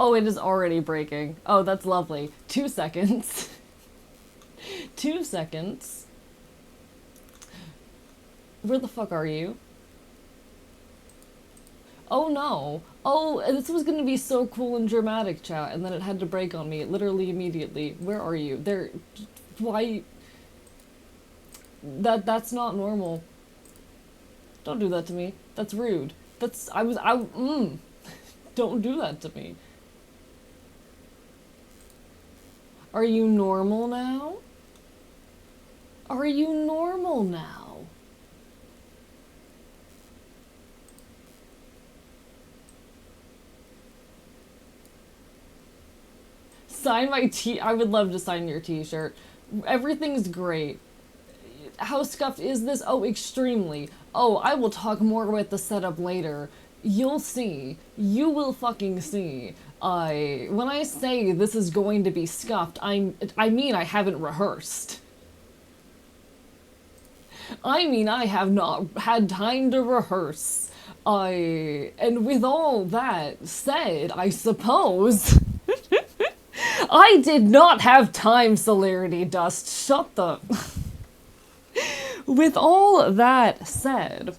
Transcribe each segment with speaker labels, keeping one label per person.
Speaker 1: Oh, it is already breaking. Oh, that's lovely. 2 seconds. 2 seconds. Where the fuck are you? Oh no. Oh, this was gonna be so cool and dramatic, chat, and then it had to break on me, literally immediately. Where are you? There. Why? That's not normal. Don't do that to me. That's rude. Don't do that to me. Are you normal now? Are you normal now? Sign my I would love to sign your t-shirt. Everything's great. How scuffed is this? Oh, extremely. Oh, I will talk more about the setup later. You'll see. You will fucking see. When I say this is going to be scuffed, I mean I haven't rehearsed. I mean I have not had time to rehearse. And with all that said, I suppose... I did not have time, Celerity Dust. Shut the... With all that said...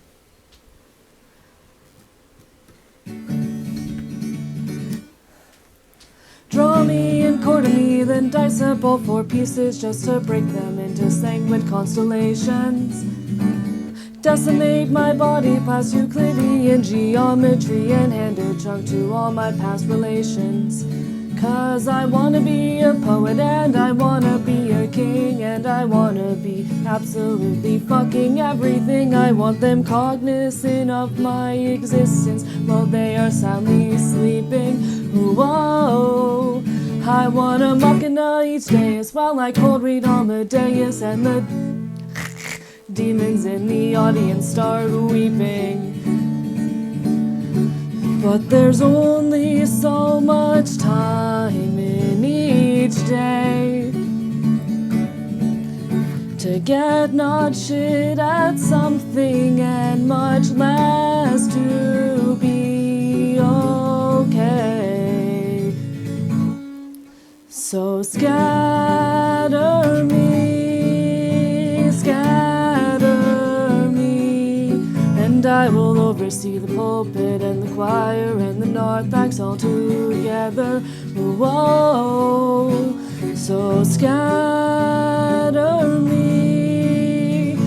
Speaker 1: Draw me and quarter me, then dice up all 4 pieces just to break them into sanguine constellations. Decimate my body past Euclidean geometry and hand a chunk to all my past relations. 'Cause I wanna be a poet and I wanna be a king and I wanna be absolutely fucking everything. I want them cognizant of my existence while they are soundly sleeping. Whoa, I want a machina each day as well, like cold read Amadeus, and the demons in the audience start weeping. But there's only so much time in each day to get not shit at something and much less to be okay. So scatter me, and I will oversee the pulpit and the choir and the narthex all together. Whoa, so scatter me,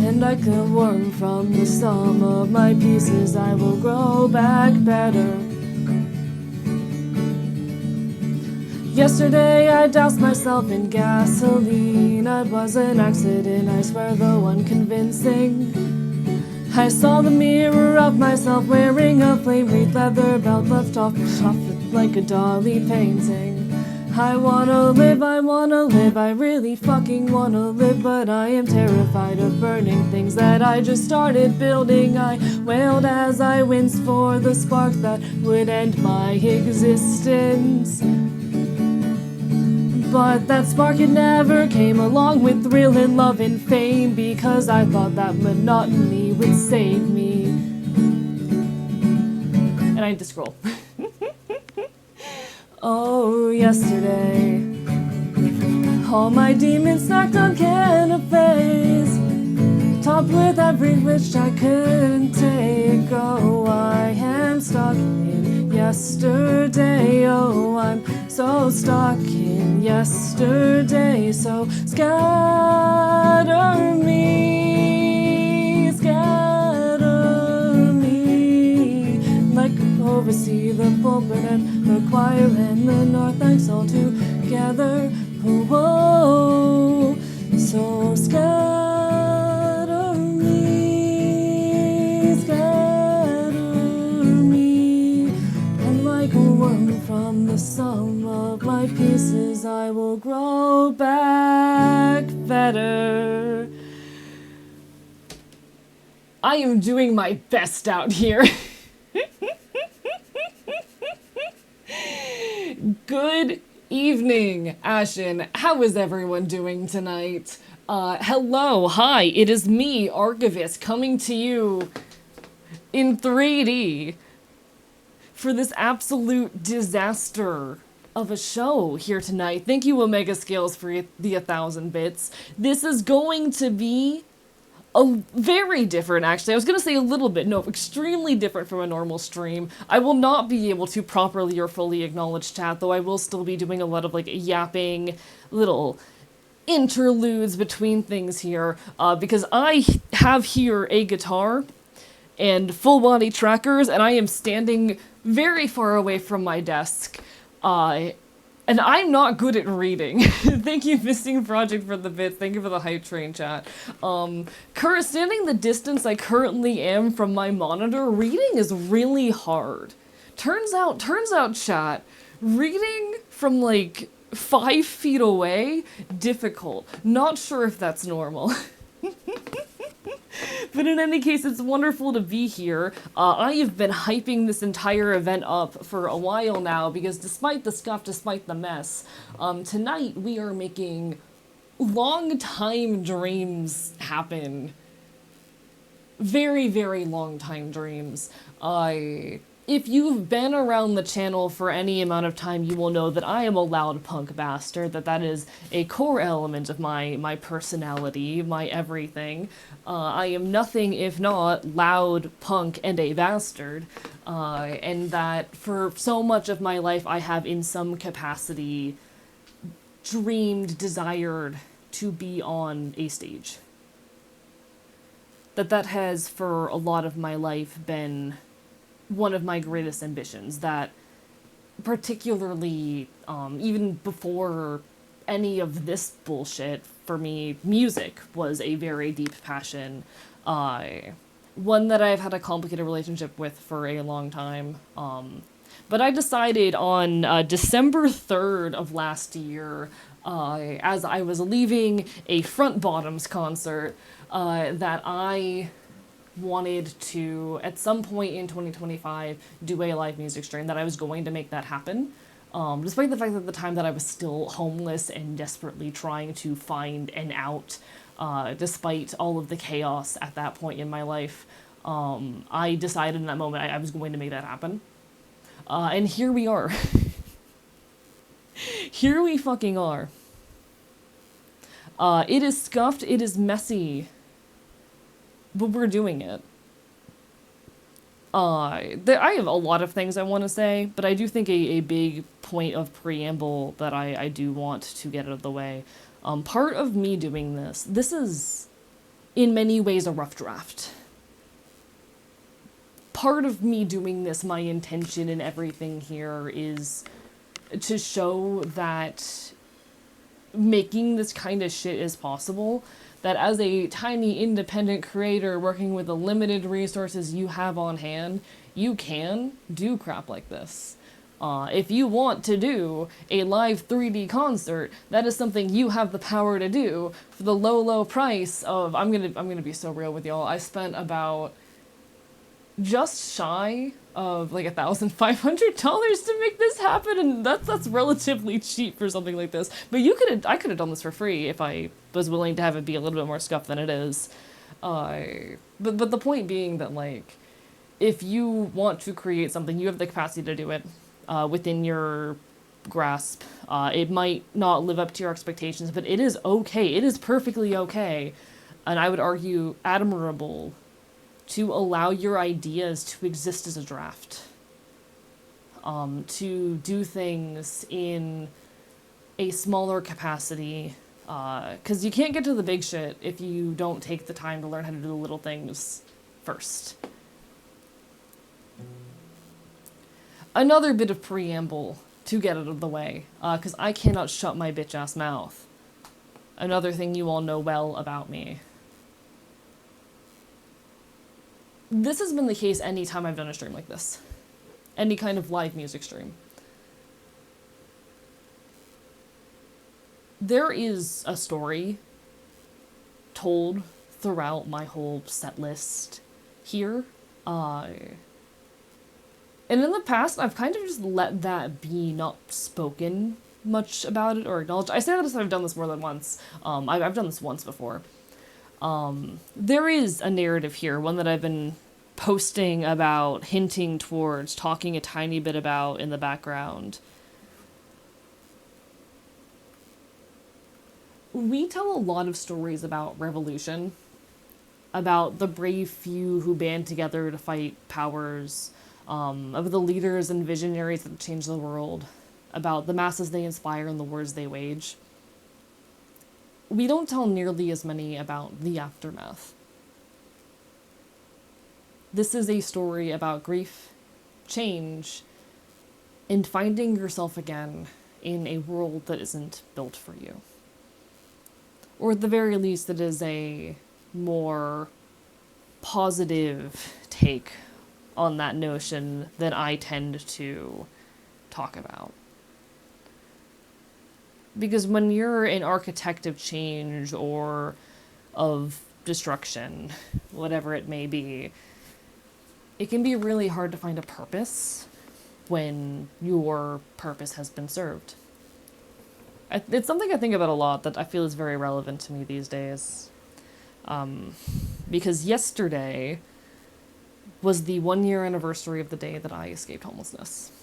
Speaker 1: and like a worm from the sum of my pieces, I will grow back better. Yesterday I doused myself in gasoline. It was an accident, I swear, though unconvincing. I saw the mirror of myself wearing a flame-wreathed leather belt left off like a Dali painting. I wanna live, I really fucking wanna live, but I am terrified of burning things that I just started building. I wailed as I winced for the spark that would end my existence. But that spark, it never came along with thrill and love and fame, because I thought that monotony would save me. And I had to scroll. Oh, yesterday, all my demons snacked on canapes, topped with every wish I couldn't take. Oh, I am stuck in yesterday. Oh, I'm so stuck in yesterday. So scatter me, like oversee the pulpit and the choir and the narthex all together. Whoa, so scatter me, and like a worm from the sum of my pieces, I will grow back better. I am doing my best out here. Good evening, Ashen. How is everyone doing tonight? Hello, hi, it is me, Archivist, coming to you in 3D for this absolute disaster of a show here tonight. Thank you, Omega Scales, for the 1,000 bits. This is going to be very different, actually. I was gonna say a little bit, no, extremely different from a normal stream. I will not be able to properly or fully acknowledge chat, though I will still be doing a lot of, like, yapping little interludes between things here, because I have here a guitar and full body trackers, and I am standing very far away from my desk, and I'm not good at reading. Thank you, Missing Project, for the bits. Thank you for the hype train chat. Standing the distance I currently am from my monitor, reading is really hard. Turns out, chat, reading from like 5 feet away, difficult. Not sure if that's normal. But in any case, it's wonderful to be here. I have been hyping this entire event up for a while now, because despite the scuff, despite the mess, tonight we are making long time dreams happen. Very, very long time dreams. If you've been around the channel for any amount of time, you will know that I am a loud punk bastard, that is a core element of my personality, my everything. I am nothing if not loud, punk, and a bastard, and that for so much of my life I have in some capacity dreamed, desired to be on a stage. That has for a lot of my life been one of my greatest ambitions, that particularly, even before any of this bullshit, for me, music was a very deep passion. One that I've had a complicated relationship with for a long time. But I decided on December 3rd of last year, as I was leaving a Front Bottoms concert, that I wanted to, at some point in 2025, do a live music stream, that I was going to make that happen. Despite the fact that at the time that I was still homeless and desperately trying to find an out, despite all of the chaos at that point in my life, I decided in that moment I was going to make that happen. And here we are. Here we fucking are. It is scuffed, it is messy, but we're doing it. I have a lot of things I want to say, but I do think a big point of preamble that I do want to get out of the way. Part of me doing this is in many ways a rough draft. Part of me doing this, my intention and everything here, is to show that making this kind of shit is possible. That as a tiny independent creator working with the limited resources you have on hand, you can do crap like this. If you want to do a live 3D concert, that is something you have the power to do for the low price of, I'm gonna be so real with y'all, I spent about just shy of like $1,500 to make this happen, and that's relatively cheap for something like this. But I could have done this for free if I was willing to have it be a little bit more scuffed than it is. But the point being that, like, if you want to create something, you have the capacity to do it within your grasp. It might not live up to your expectations, but it is okay. It is perfectly okay, and I would argue admirable, to allow your ideas to exist as a draft. To do things in a smaller capacity, because you can't get to the big shit if you don't take the time to learn how to do the little things first. Another bit of preamble to get out of the way, because I cannot shut my bitch-ass mouth. Another thing you all know well about me. This has been the case any time I've done a stream like this. Any kind of live music stream. There is a story told throughout my whole set list here. And in the past, I've kind of just let that be not spoken much about it or acknowledged. I say that as I've done this more than once. I've done this once before. There is a narrative here, one that I've been posting about, hinting towards, talking a tiny bit about in the background. We tell a lot of stories about revolution, about the brave few who band together to fight powers, of the leaders and visionaries that change the world, about the masses they inspire and the wars they wage. We don't tell nearly as many about the aftermath. This is a story about grief, change, and finding yourself again in a world that isn't built for you. Or at the very least, it is a more positive take on that notion than I tend to talk about. Because when you're an architect of change or of destruction, whatever it may be, it can be really hard to find a purpose when your purpose has been served. It's something I think about a lot that I feel is very relevant to me these days. Because yesterday was the 1-year anniversary of the day that I escaped homelessness.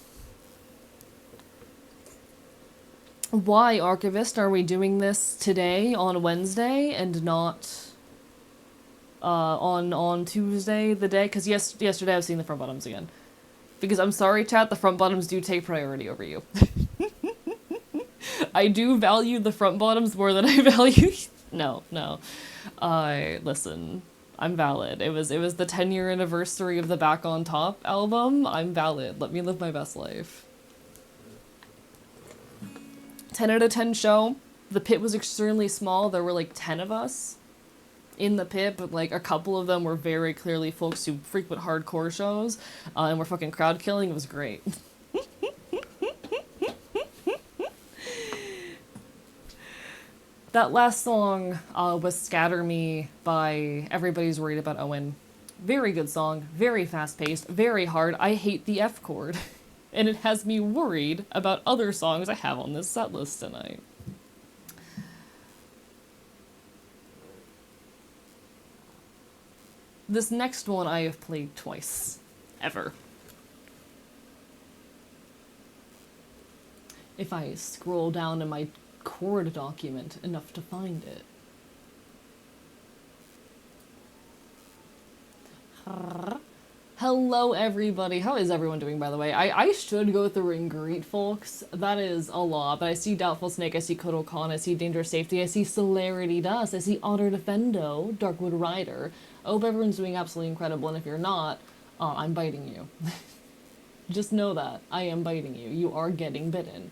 Speaker 1: Why, Archivist, are we doing this today on Wednesday and not on Tuesday, the day? Because yesterday I was seeing the front bottoms again. Because I'm sorry, chat, the front bottoms do take priority over you. I do value the front bottoms more than I value... No. Listen, I'm valid. It was the 10-year anniversary of the Back on Top album. I'm valid. Let me live my best life. 10 out of 10 show. The pit was extremely small. There were like 10 of us in the pit, but like a couple of them were very clearly folks who frequent hardcore shows and were fucking crowd killing. It was great. That last song was Scatter Me by Everybody's Worried About Owen. Very good song, very fast-paced, very hard. I hate the F chord. And it has me worried about other songs I have on this set list tonight. This next one I have played twice. Ever. If I scroll down in my chord document enough to find it. Hello everybody, how is everyone doing by the way? I should go through and greet folks, that is a lot, but I see Doubtful Snake, I see Kodo Khan, I see Dangerous Safety, I see Celerity Dust, I see Otter Defendo, Darkwood Rider. I hope everyone's doing absolutely incredible, and if you're not, I'm biting you. Just know that, I am biting you, you are getting bitten.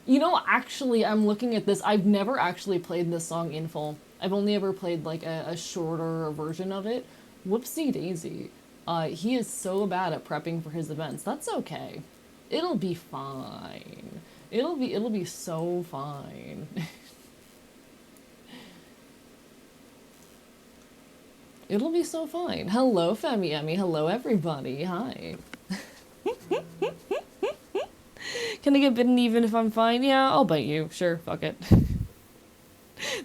Speaker 1: You know, actually, I'm looking at this. I've never actually played this song in full. I've only ever played, like, a shorter version of it. Whoopsie daisy. He is so bad at prepping for his events. That's okay. It'll be fine. It'll be so fine. It'll be so fine. Hello, Femi Emmy. Hello, everybody. Hi. Can I get bitten even if I'm fine? Yeah, I'll bite you. Sure, fuck it.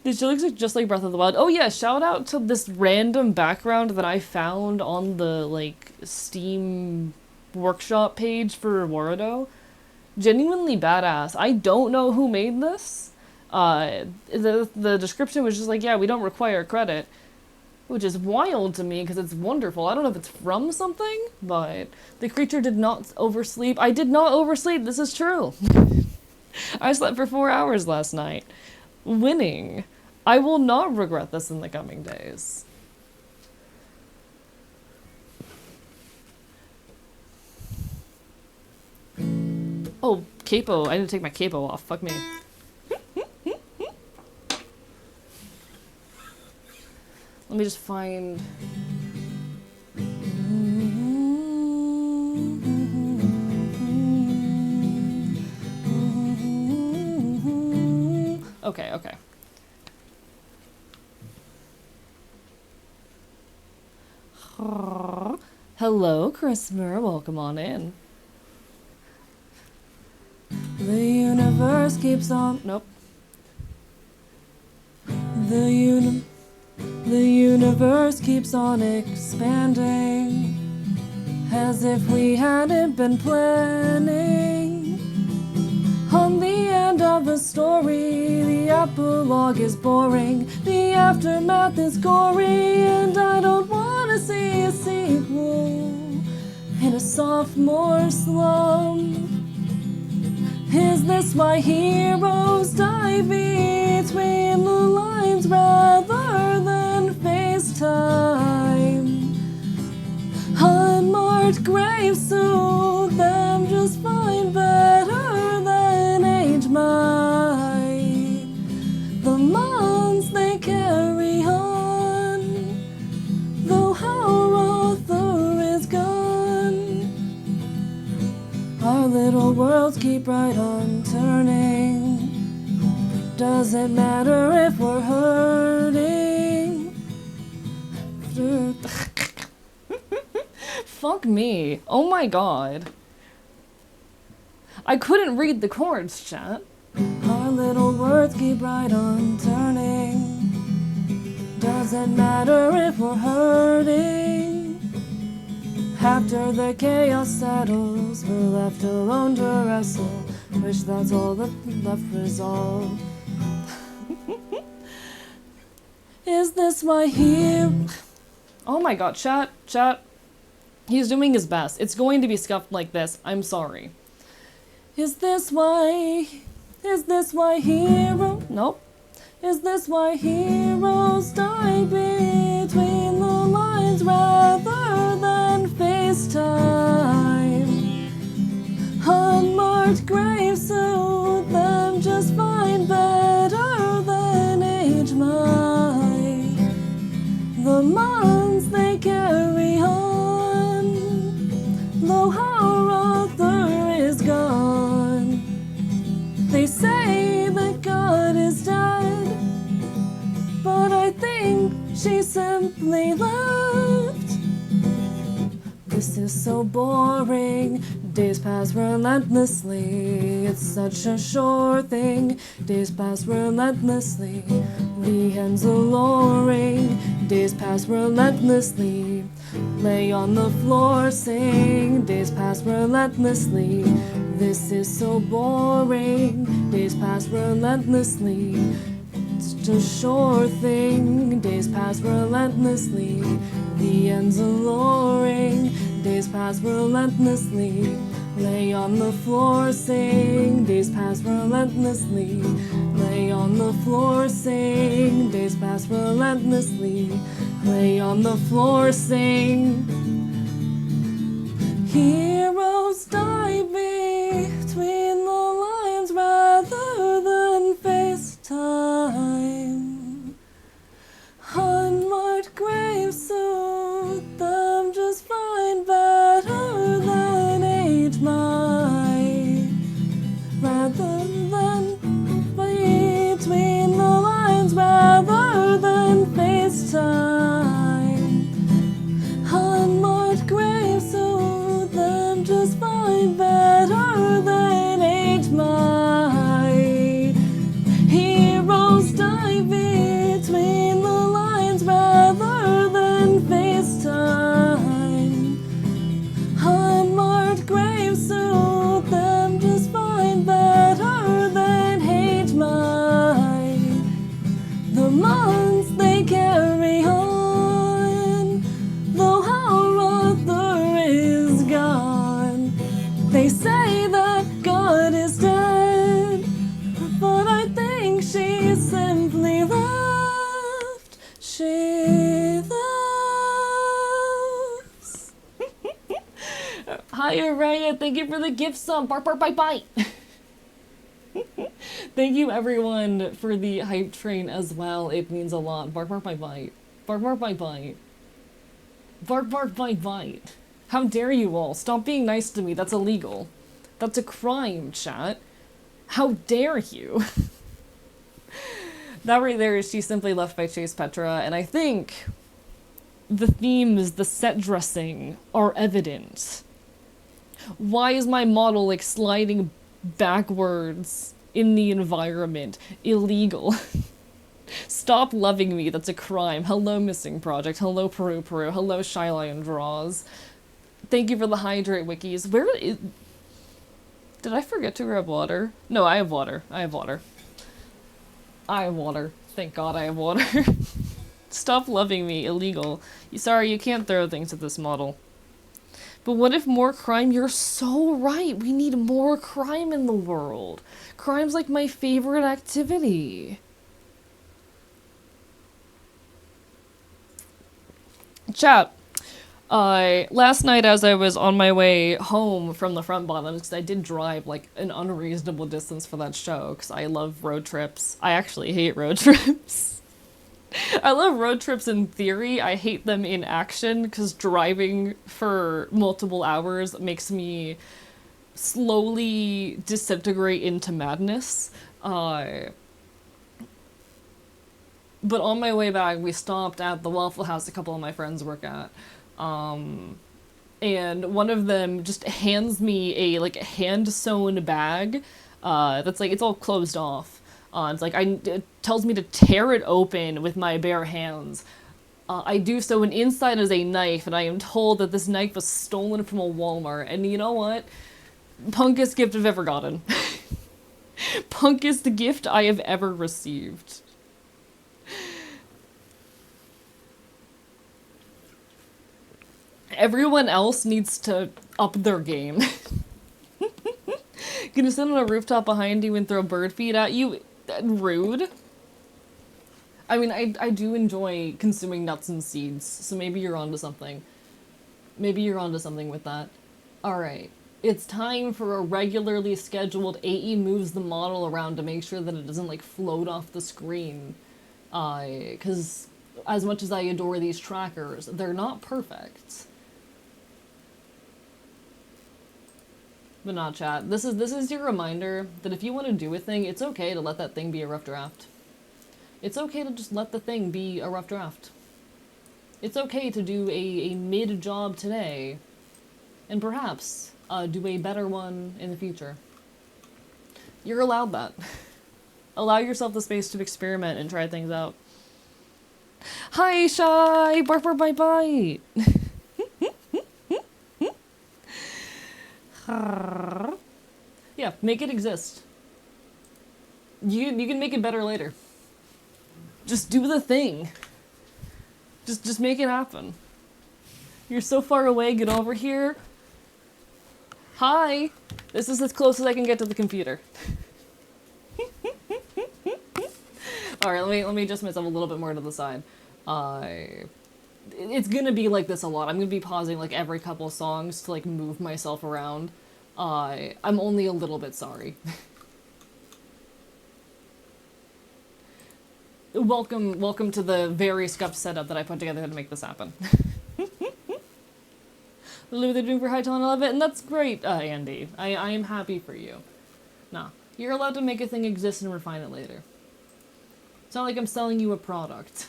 Speaker 1: This looks just like Breath of the Wild. Oh yeah, shout out to this random background that I found on the, like, Steam workshop page for Warudo. Genuinely badass. I don't know who made this. The description was just like, yeah, we don't require credit. Which is wild to me, because it's wonderful. I don't know if it's from something, but the creature did not oversleep. I did not oversleep, this is true. I slept for 4 hours last night. Winning. I will not regret this in the coming days. Oh, capo. I didn't take my capo off. Fuck me. Let me just find... Okay. Hello, Christopher. Welcome on in. The universe keeps on... Nope. The uni- the universe keeps on expanding, as if we hadn't been planning. On the end of a story, the epilogue is boring, the aftermath is gory, and I don't wanna see a sequel in a sophomore slump. Is this why heroes die between the lines rather than face time? Unmarked graves soothe them just fine, better than age might. The months they carry on, though our author is gone. Our little worlds keep right on turning. Does it matter if we're hurting? Fuck me. Oh my god. I couldn't read the chords, chat. Our little words keep right on turning. Does it matter if we're hurting? After the chaos settles, we're left alone to wrestle. Wish that's all that left resolved. Is this why here? Oh my god, chat. He's doing his best. It's going to be scuffed like this. I'm sorry. Is this why hero? Nope. Is this why heroes die between the lines rather than face time? Unmarked graves soothe them just fine, better than age might. The months they carry on, though our author is gone. They say that God is dead, but I think she simply left. This is so boring. Days pass relentlessly. It's such a sure thing. Days pass relentlessly. The end's alluring. Days pass relentlessly. Lay on the floor, sing. Days pass relentlessly. This is so boring. Days pass relentlessly. It's a sure thing. Days pass relentlessly. The end's alluring. Days pass relentlessly. Lay on the floor, sing. Days pass relentlessly. Lay on the floor, sing. Days pass relentlessly. Lay on the floor, sing. Heroes die between the lines rather than face time. Unmarked graves soothe them just fine, better than age might. Rather than between the lines rather than face time. Unmarked graves soothe them just fine, better than age might. Heroes die between the lines rather than face time. Unmarked graves soothe them just fine, better than age might. The months they carry on, though our author is gone. They say that God is dead, but I think she simply left. She loves. Hi, Araya. Thank you for the gift sub. Bark, bark, bite, bite. Thank you, everyone, for the hype train as well. It means a lot. Bark, bark, bite, bite. Bark, bark, bite, bite. Bark, bark, bite, bite. How dare you all? Stop being nice to me. That's illegal. That's a crime, chat. How dare you? That right there is She Simply Left by Chase Petra, and I think the themes, the set dressing, are evident. Why is my model, like, sliding backwards in the environment? Illegal. Stop loving me, that's a crime. Hello, Missing Project. Hello, Peru Peru. Hello, Shy Lion Draws. Thank you for the hydrate wikis. Where is... Did I forget to grab water? No, I have water. I have water. I have water. Thank God I have water. Stop loving me, illegal. Sorry, you can't throw things at this model. But what if more crime? You're so right. We need more crime in the world. Crime's like my favorite activity. Chat. Last night as I was on my way home from the Front Bottoms, because I did drive like an unreasonable distance for that show, because I love road trips. I actually hate road trips. I love road trips in theory. I hate them in action, because driving for multiple hours makes me slowly disintegrate into madness. But on my way back, we stopped at the Waffle House a couple of my friends work at. And one of them just hands me a, like, hand-sewn bag, that's, like, it's all closed off. It's like, it tells me to tear it open with my bare hands. I do so, and inside is a knife, and I am told that this knife was stolen from a Walmart, and you know what? Punkest gift I've ever gotten. Punkest gift I have ever received. Everyone else needs to up their game. Gonna sit on a rooftop behind you and throw bird feed at you? Rude. I mean, I do enjoy consuming nuts and seeds, so maybe you're onto something. Maybe you're onto something with that. Alright. It's time for a regularly scheduled AE moves the model around to make sure that it doesn't, like, float off the screen. Because as much as I adore these trackers, they're not perfect. But not chat. This is your reminder that if you want to do a thing, it's okay to let that thing be a rough draft. It's okay to just let the thing be a rough draft. It's okay to do a mid-job today, and perhaps do a better one in the future. You're allowed that. Allow yourself the space to experiment and try things out. Hi, Shy! Bark, bark, bite, bite! Yeah, make it exist. You can make it better later. Just do the thing. Just make it happen. You're so far away, get over here. Hi! This is as close as I can get to the computer. Alright, let me adjust myself a little bit more to the side. It's gonna be like this a lot. I'm gonna be pausing like every couple songs to like move myself around. I'm only a little bit sorry. Welcome to the very scuffed setup that I put together to make this happen. Lou, they're doing for high talent, I love it, and that's great, Andy. I am happy for you. Nah, you're allowed to make a thing exist and refine it later. It's not like I'm selling you a product.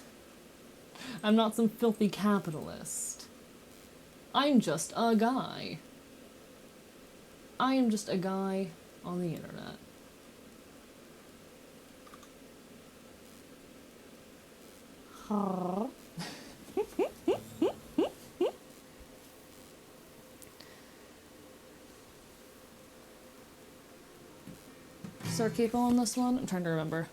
Speaker 1: I'm not some filthy capitalist. I'm just a guy. I am just a guy on the internet. Start capo on this one? I'm trying to remember.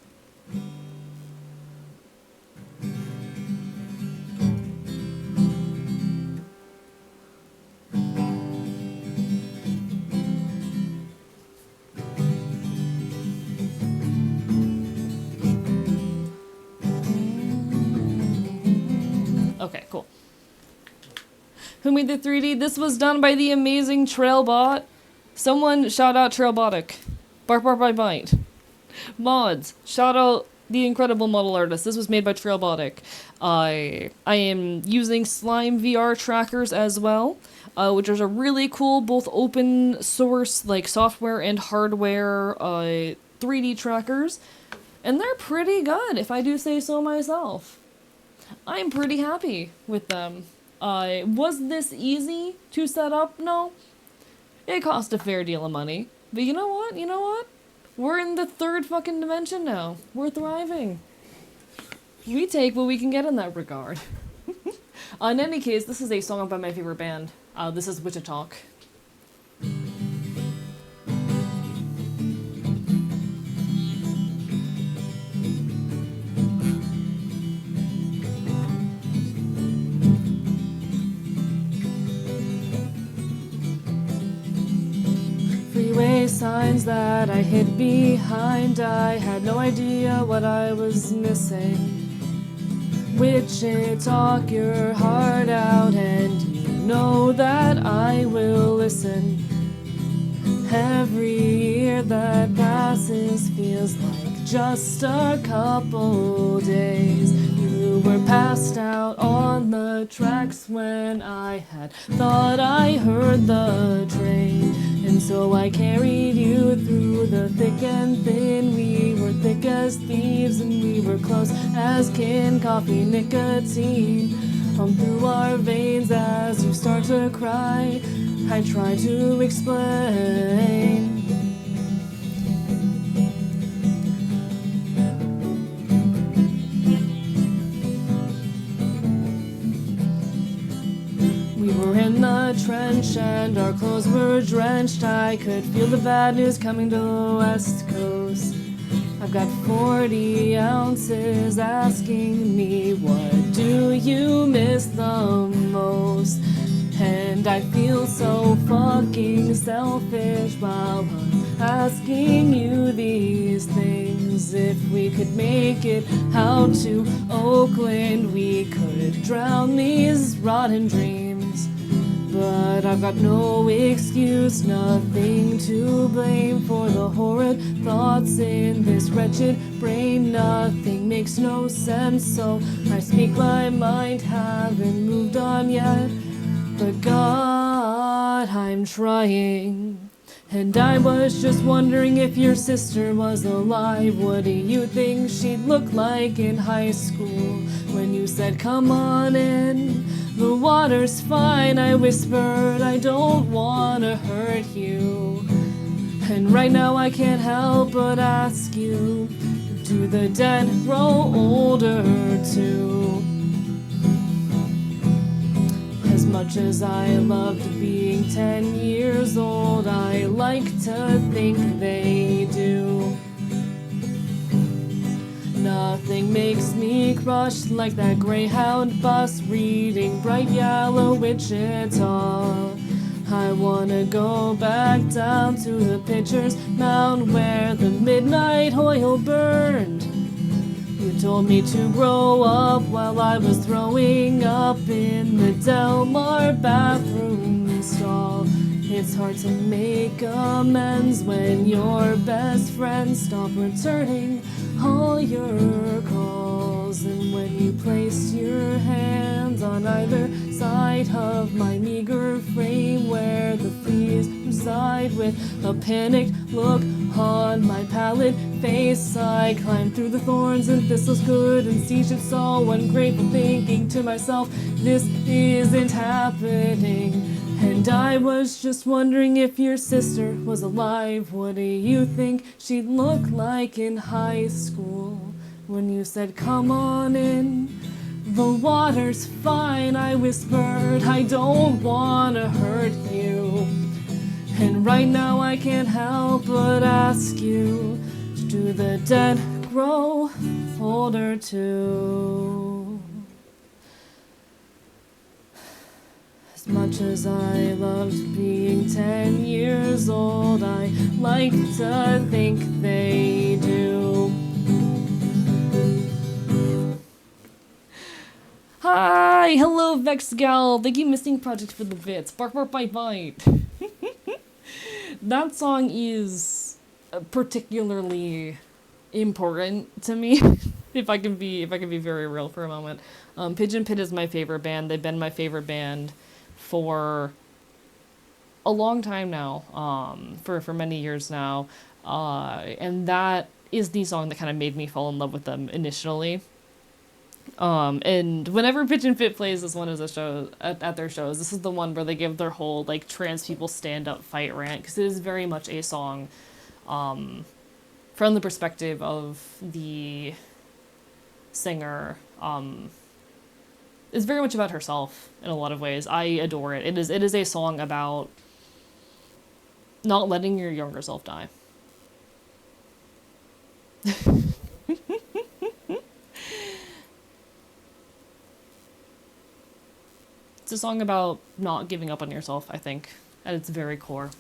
Speaker 1: Okay, cool. Who made the 3D? This was done by the amazing Trailbot. Someone shout out Trailbotic. Bark, bark, bite, bite. Mods, shout out the incredible model artist. This was made by Trailbotic. I am using Slime VR trackers as well, which is a really cool, both open source, like software and hardware, 3D trackers. And they're pretty good, if I do say so myself. I'm pretty happy with them. Was this easy to set up? No. It cost a fair deal of money. But you know what? You know what? We're in the third fucking dimension now. We're thriving. We take what we can get in that regard. In any case, this is a song by my favorite band. This is Wichita. Freeway signs that I hid behind, I had no idea what I was missing. Wichita, your heart out, and you know that I will listen. Every year that passes feels like just a couple days. You were passed out on the tracks when I had thought I heard the train. And so I carried you through the thick and thin. We were thick as thieves and we were close as kin. Coffee, nicotine through our veins as you start to cry. I try to explain. We were in the trench and our clothes were drenched. I could feel the bad news coming to the West Coast. I've got 40 ounces asking me, what do you miss the most? And I feel so fucking selfish while I'm asking you these things. If we could make it out to Oakland, we could drown these rotten dreams. But I've got no excuse, nothing to blame for the horrid thoughts in this wretched brain. Nothing makes no sense, so I speak my mind, haven't moved on yet. But God, I'm trying. And I was just wondering if your sister was alive. What do you think she'd look like in high school? When you said, come on in, the water's fine, I whispered, I don't wanna hurt you. And right now I can't help but ask you, do the dead grow older too? As much as I loved being 10 years old, I like to think they do. Nothing makes me crushed like that Greyhound bus reading bright yellow Wichita. I wanna go back down to the Pitcher's Mound where the midnight oil burned. You told me to grow up while I was throwing up in the Del Mar bathroom stall. It's hard to make amends when your best friends stop returning all your calls. And when you placed your hands on either side of my meager frame where the fleas reside, with a panicked look on my pallid face, I climbed through the thorns and thistles, couldn't see shit, so ungrateful, thinking to myself, this isn't happening. And I was just wondering if your sister was alive. What do you think she'd look like in high school? When you said, come on in, the water's fine, I whispered, I don't wanna hurt you. And right now I can't help but ask you, do the dead grow older too? As much as I loved being 10 years old, I like to think they do. Hi! Hello, Vexgal! Thank you, Missing Project, for the bits. Bark, bark, bite, bite. That song is particularly important to me. if I can be very real for a moment. Pigeon Pit is my favorite band. They've been my favorite band for a long time now, for many years now, and that is the song that kind of made me fall in love with them initially. And whenever Pigeon Pit plays this one as a show at their shows, this is the one where they give their whole like trans people stand up fight rant, because it is very much a song from the perspective of the singer. It's very much about herself in a lot of ways. I adore it. It is a song about not letting your younger self die. It's a song about not giving up on yourself, I think, at its very core.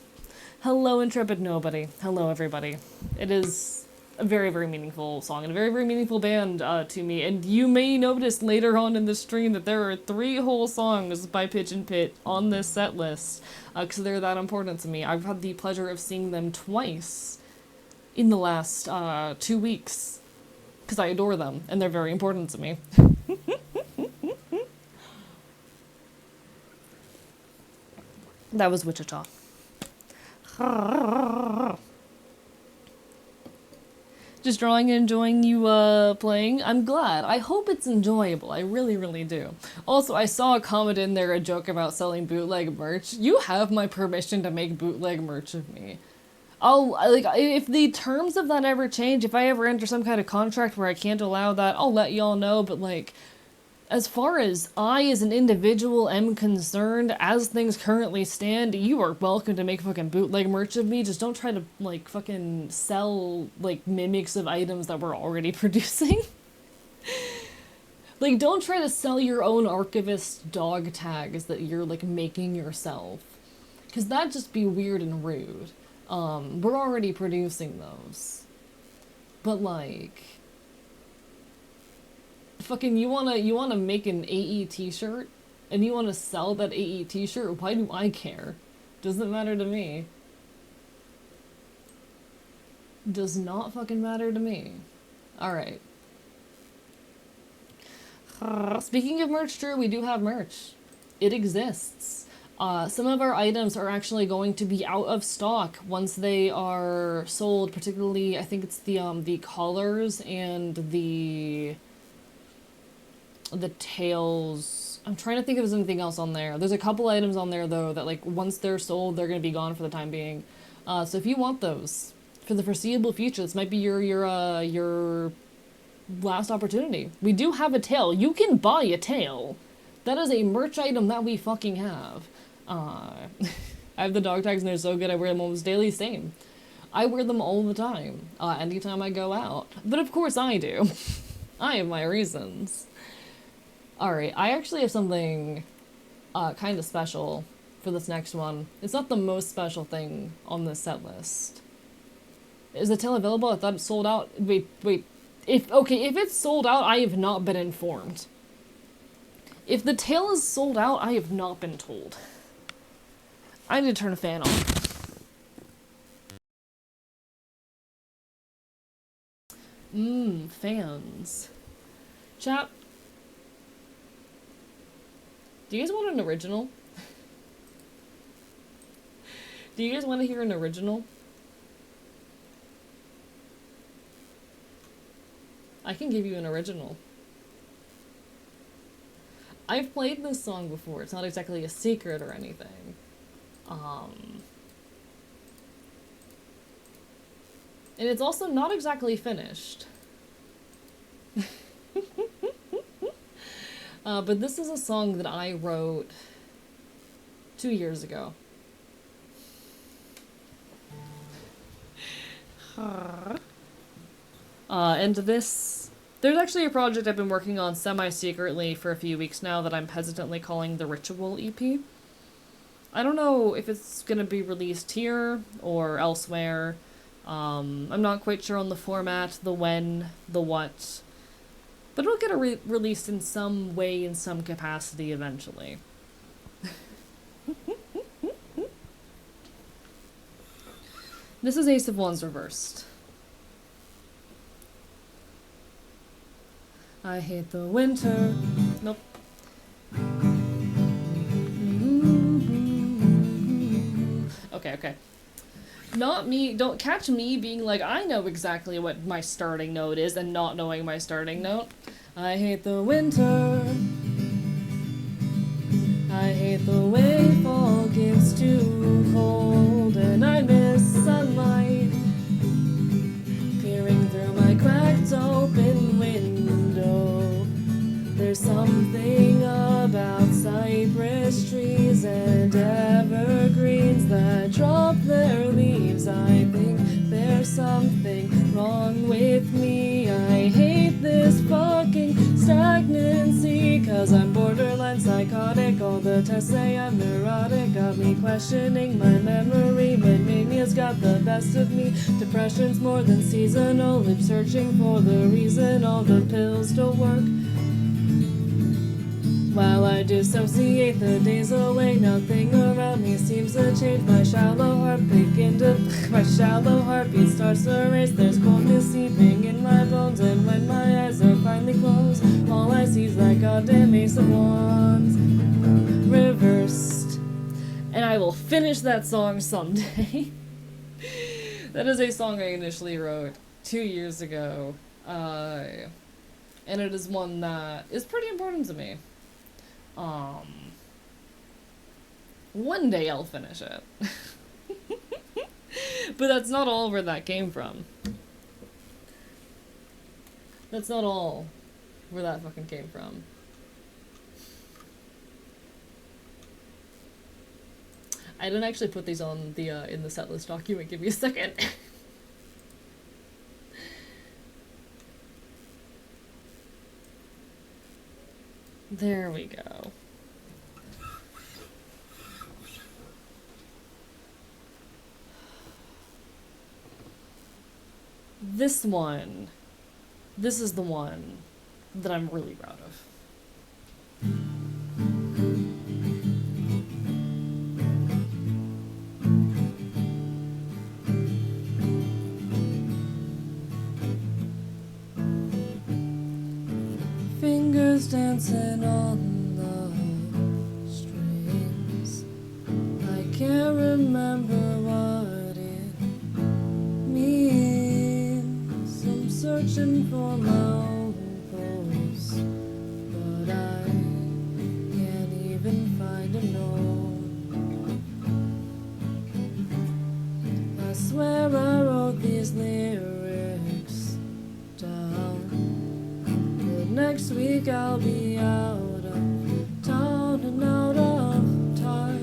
Speaker 1: Hello, Intrepid Nobody. Hello, everybody. It is a very, very meaningful song and a very, very meaningful band to me. And you may notice later on in the stream that there are 3 whole songs by Pitch and Pit on this set list because they're that important to me. I've had the pleasure of seeing them twice in the last 2 weeks because I adore them and they're very important to me. That was Wichita. Just drawing and enjoying you playing. I'm glad. I hope it's enjoyable. I really, really do. Also, I saw a comment in there, a joke about selling bootleg merch. You have my permission to make bootleg merch of me. If the terms of that ever change, if I ever enter some kind of contract where I can't allow that, I'll let y'all know, but like, as far as I as an individual am concerned, as things currently stand, you are welcome to make fucking bootleg merch of me. Just don't try to, like, fucking sell, like, mimics of items that we're already producing. Like, don't try to sell your own archivist dog tags that you're, like, making yourself. Because that'd just be weird and rude. We're already producing those. But, like... Fucking, you wanna make an AE t-shirt? And you wanna sell that AE t-shirt? Why do I care? Doesn't matter to me. Does not fucking matter to me. Alright. Speaking of merch, Drew, we do have merch. It exists. Some of our items are actually going to be out of stock once they are sold, particularly, I think it's the collars and the tails. I'm trying to think if there's anything else on there. There's a couple items on there, though, that, like, once they're sold, they're going to be gone for the time being. So if you want those for the foreseeable future, this might be your last opportunity. We do have a tail. You can buy a tail. That is a merch item that we fucking have. I have the dog tags, and they're so good. I wear them almost daily. Same. I wear them all the time. Anytime I go out. But of course I do. I have my reasons. Alright, I actually have something kind of special for this next one. It's not the most special thing on this set list. Is the tail available? I thought it sold out. Wait. If it's sold out, I have not been informed. If the tail is sold out, I have not been told. I need to turn a fan on. Fans. Chat. Do you guys want an original? Do you guys want to hear an original? I can give you an original. I've played this song before. It's not exactly a secret or anything. And it's also not exactly finished. But this is a song that I wrote 2 years ago. And this... There's actually a project I've been working on semi-secretly for a few weeks now that I'm hesitantly calling the Ritual EP. I don't know if it's gonna be released here or elsewhere. I'm not quite sure on the format, the when, the what. But it'll get released in some way, in some capacity eventually. This is Ace of Wands reversed. I hate the winter. Nope. Okay. Not me, don't catch me being like, I know exactly what my starting note is and not knowing my starting note. I hate the winter. I hate the way fall gets too cold and I miss sunlight peering through my cracked open window. something wrong with me. I hate this fucking stagnancy, 'cause I'm borderline psychotic. All the tests say I'm neurotic, got me questioning my memory, but mania's got the best of me. Depression's more than seasonal, I'm searching for the reason all the pills don't work. While I dissociate the days away, nothing around me seems to change. My shallow heartbeat starts to race. There's coldness seeping in my bones, and when my eyes are finally closed, all I see is that goddamn Ace of Wands reversed. And I will finish that song someday. That is a song I initially wrote 2 years ago, and it is one that is pretty important to me. One day I'll finish it. But that's not all where that came from. That's not all where that fucking came from. I didn't actually put these on the, in the setlist document. Give me a second. There we go. This is the one that I'm really proud of. Fingers dancing on the strings. I can't remember what it means. I'm searching for my own pulse, but I can't even find a note. I swear I wrote these lyrics down. Next week I'll be out of town and out of touch.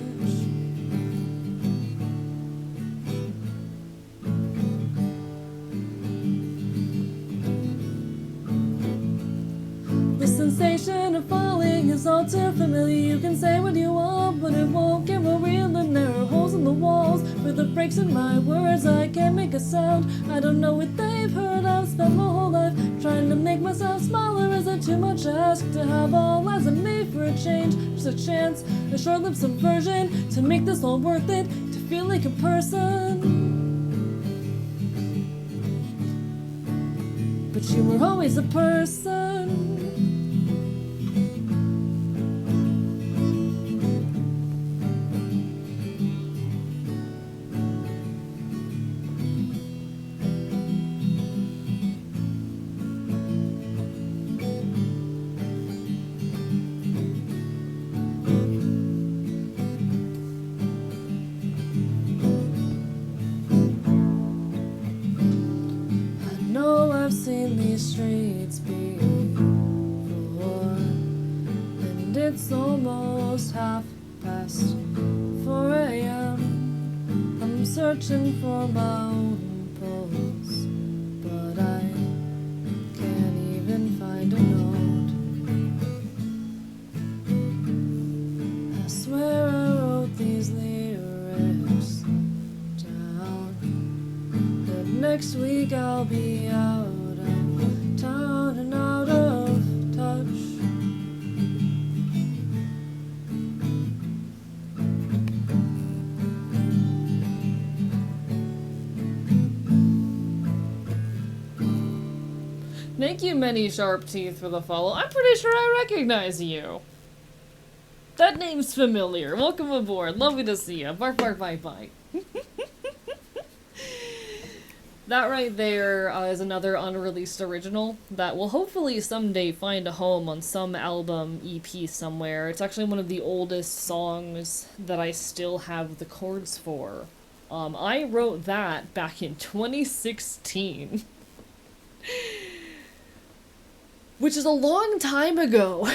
Speaker 1: The sensation of falling is all too familiar. You can say what you want, but it won't get more real. And there are holes in the walls with the breaks in my words. I can't make a sound. I don't know what they've heard. I've spent my whole life trying to make myself smaller. Is it too much ask to have all eyes on me for a change? Just a chance, a short-lived subversion to make this all worth it, to feel like a person. But you were always a person. Seen these streets before, and it's almost 4 a.m. I'm searching for my own pulse, but I can't even find a note. I swear I wrote these lyrics down, but next week I'll be out town and out of touch. Thank you, Many Sharp Teeth, for the follow. I'm pretty sure I recognize you. That name's familiar. Welcome aboard. Lovely to see you. Bark, bark, bite, bite. That right there is another unreleased original that will hopefully someday find a home on some album EP somewhere. It's actually one of the oldest songs that I still have the chords for. I wrote that back in 2016. Which is a long time ago.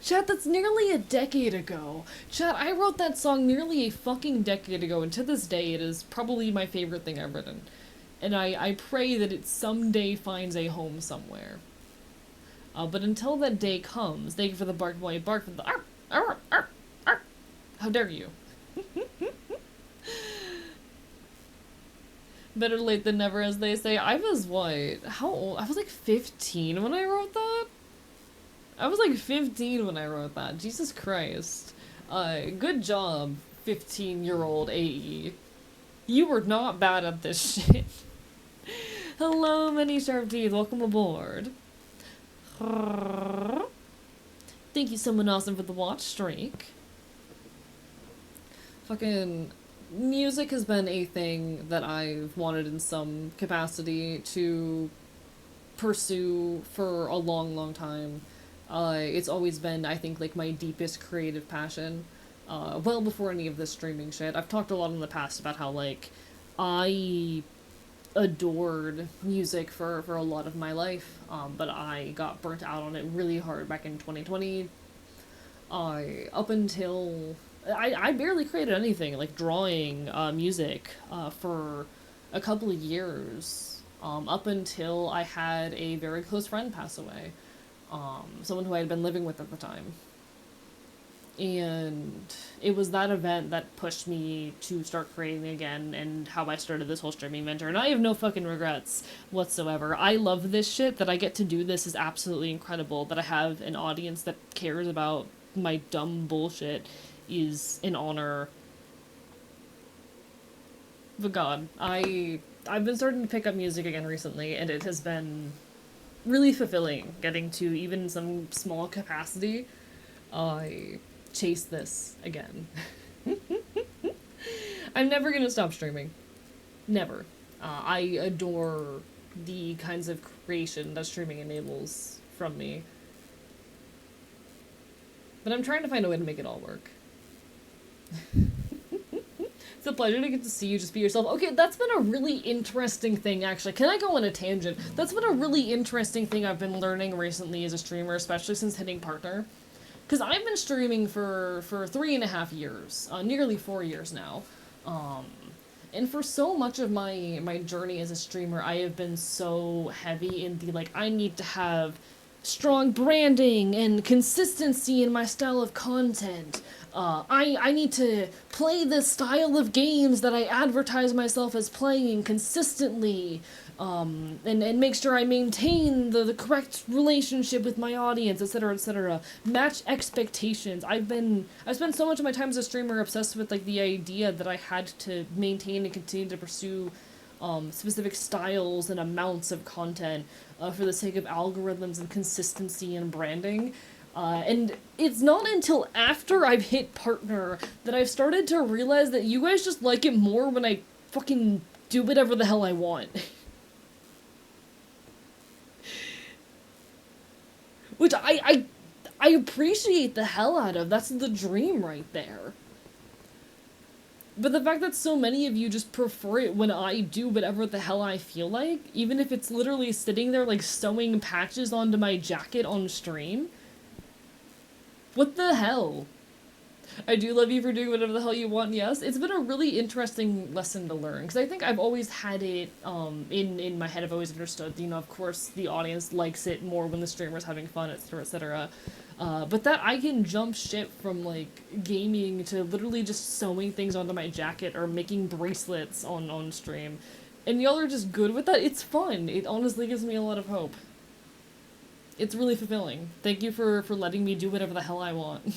Speaker 1: Chat, that's nearly a decade ago. Chat, I wrote that song nearly a fucking decade ago, and to this day it is probably my favorite thing I've written. And I pray that it someday finds a home somewhere. But until that day comes, thank you for the bark boy, bark for the arp, arp, arp, arp. How dare you? Better late than never, as they say. I was what? How old? I was like 15 when I wrote that? I was like 15 when I wrote that. Jesus Christ. Good job, 15-year-old AE. You were not bad at this shit. Hello, Many Sharp Teeth. Welcome aboard. Thank you, someone awesome, for the watch streak. Fucking music has been a thing that I've wanted in some capacity to pursue for a long, long time. It's always been, I think, like my deepest creative passion. Well before any of this streaming shit. I've talked a lot in the past about how, like, I adored music for a lot of my life, but I got burnt out on it really hard back in 2020. Up until... I barely created anything, like drawing, music, for a couple of years, up until I had a very close friend pass away, someone who I had been living with at the time. And it was that event that pushed me to start creating again, and how I started this whole streaming venture. And I have no fucking regrets whatsoever. I love this shit. That I get to do this is absolutely incredible. That I have an audience that cares about my dumb bullshit is an honor. But God, I've been starting to pick up music again recently, and it has been really fulfilling getting to, even in some small capacity, chase this again. I'm never gonna stop streaming. Never. I adore the kinds of creation that streaming enables from me. But I'm trying to find a way to make it all work. It's a pleasure to get to see you just be yourself. Okay, that's been a really interesting thing, actually. Can I go on a tangent? That's been a really interesting thing I've been learning recently as a streamer, especially since hitting partner. Because I've been streaming for 3.5 years, nearly 4 years now. And for so much of my journey as a streamer, I have been so heavy in the, like, I need to have strong branding and consistency in my style of content. I need to play the style of games that I advertise myself as playing consistently, and make sure I maintain the correct relationship with my audience, etc., etc. Match expectations. I've spent so much of my time as a streamer obsessed with, like, the idea that I had to maintain and continue to pursue specific styles and amounts of content for the sake of algorithms and consistency and branding. And it's not until after I've hit partner that I've started to realize that you guys just like it more when I fucking do whatever the hell I want. Which I appreciate the hell out of. That's the dream right there. But the fact that so many of you just prefer it when I do whatever the hell I feel like, even if it's literally sitting there, like, sewing patches onto my jacket on stream. What the hell? I do love you for doing whatever the hell you want, yes. It's been a really interesting lesson to learn, because I think I've always had it, in my head. I've always understood, you know, of course the audience likes it more when the streamer's having fun, etc., etc. But that I can jump ship from, like, gaming to literally just sewing things onto my jacket or making bracelets on stream, and y'all are just good with that, it's fun. It honestly gives me a lot of hope. It's really fulfilling. Thank you for letting me do whatever the hell I want.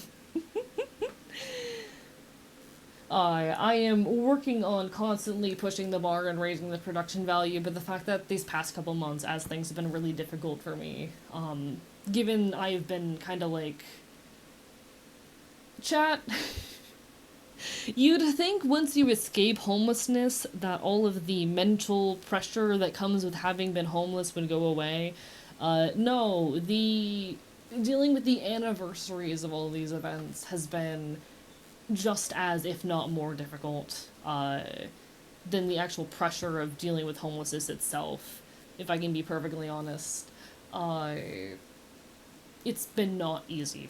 Speaker 1: I am working on constantly pushing the bar and raising the production value, but the fact that these past couple months, as things have been really difficult for me, given I've been kind of like... Chat... You'd think once you escape homelessness that all of the mental pressure that comes with having been homeless would go away. No, dealing with the anniversaries of all of these events has been just as, if not more difficult, than the actual pressure of dealing with homelessness itself, if I can be perfectly honest. It's been not easy.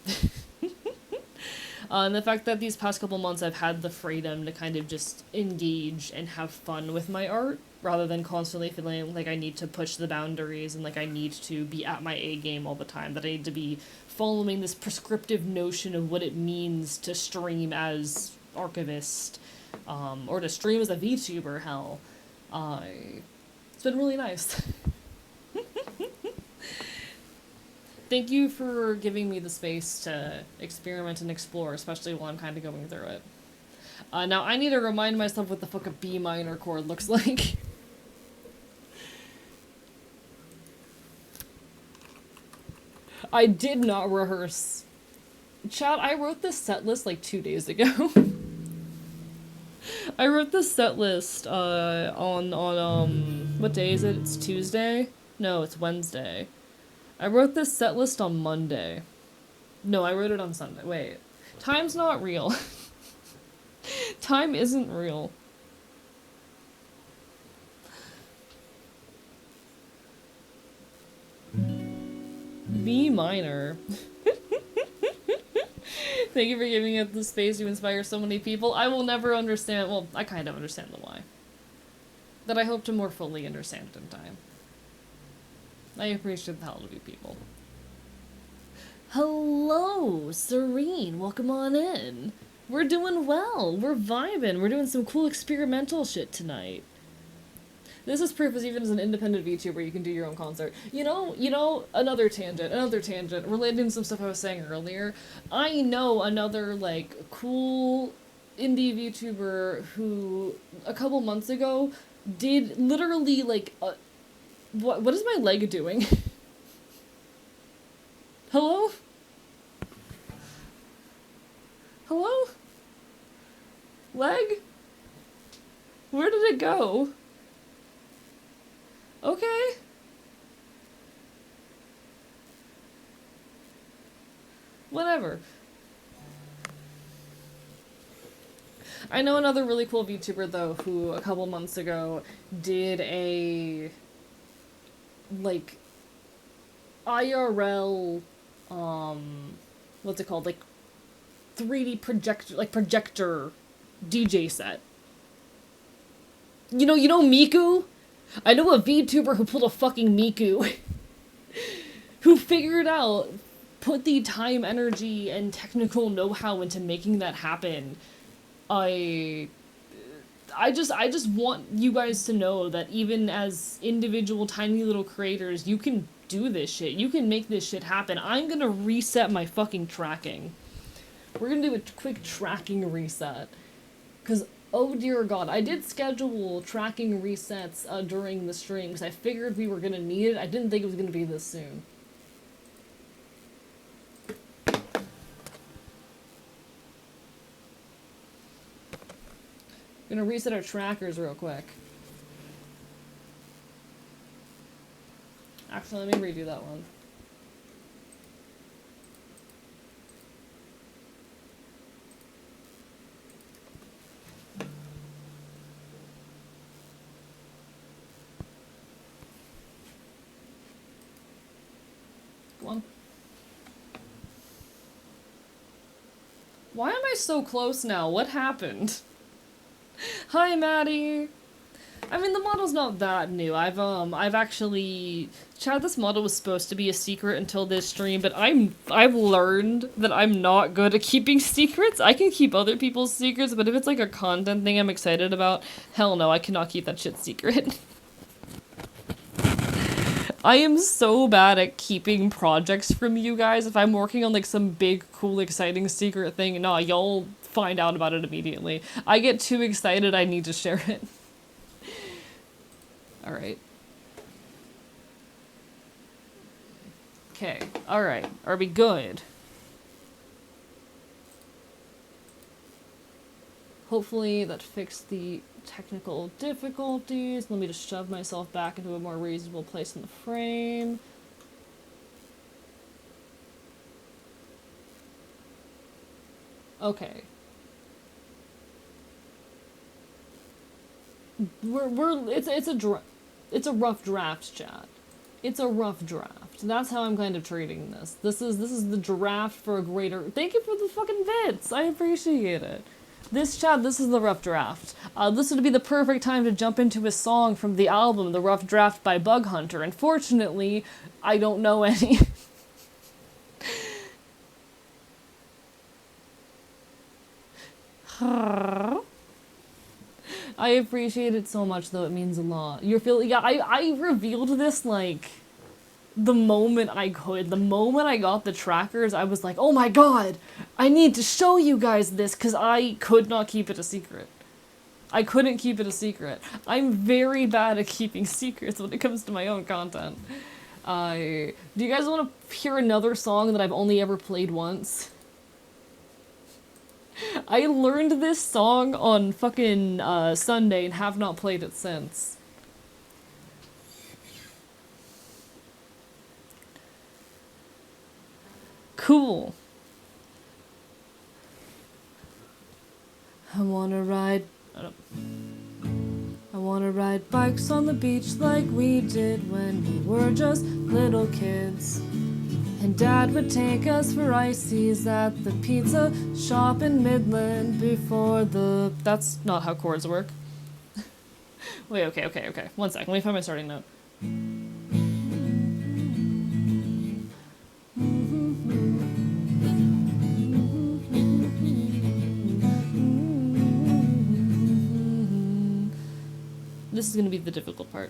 Speaker 1: And the fact that these past couple months I've had the freedom to kind of just engage and have fun with my art, rather than constantly feeling like I need to push the boundaries and like I need to be at my A game all the time, that I need to be following this prescriptive notion of what it means to stream as archivist, or to stream as a VTuber, hell. It's been really nice. Thank you for giving me the space to experiment and explore, especially while I'm kind of going through it. Now I need to remind myself what the fuck a B minor chord looks like. I did not rehearse. Chat, I wrote this set list like 2 days ago. I wrote this set list on what day is it? It's Tuesday? No, it's Wednesday. I wrote this set list on Monday. No, I wrote it on Sunday. Wait. Time's not real. Time isn't real. B minor. Thank you for giving us the space to inspire so many people. I will never understand, well, I kind of understand the why. That I hope to more fully understand it in time. I appreciate the hell of you people. Hello, Serene. Welcome on in. We're doing well. We're vibing. We're doing some cool experimental shit tonight. This is proof as even as an independent VTuber you can do your own concert. You know, another tangent, related to some stuff I was saying earlier. I know another, like, cool indie VTuber who, a couple months ago, did literally, like, what is my leg doing? Hello? Hello? Leg? Where did it go? Okay. Whatever. I know another really cool VTuber, though, who a couple months ago did a, like, IRL, what's it called? Like, 3D projector DJ set. You know Miku? I know a VTuber who pulled a fucking Miku. Who figured out, put the time, energy, and technical know-how into making that happen. I just want you guys to know that even as individual tiny little creators, you can do this shit. You can make this shit happen. I'm gonna reset my fucking tracking. We're gonna do a quick tracking reset. Because, oh dear god, I did schedule tracking resets during the stream because I figured we were gonna need it. I didn't think it was gonna be this soon. Gonna reset our trackers real quick. Actually, let me redo that one. Go on. Why am I so close now? What happened? Hi, Maddie! I mean, the model's not that new. I've actually... Chad, this model was supposed to be a secret until this stream, but I've learned that I'm not good at keeping secrets. I can keep other people's secrets, but if it's like a content thing I'm excited about, hell no, I cannot keep that shit secret. I am so bad at keeping projects from you guys. If I'm working on like some big, cool, exciting secret thing, no, y'all find out about it immediately. I get too excited, I need to share it. Alright. Okay, alright. Are we good? Hopefully that fixed the technical difficulties. Let me just shove myself back into a more reasonable place in the frame. Okay. It's a rough draft, chat. It's a rough draft. That's how I'm kind of treating this. This is the draft for a greater. Thank you for the fucking bits. I appreciate it. This is the rough draft. This would be the perfect time to jump into a song from the album, The Rough Draft by Bug Hunter. Unfortunately, I don't know any. I appreciate it so much, though. It means a lot. Yeah, I revealed this, like, the moment I could. The moment I got the trackers, I was like, oh my god! I need to show you guys this, because I could not keep it a secret. I couldn't keep it a secret. I'm very bad at keeping secrets when it comes to my own content. Do you guys want to hear another song that I've only ever played once? I learned this song on fucking Sunday and have not played it since. Cool. I wanna ride bikes on the beach like we did when we were just little kids. And Dad would take us for ices at the pizza shop in Midland before the... That's not how chords work. Wait, okay. 1 second, let me find my starting note. This is gonna be the difficult part.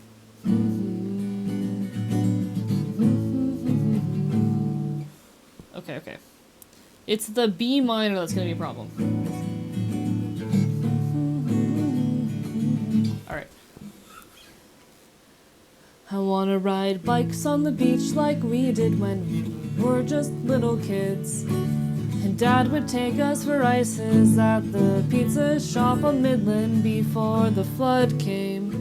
Speaker 1: Okay. It's the B minor that's gonna be a problem. Alright. I wanna ride bikes on the beach like we did when we were just little kids. And Dad would take us for ices at the pizza shop on Midland before the flood came.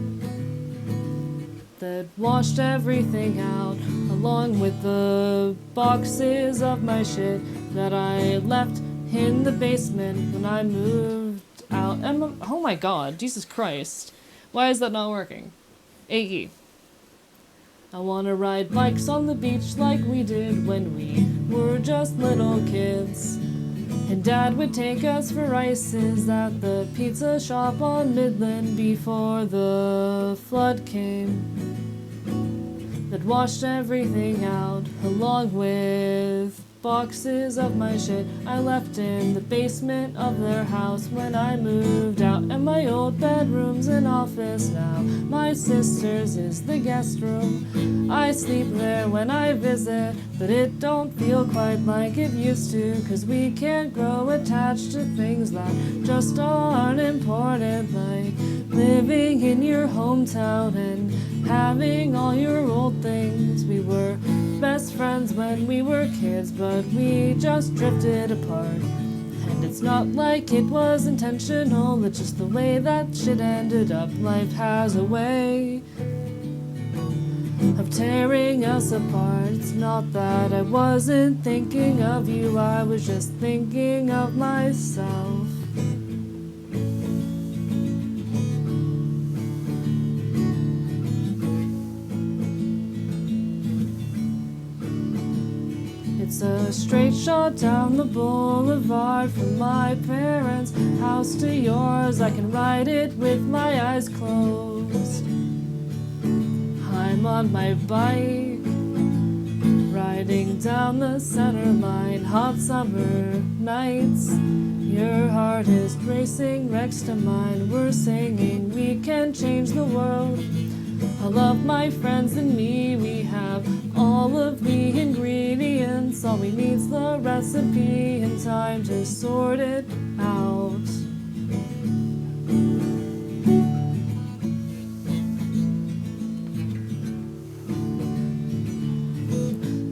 Speaker 1: That washed everything out, along with the boxes of my shit that I left in the basement when I moved out. Oh my god, Jesus Christ. Why is that not working? AE. I wanna ride bikes on the beach like we did when we were just little kids. And Dad would take us for ices at the pizza shop on Midland before the flood came. That washed everything out, along with boxes of my shit I left in the basement of their house when I moved out. And my old bedroom's an office now. My sister's is the guest room. I sleep there when I visit, but it don't feel quite like it used to, 'cause we can't grow attached to things that just aren't important, like living in your hometown and having all your old things. We were best friends when we were kids, but we just drifted apart. And it's not like it was intentional, it's just the way that shit ended up. Life has a way of tearing us apart. It's not that I wasn't thinking of you, I was just thinking of myself. It's a straight shot down the boulevard from my parents' house to yours. I can ride it with my eyes closed. I'm on my bike, riding down the center line. Hot summer nights, your heart is racing next to mine. We're singing, we can change the world. I love my friends and me, we have all of the ingredients. All we need's the recipe and time to sort it out.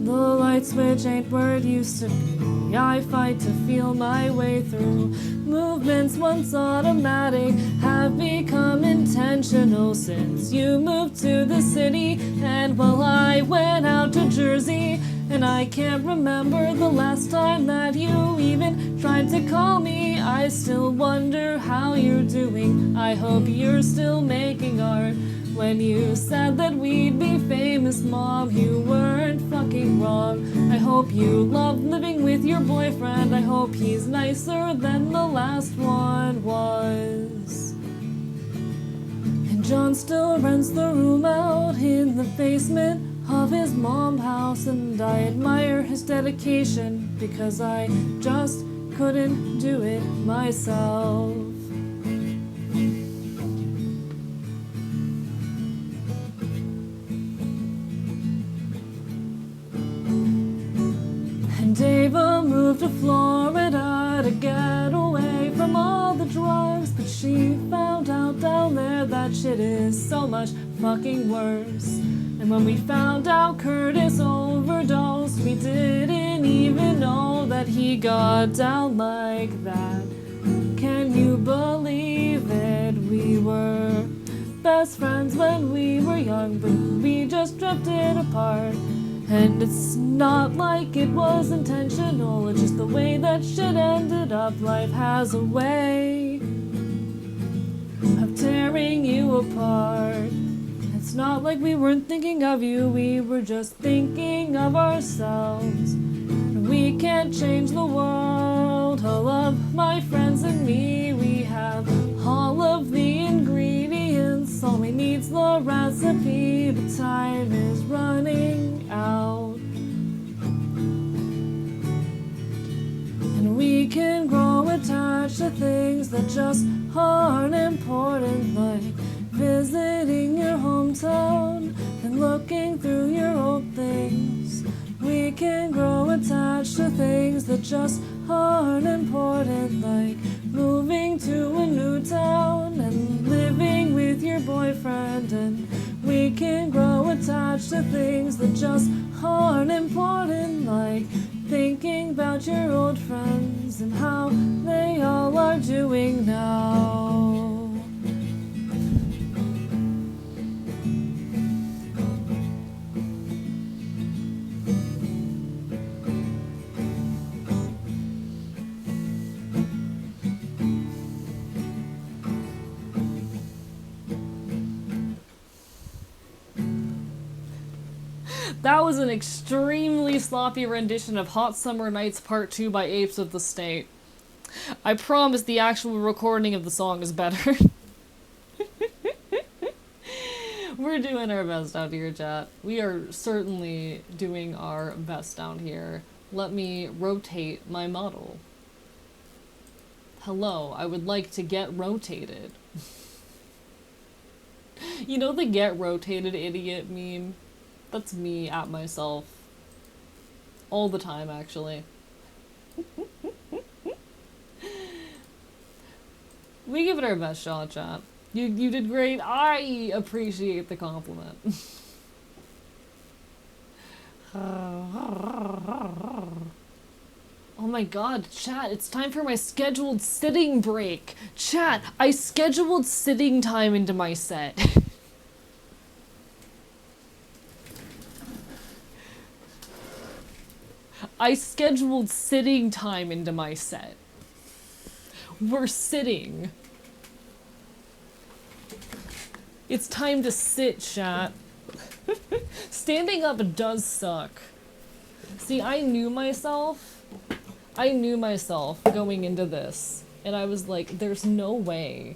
Speaker 1: The light switch ain't where it used to be. I fight to feel my way through. Movements once automatic have become intentional since you moved to the city. And well, I went out to Jersey, and I can't remember the last time that you even tried to call me. I still wonder how you're doing. I hope you're still making art. When you said that we'd be famous famous mom, you weren't fucking wrong. I hope you love living with your boyfriend. I hope he's nicer than the last one was. And John still rents the room out in the basement of his mom's house, and I admire his dedication because I just couldn't do it myself. And Ava moved to Florida to get away from all the drugs, but she found out down there that shit is so much fucking worse. And when we found out Curtis overdosed, we didn't even know that he got down like that. Can you believe it? We were best friends when we were young, but we just drifted apart. And it's not like it was intentional, it's just the way that shit ended up. Life has a way of tearing you apart. It's not like we weren't thinking of you, we were just thinking of ourselves. We can't change the world, all of my friends and me. We have all of the ingredients, all we need's the recipe, but time is running out. And we can grow attached to things that just aren't important, like visiting your hometown and looking through your old things. We can grow attached to things that just aren't important, like moving to a new town and living with your boyfriend. And we can grow attached to things that just aren't important, like thinking about your old friends and how they all are doing now. That was an extremely sloppy rendition of Hot Summer Nights Part 2 by Apes of the State. I promise the actual recording of the song is better. We're doing our best out here, chat. We are certainly doing our best down here. Let me rotate my model. Hello, I would like to get rotated. You know the get rotated idiot meme? That's me at myself. All the time, actually. We give it our best shot, chat. You did great. I appreciate the compliment. Oh my god, chat, it's time for my scheduled sitting break. Chat, I scheduled sitting time into my set. I scheduled sitting time into my set. We're sitting. It's time to sit, chat. Standing up does suck. See, I knew myself going into this, and I was like, there's no way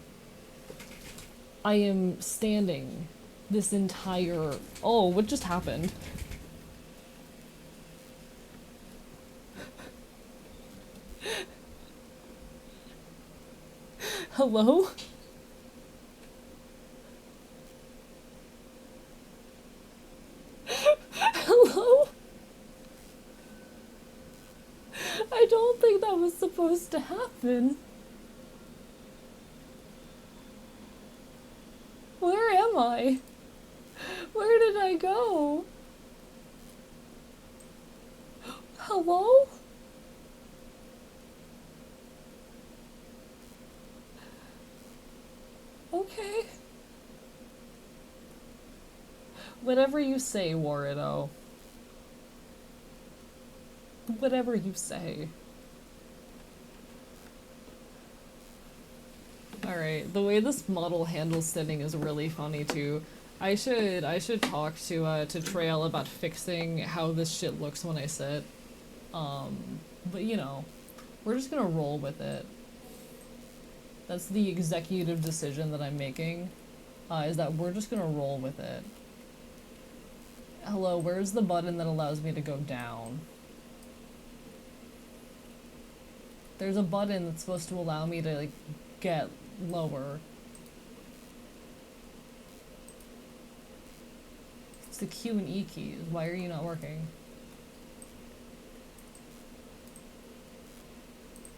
Speaker 1: I am standing this entire... Oh, what just happened? Hello? Hello? I don't think that was supposed to happen. Where am I? Where did I go? Hello? Okay. Whatever you say, Warido. Whatever you say. Alright, the way this model handles sitting is really funny too. I should talk to Trail about fixing how this shit looks when I sit. But you know, we're just gonna roll with it. That's the executive decision that I'm making, is that we're just gonna roll with it. Hello, where's the button that allows me to go down? There's a button that's supposed to allow me to, like, get lower. It's the Q and E keys. Why are you not working?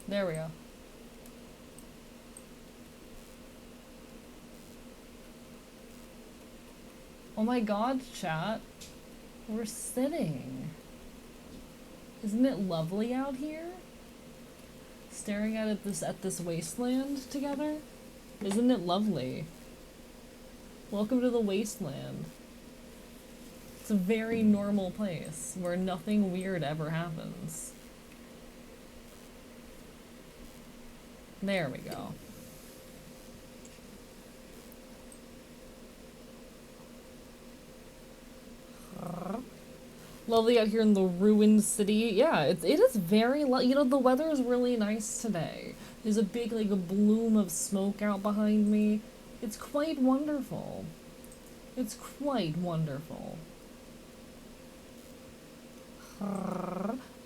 Speaker 1: There we go. Oh my god, chat. We're sitting. Isn't it lovely out here? Staring at this wasteland together? Isn't it lovely? Welcome to the wasteland. It's a very normal place where nothing weird ever happens. There we go. Lovely out here in the ruined city. Yeah, it is very, you know, the weather is really nice today. There's a big, like, a bloom of smoke out behind me. It's quite wonderful. It's quite wonderful.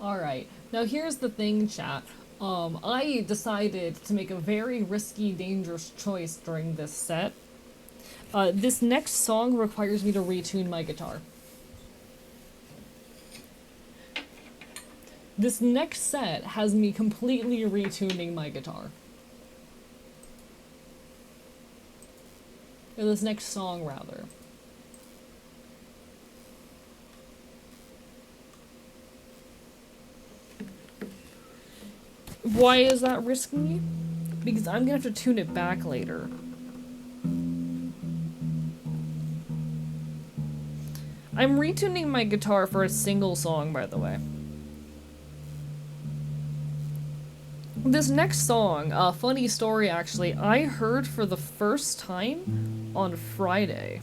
Speaker 1: Alright, now here's the thing, chat. I decided to make a very risky, dangerous choice during this set. This next song requires me to retune my guitar. This next set has me completely retuning my guitar. Or this next song, rather. Why is that risky? Because I'm gonna have to tune it back later. I'm retuning my guitar for a single song, by the way. This next song, funny story actually, I heard for the first time on Friday.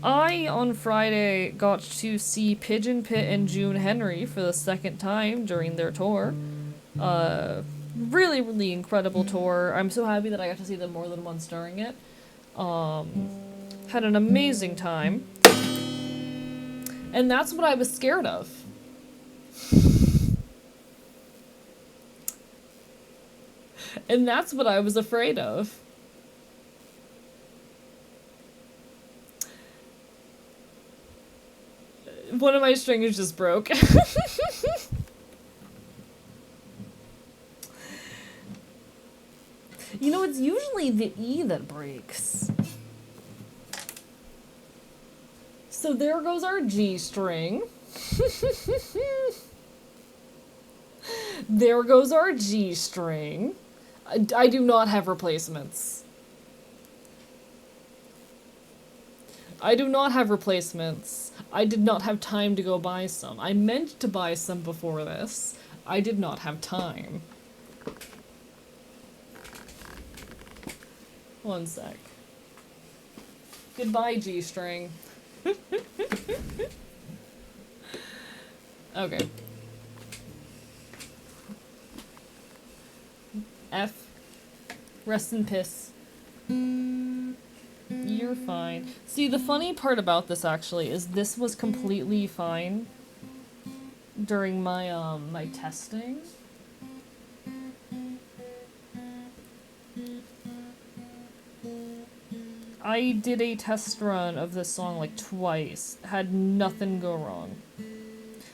Speaker 1: I, on Friday, got to see Pigeon Pit and June Henry for the second time during their tour. Really, really incredible tour. I'm so happy that I got to see them more than once during it. Had an amazing time. And that's what I was scared of. And that's what I was afraid of. One of my strings just broke. You know, it's usually the E that breaks. So there goes our G string. There goes our G string. I do not have replacements. I do not have replacements. I did not have time to go buy some. I meant to buy some before this. I did not have time. One sec. Goodbye, G string. Okay. F. Rest in piss. You're fine. See, the funny part about this actually is this was completely fine during my my testing. I did a test run of this song like twice. Had nothing go wrong.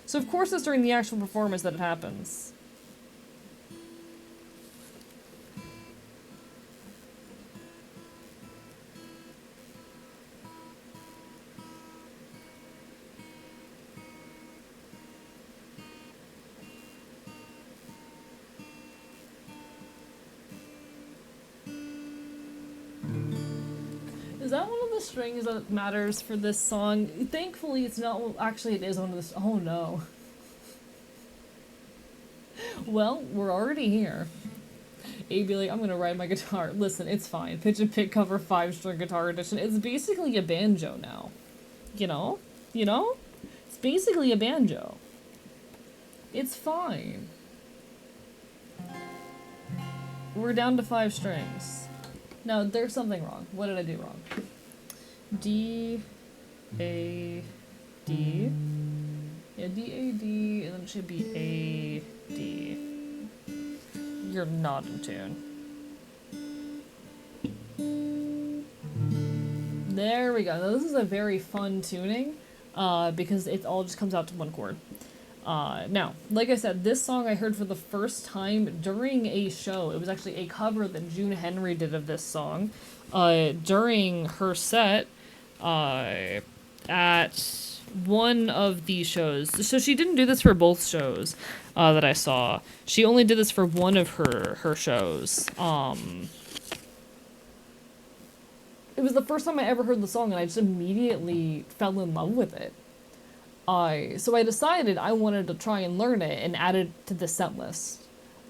Speaker 1: So of course it's during the actual performance that it happens. Is that one of the strings that matters for this song? Thankfully, it's not. Well, actually, it is one of the. Oh no. Well, we're already here. Abe be like, I'm gonna ride my guitar. Listen, it's fine. Pitch and pick cover 5-string guitar edition. It's basically a banjo now. You know? You know? It's basically a banjo. It's fine. We're down to 5 strings. Now, there's something wrong. What did I do wrong? D, A, D. Yeah, D, A, D, and then it should be A, D. You're not in tune. There we go. Now, this is a very fun tuning, because it all just comes out to one chord. Now, like I said, this song I heard for the first time during a show. It was actually a cover that June Henry did of this song, during her set, at one of these shows. So she didn't do this for both shows, that I saw. She only did this for one of her shows. It was the first time I ever heard the song, and I just immediately fell in love with it. So I decided I wanted to try and learn it and add it to the set list.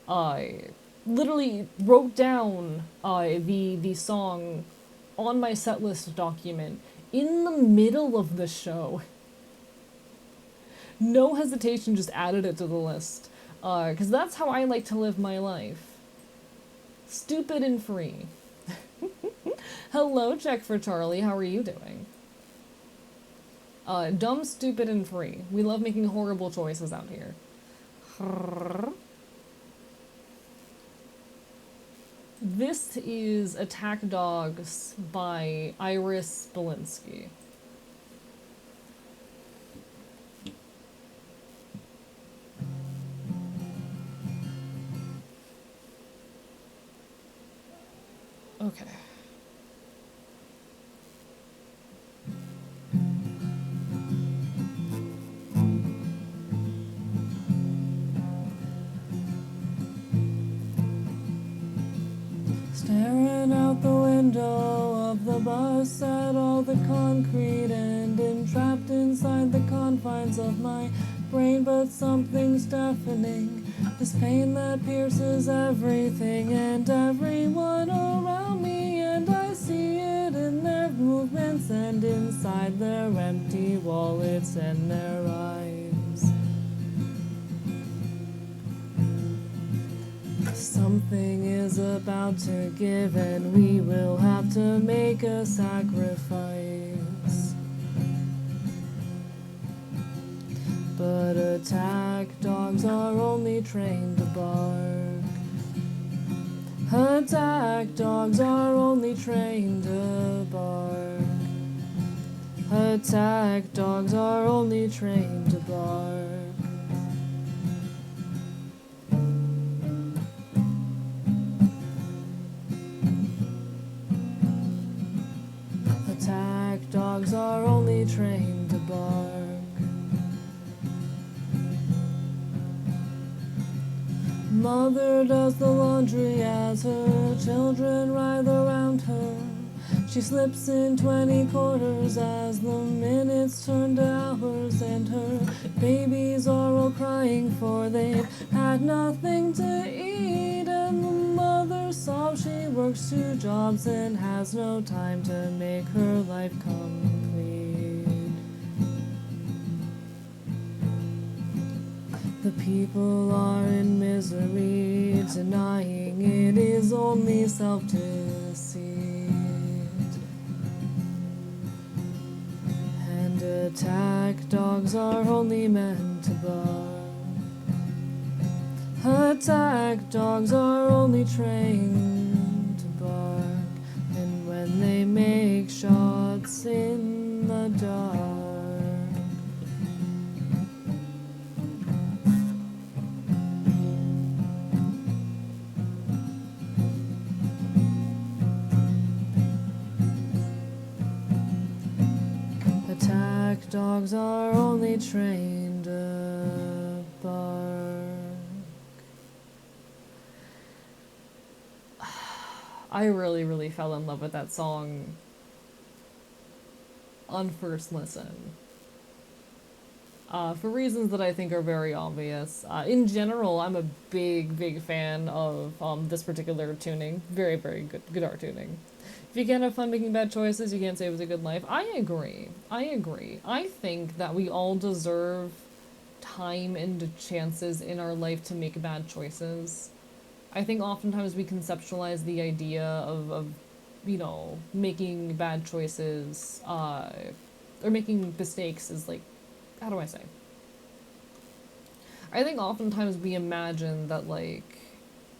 Speaker 1: I literally wrote down the song on my set list document in the middle of the show. No hesitation, just added it to the list. Because that's how I like to live my life. Stupid and free. Hello, Check for Charlie. How are you doing? Dumb, stupid, and free. We love making horrible choices out here. This is Attack Dogs by Iris Belinsky. Okay. Staring out the window of the bus at all the concrete and entrapped inside the confines of my brain, but something's deafening. This pain that pierces everything and everyone around me, and I see it in their movements and inside their empty wallets and their eyes. Something is about to give and we will have to make a sacrifice. But attack dogs are only trained to bark. Attack dogs are only trained to bark. Attack dogs are only trained to bark. Attack dogs are only trained to bark. Mother does the laundry as her children writhe around her. She slips in 20 quarters as the minutes turn to hours, and her babies are all crying for they've had nothing to eat, and the mother sobs she works 2 jobs and has no time to make her life complete. The people are in misery, denying it is only self-deceit. And attack dogs are only meant to bark. Attack dogs are only trained to bark. And when they make shots in the dark, attack dogs are only trained to bark. I really fell in love with that song on first listen. for reasons that I think are very obvious. In general, I'm a big fan of this particular tuning. Very good guitar tuning. If you can't have fun making bad choices, you can't say it was a good life. I agree. I think that we all deserve time and chances in our life to make bad choices. I think oftentimes we conceptualize the idea of you know, making bad choices, or making mistakes as like, how do I say? I think oftentimes we imagine that like,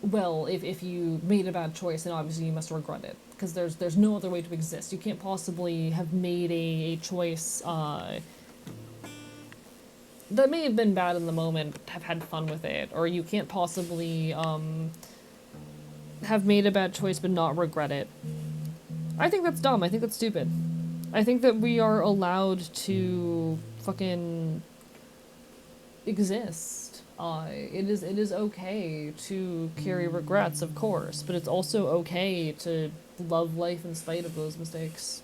Speaker 1: well, if you made a bad choice, then obviously you must regret it because there's no other way to exist. You can't possibly have made a choice that may have been bad in the moment, but have had fun with it, or you can't possibly have made a bad choice but not regret it. I think that's dumb. I think that's stupid. I think that we are allowed to fucking exist. It is okay to carry regrets, of course, but it's also okay to love life in spite of those mistakes.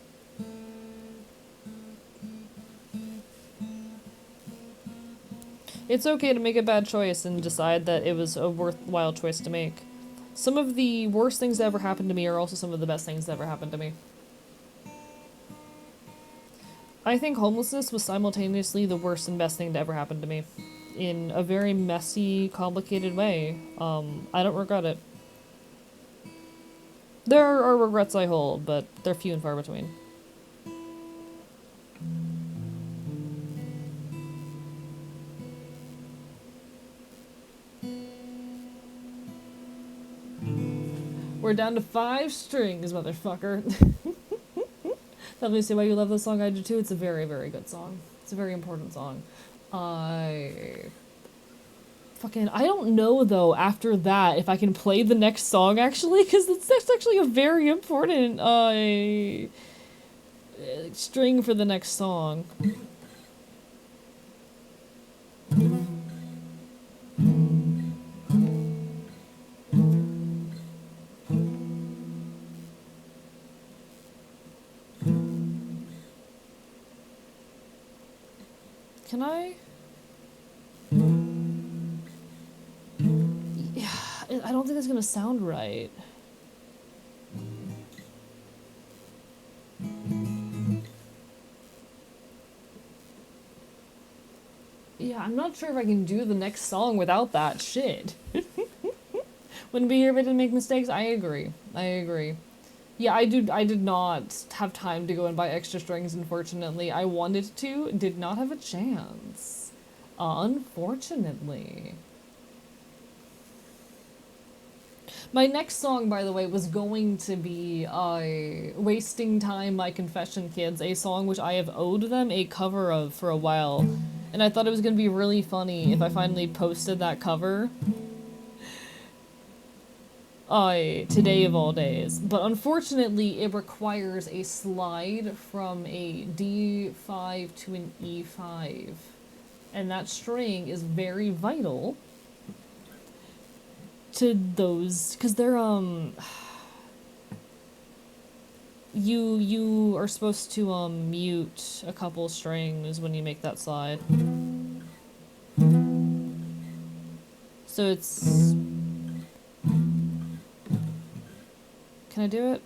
Speaker 1: It's okay to make a bad choice and decide that it was a worthwhile choice to make. Some of the worst things that ever happened to me are also some of the best things that ever happened to me. I think homelessness was simultaneously the worst and best thing to ever happen to me. In a very messy, complicated way. I don't regret it. There are regrets I hold, but they're few and far between. We're down to 5 strings, motherfucker. Let me say why you love this song. I do too. It's a very good song. It's a very important song. I don't know though after that if I can play the next song actually, because that's actually a very important string for the next song. Can I? Yeah, I don't think it's gonna sound right. Yeah, I'm not sure if I can do the next song without that shit. Wouldn't be here if I didn't make mistakes. I agree. Yeah, I did not have time to go and buy extra strings, unfortunately. I wanted to, did not have a chance. Unfortunately. My next song, by the way, was going to be Wasting Time, My Confession Kids, a song which I have owed them a cover of for a while. And I thought it was going to be really funny if I finally posted that cover. Today of all days. But unfortunately, it requires a slide from a D5 to an E5. And that string is very vital to those, because they're, you are supposed to, mute a couple strings when you make that slide. So it's... Can I do it?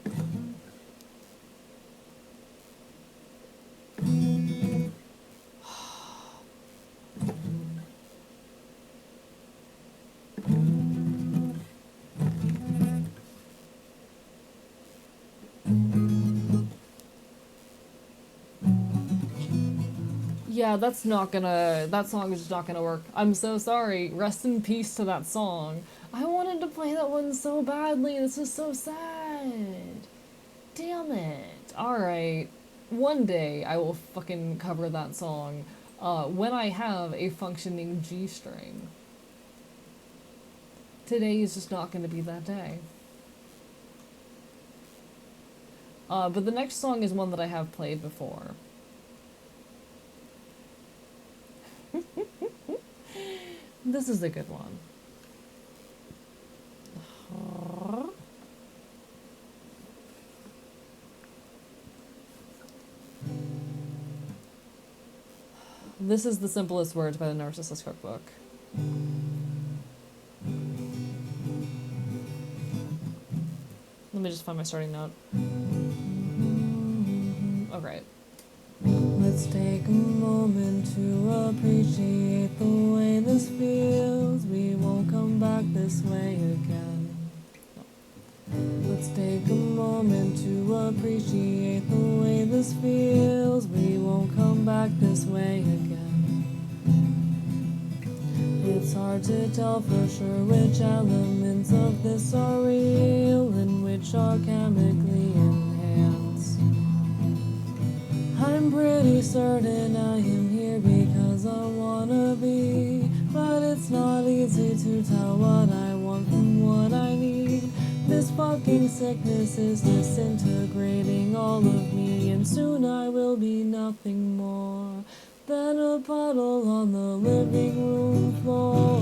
Speaker 1: Yeah, that song is just not gonna work. I'm so sorry. Rest in peace to that song. I wanted to play that one so badly, this is so sad. Damn it. Alright. One day I will fucking cover that song, when I have a functioning G string. Today is just not gonna be that day. But the next song is one that I have played before. This is a good one. This is the simplest words by the Narcissist Cookbook. Let me just find my starting note. Oh, great. Let's take a moment to appreciate the way this feels. We won't come back this way again. Let's take a moment to appreciate the way this feels. We won't come back this way again. It's hard to tell for sure which elements of this are real and which are chemically enhanced. I'm pretty certain I am here because I wanna be, but it's not easy to tell what I want from what I need. This fucking sickness is disintegrating all of me, and soon I will be nothing more than a puddle on the living room floor.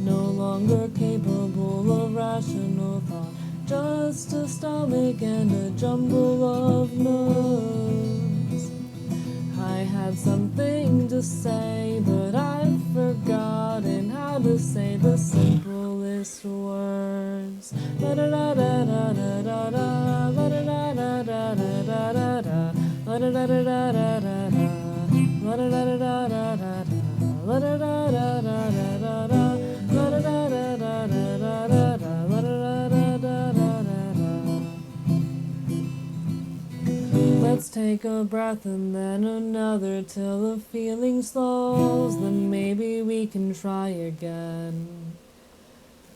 Speaker 1: No longer capable of rational thought, just a stomach and a jumble of nerves. I had something to say, but I've forgotten how to say the simplest words. Let's take a breath and then another till the feeling slows, then maybe we can try again.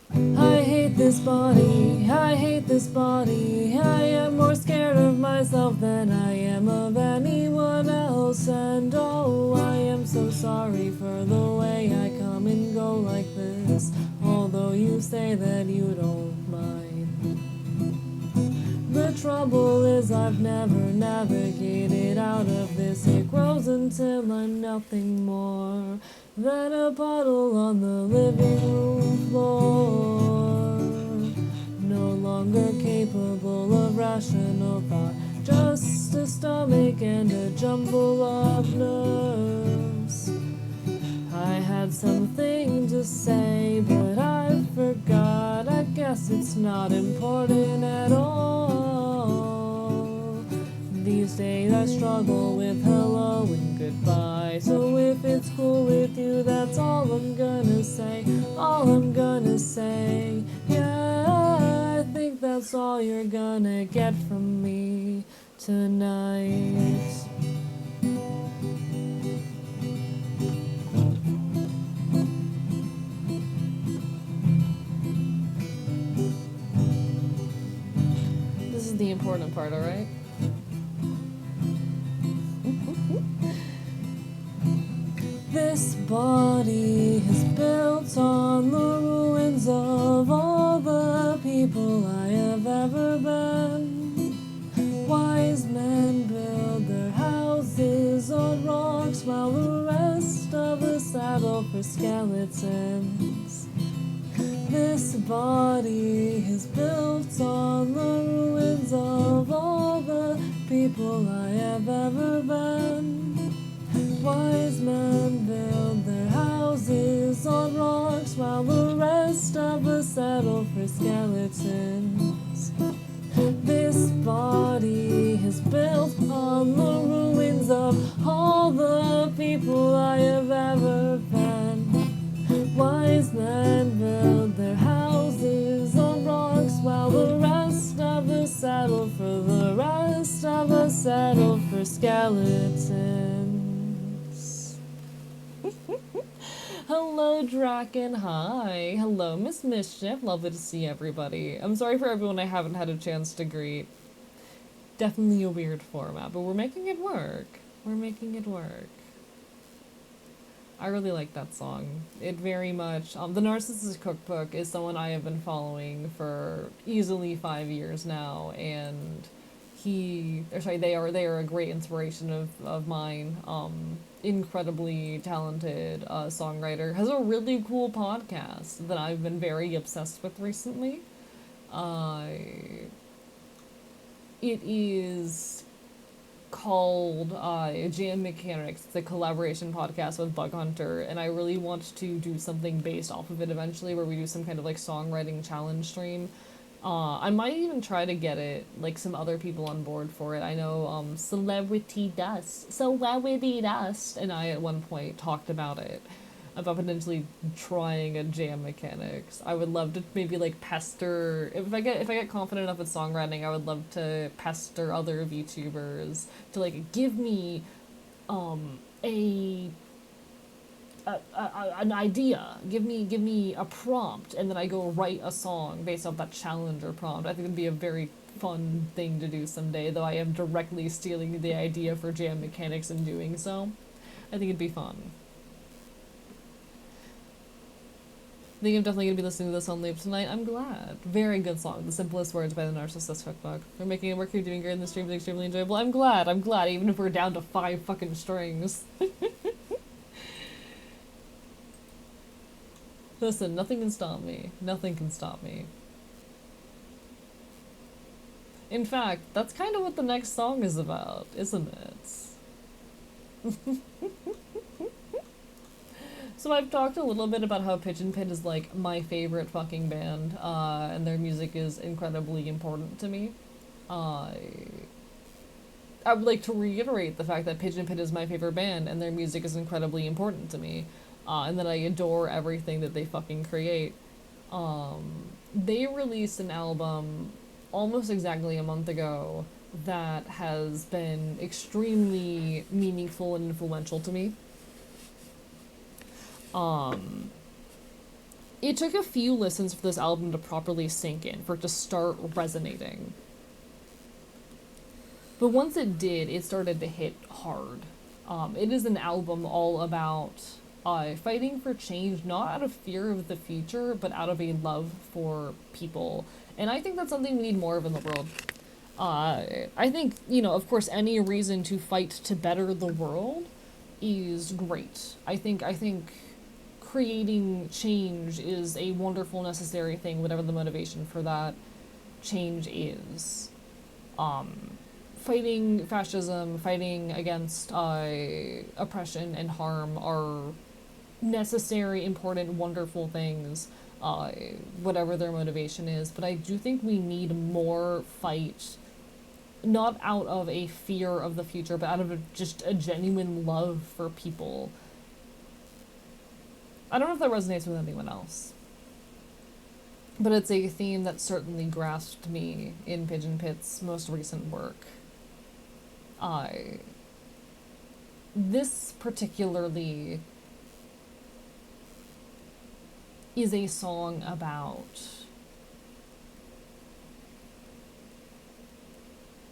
Speaker 1: I hate this body, I hate this body. I am more scared of myself than I am of anyone else. And oh, I am so sorry for the way I come and go like this, although you say that you don't mind. The trouble is I've never navigated out of this. It grows until I'm nothing more than a puddle on the living room floor. No longer capable of rational thought, just a stomach and a jumble of nerves. I had something to say, but I forgot. I guess it's not important at all. These days I struggle with hello and goodbye. So if it's cool with you, that's all I'm gonna say. All I'm gonna say. Yeah, I think that's all you're gonna get from me tonight. This is the important part, alright? This body is built on the ruins of all the people I have ever been. Wise men build their houses on rocks while the rest of us saddle for skeletons. This body is built on the ruins of all the people I have ever been. Wise men build their houses on rocks while the rest of us settle for skeletons. This body is built on the ruins of all the people I have ever been. Wise men build their houses on rocks while the rest of us settle for the rest of us settle for skeletons. Hello, Draken. Hi. Hello, Miss Mischief. Lovely to see everybody. I'm sorry for everyone I haven't had a chance to greet. Definitely a weird format, but we're making it work. We're making it work. I really like that song. It very much, the Narcissist Cookbook is someone I have been following for easily 5 years now, and they are a great inspiration of mine. Incredibly talented songwriter, has a really cool podcast that I've been very obsessed with recently. It is called Jam Mechanics. It's a collaboration podcast with Bug Hunter, and I really want to do something based off of it eventually, where we do some kind of like songwriting challenge stream. I might even try to get it like some other people on board for it. I know Celebrity Dust, and I at one point talked about it, about potentially trying a Jam Mechanics. I would love to maybe like pester, if I get confident enough with songwriting, I would love to pester other VTubers to like give me a an idea. Give me a prompt, and then I go write a song based off that challenge or prompt. I think it'd be a very fun thing to do someday, though I am directly stealing the idea for Jam Mechanics in doing so. I think it'd be fun. I think I'm definitely going to be listening to this on loop tonight. I'm glad. Very good song. The Simplest Words by the Narcissist Cookbook. We're making it work. You're doing great in the stream. It's extremely enjoyable. I'm glad. Even if we're down to 5 fucking strings. Listen, nothing can stop me. Nothing can stop me. In fact, that's kind of what the next song is about, isn't it? So I've talked a little bit about how Pigeon Pit is like my favorite fucking band, and their music is incredibly important to me. I would like to reiterate the fact that Pigeon Pit is my favorite band, and their music is incredibly important to me, and that I adore everything that they fucking create. They released an album almost exactly a month ago that has been extremely meaningful and influential to me. It took a few listens for this album to properly sink in, for it to start resonating. But once it did, it started to hit hard. It is an album all about fighting for change, not out of fear of the future, but out of a love for people. And I think that's something we need more of in the world. I think, of course, any reason to fight to better the world is great. I think creating change is a wonderful, necessary thing, whatever the motivation for that change is. Fighting fascism, fighting against oppression and harm are necessary, important, wonderful things, whatever their motivation is. But I do think we need more fight, not out of a fear of the future, but out of just a genuine love for people. I don't know if that resonates with anyone else, but it's a theme that certainly grasped me in Pigeon Pit's most recent work. This particularly is a song about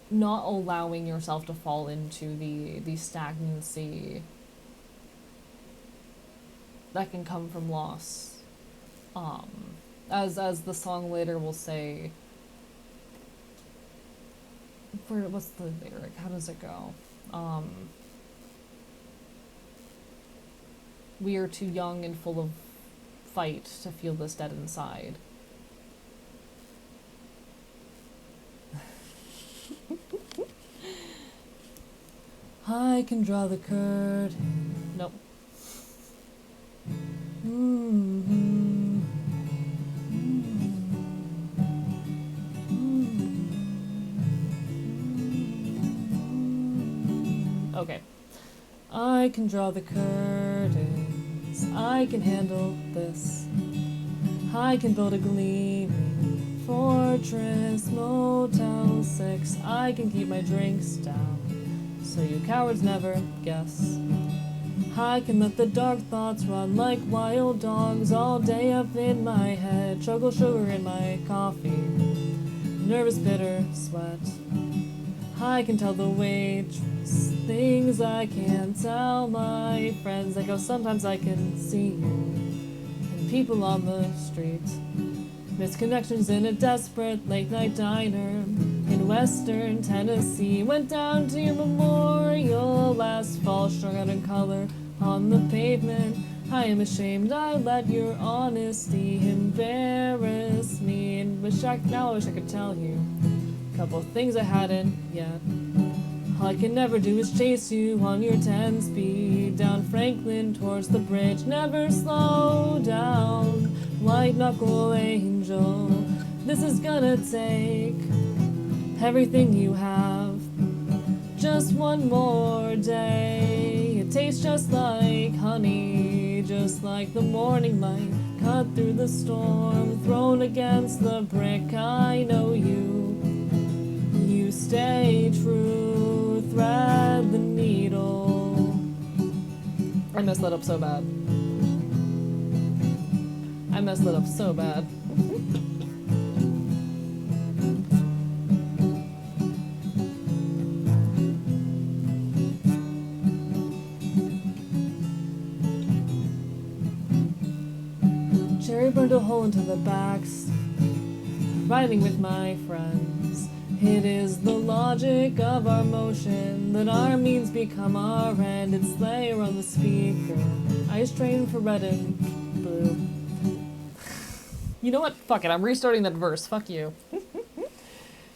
Speaker 1: not allowing yourself to fall into the stagnancy that can come from loss. As the song later will say, what's the lyric? How does it go? We are too young and full of fight to feel this dead inside. I can draw the curtain. Nope. Okay. I can draw the curtains. I can handle this. I can build a gleaming fortress, Motel 6. I can keep my drinks down, so you cowards never guess. I can let the dark thoughts run like wild dogs all day up in my head. Chocolate sugar in my coffee, nervous bitter sweat. I can tell the waitress things I can't tell my friends. Like, oh, sometimes I can see you and people on the street. Misconnections in a desperate late-night diner in western Tennessee. Went down to your memorial last fall, strung out in color on the pavement. I am ashamed I let your honesty embarrass me. And now I wish I could tell you a couple of things I hadn't yet. All I can never do is chase you on your 10 speed down Franklin towards the bridge. Never slow down, white knuckle angel. This is gonna take everything you have. Just one more day. It tastes just like honey, just like the morning light cut through the storm, thrown against the brick. I know you. You stay true, thread the needle. I messed that up so bad. I messed that up so bad. Cherry burned a hole into the backs, riding with my friends. It is the logic of our motion that our means become our end. It's there on the speaker. Ice train for red and blue. You know what? Fuck it. I'm restarting that verse. Fuck you.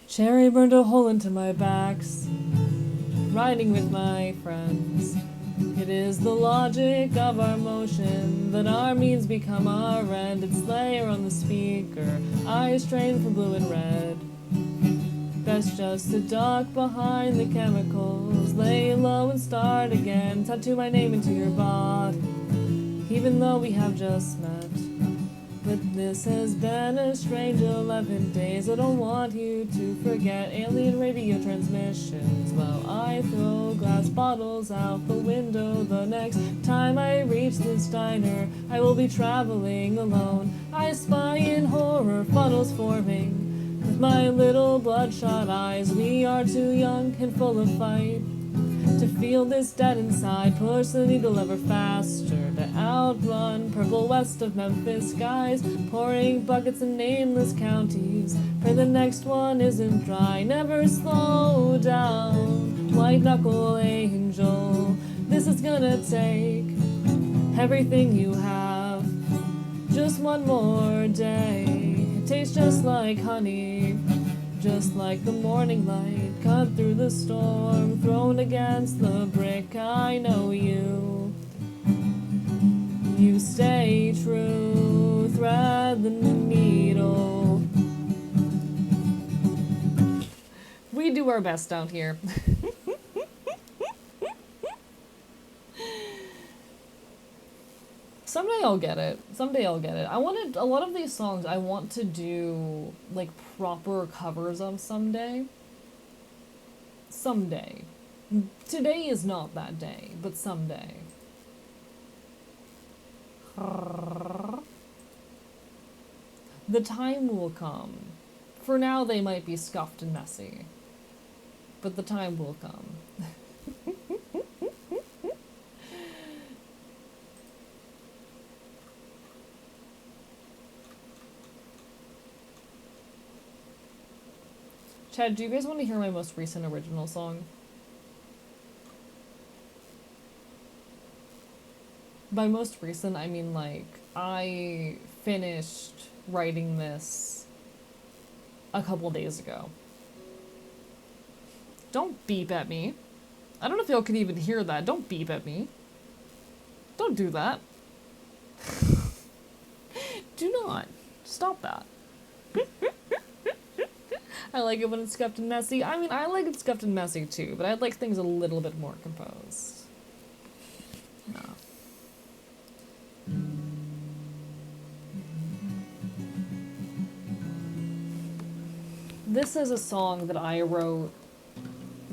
Speaker 1: Cherry burned a hole into my backs, riding with my friends. It is the logic of our motion that our means become our end. It's there on the speaker. Eyes trained for blue and red. Best just to duck behind the chemicals. Lay low and start again. Tattoo my name into your body, even though we have just met. But this has been a strange 11 days. I don't want you to forget alien radio transmissions while I throw glass bottles out the window. The next time I reach this diner, I will be traveling alone. I spy in horror funnels forming with my little bloodshot eyes. We are too young and full of fight to feel this dead inside. Push the needle ever faster to outrun purple west of Memphis skies, pouring buckets in nameless counties. Pray the next one isn't dry. Never slow down, white knuckle angel. This is gonna take everything you have. Just one more day. It tastes just like honey, just like the morning light cut through the storm, thrown against the brick. I know you. You stay true, thread the needle. We do our best down here. Someday I'll get it. Someday I'll get it. I wanted a lot of these songs I want to do like proper covers of someday. Someday. Today is not that day, but someday. The time will come. For now they might be scuffed and messy, but the time will come. Chad, do you guys want to hear my most recent original song? By most recent, I mean like, I finished writing this a couple days ago. Don't beep at me. I don't know if y'all can even hear that. Don't beep at me. Don't do that. Do not. Stop that. I like it when it's scuffed and messy. I mean, I like it scuffed and messy too, but I'd like things a little bit more composed. No. This is a song that I wrote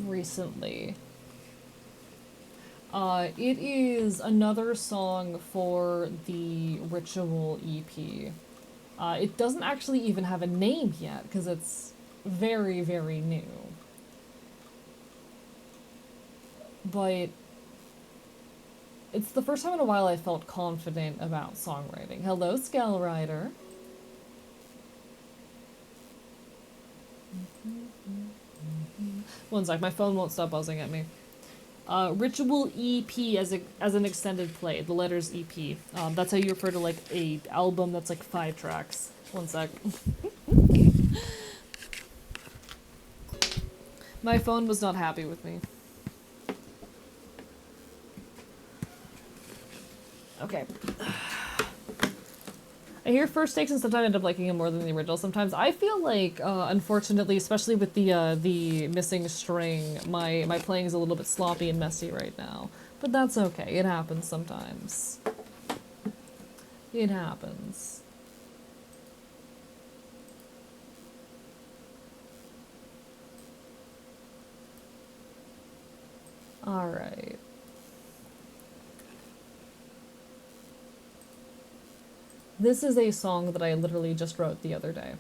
Speaker 1: recently. It is another song for the Ritual EP. It doesn't actually even have a name yet, because it's very, very new. But it's the first time in a while I felt confident about songwriting. Hello, Scalrider. One sec, my phone won't stop buzzing at me. Ritual EP as an extended play, the letters EP. That's how you refer to like a album that's like 5 tracks. One sec. My phone was not happy with me. Okay. I hear first takes and sometimes end up liking him more than the original. Sometimes I feel like, unfortunately, especially with the missing string, my playing is a little bit sloppy and messy right now. But that's okay. It happens sometimes. It happens. All right. This is a song that I literally just wrote the other day.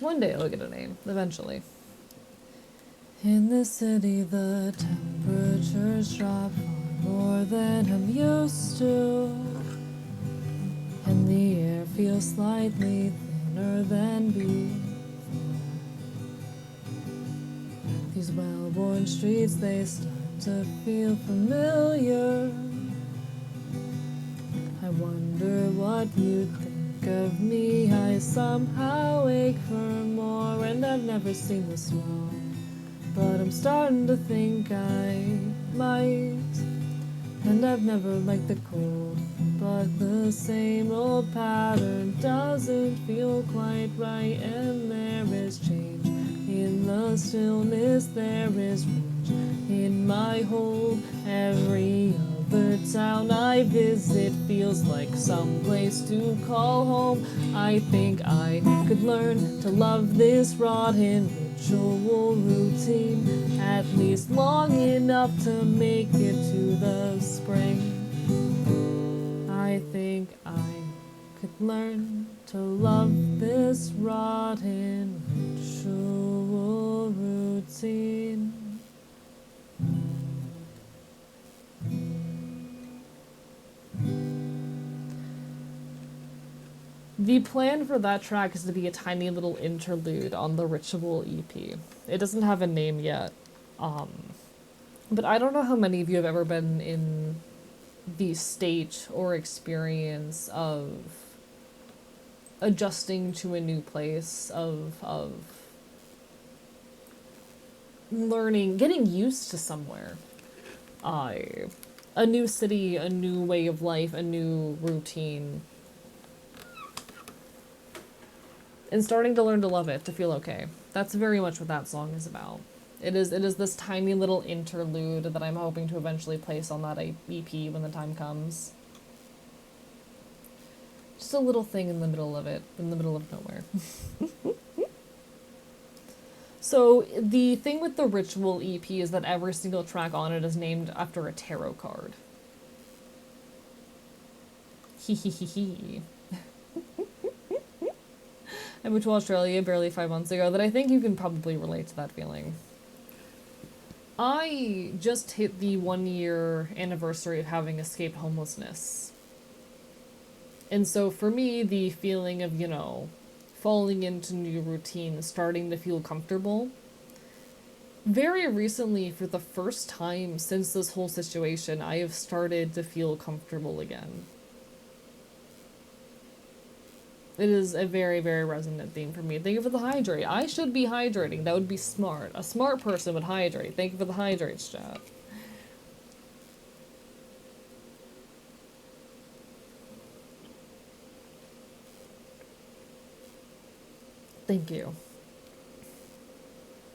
Speaker 1: One day it'll get a name, eventually. In the city, the temperatures drop far more than I'm used to, and the air feels slightly thinner than before. These well-worn streets, they start to feel familiar. I wonder what you'd think of me. I somehow ache for more, and I've never seen the snow, but I'm starting to think I might. And I've never liked the cold, but the same old pattern doesn't feel quite right. And there is change in the stillness, there is range in my hold. Every other town I visit feels like some place to call home. I think I could learn to love this rotten ritual routine, at least long enough to make it to the spring. I think I could learn to love this rotten ritual routine. The plan for that track is to be a tiny little interlude on the Ritual EP. It doesn't have a name yet, but I don't know how many of you have ever been in the state or experience of adjusting to a new place, of learning, getting used to somewhere. A new city, a new way of life, a new routine. And starting to learn to love it, to feel okay. That's very much what that song is about. It is this tiny little interlude that I'm hoping to eventually place on that EP when the time comes. Just a little thing in the middle of it, in the middle of nowhere. So the thing with the Ritual EP is that every single track on it is named after a tarot card. Hee. I moved to Australia barely 5 months ago, that I think you can probably relate to that feeling. I just hit the 1-year anniversary of having escaped homelessness. And so for me, the feeling of, falling into new routines, starting to feel comfortable, very recently, for the first time since this whole situation, I have started to feel comfortable again. It is a very, very resonant theme for me. Thank you for the hydrate. I should be hydrating. That would be smart. A smart person would hydrate. Thank you for the hydrates, chat. Thank you.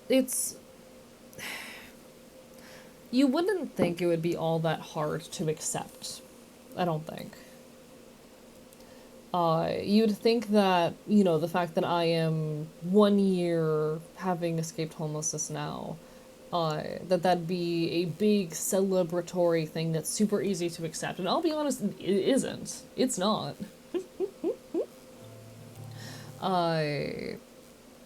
Speaker 1: It's... You wouldn't think it would be all that hard to accept. I don't think. You'd think that, the fact that I am 1 year having escaped homelessness now, that'd be a big celebratory thing that's super easy to accept. And I'll be honest, it isn't. It's not.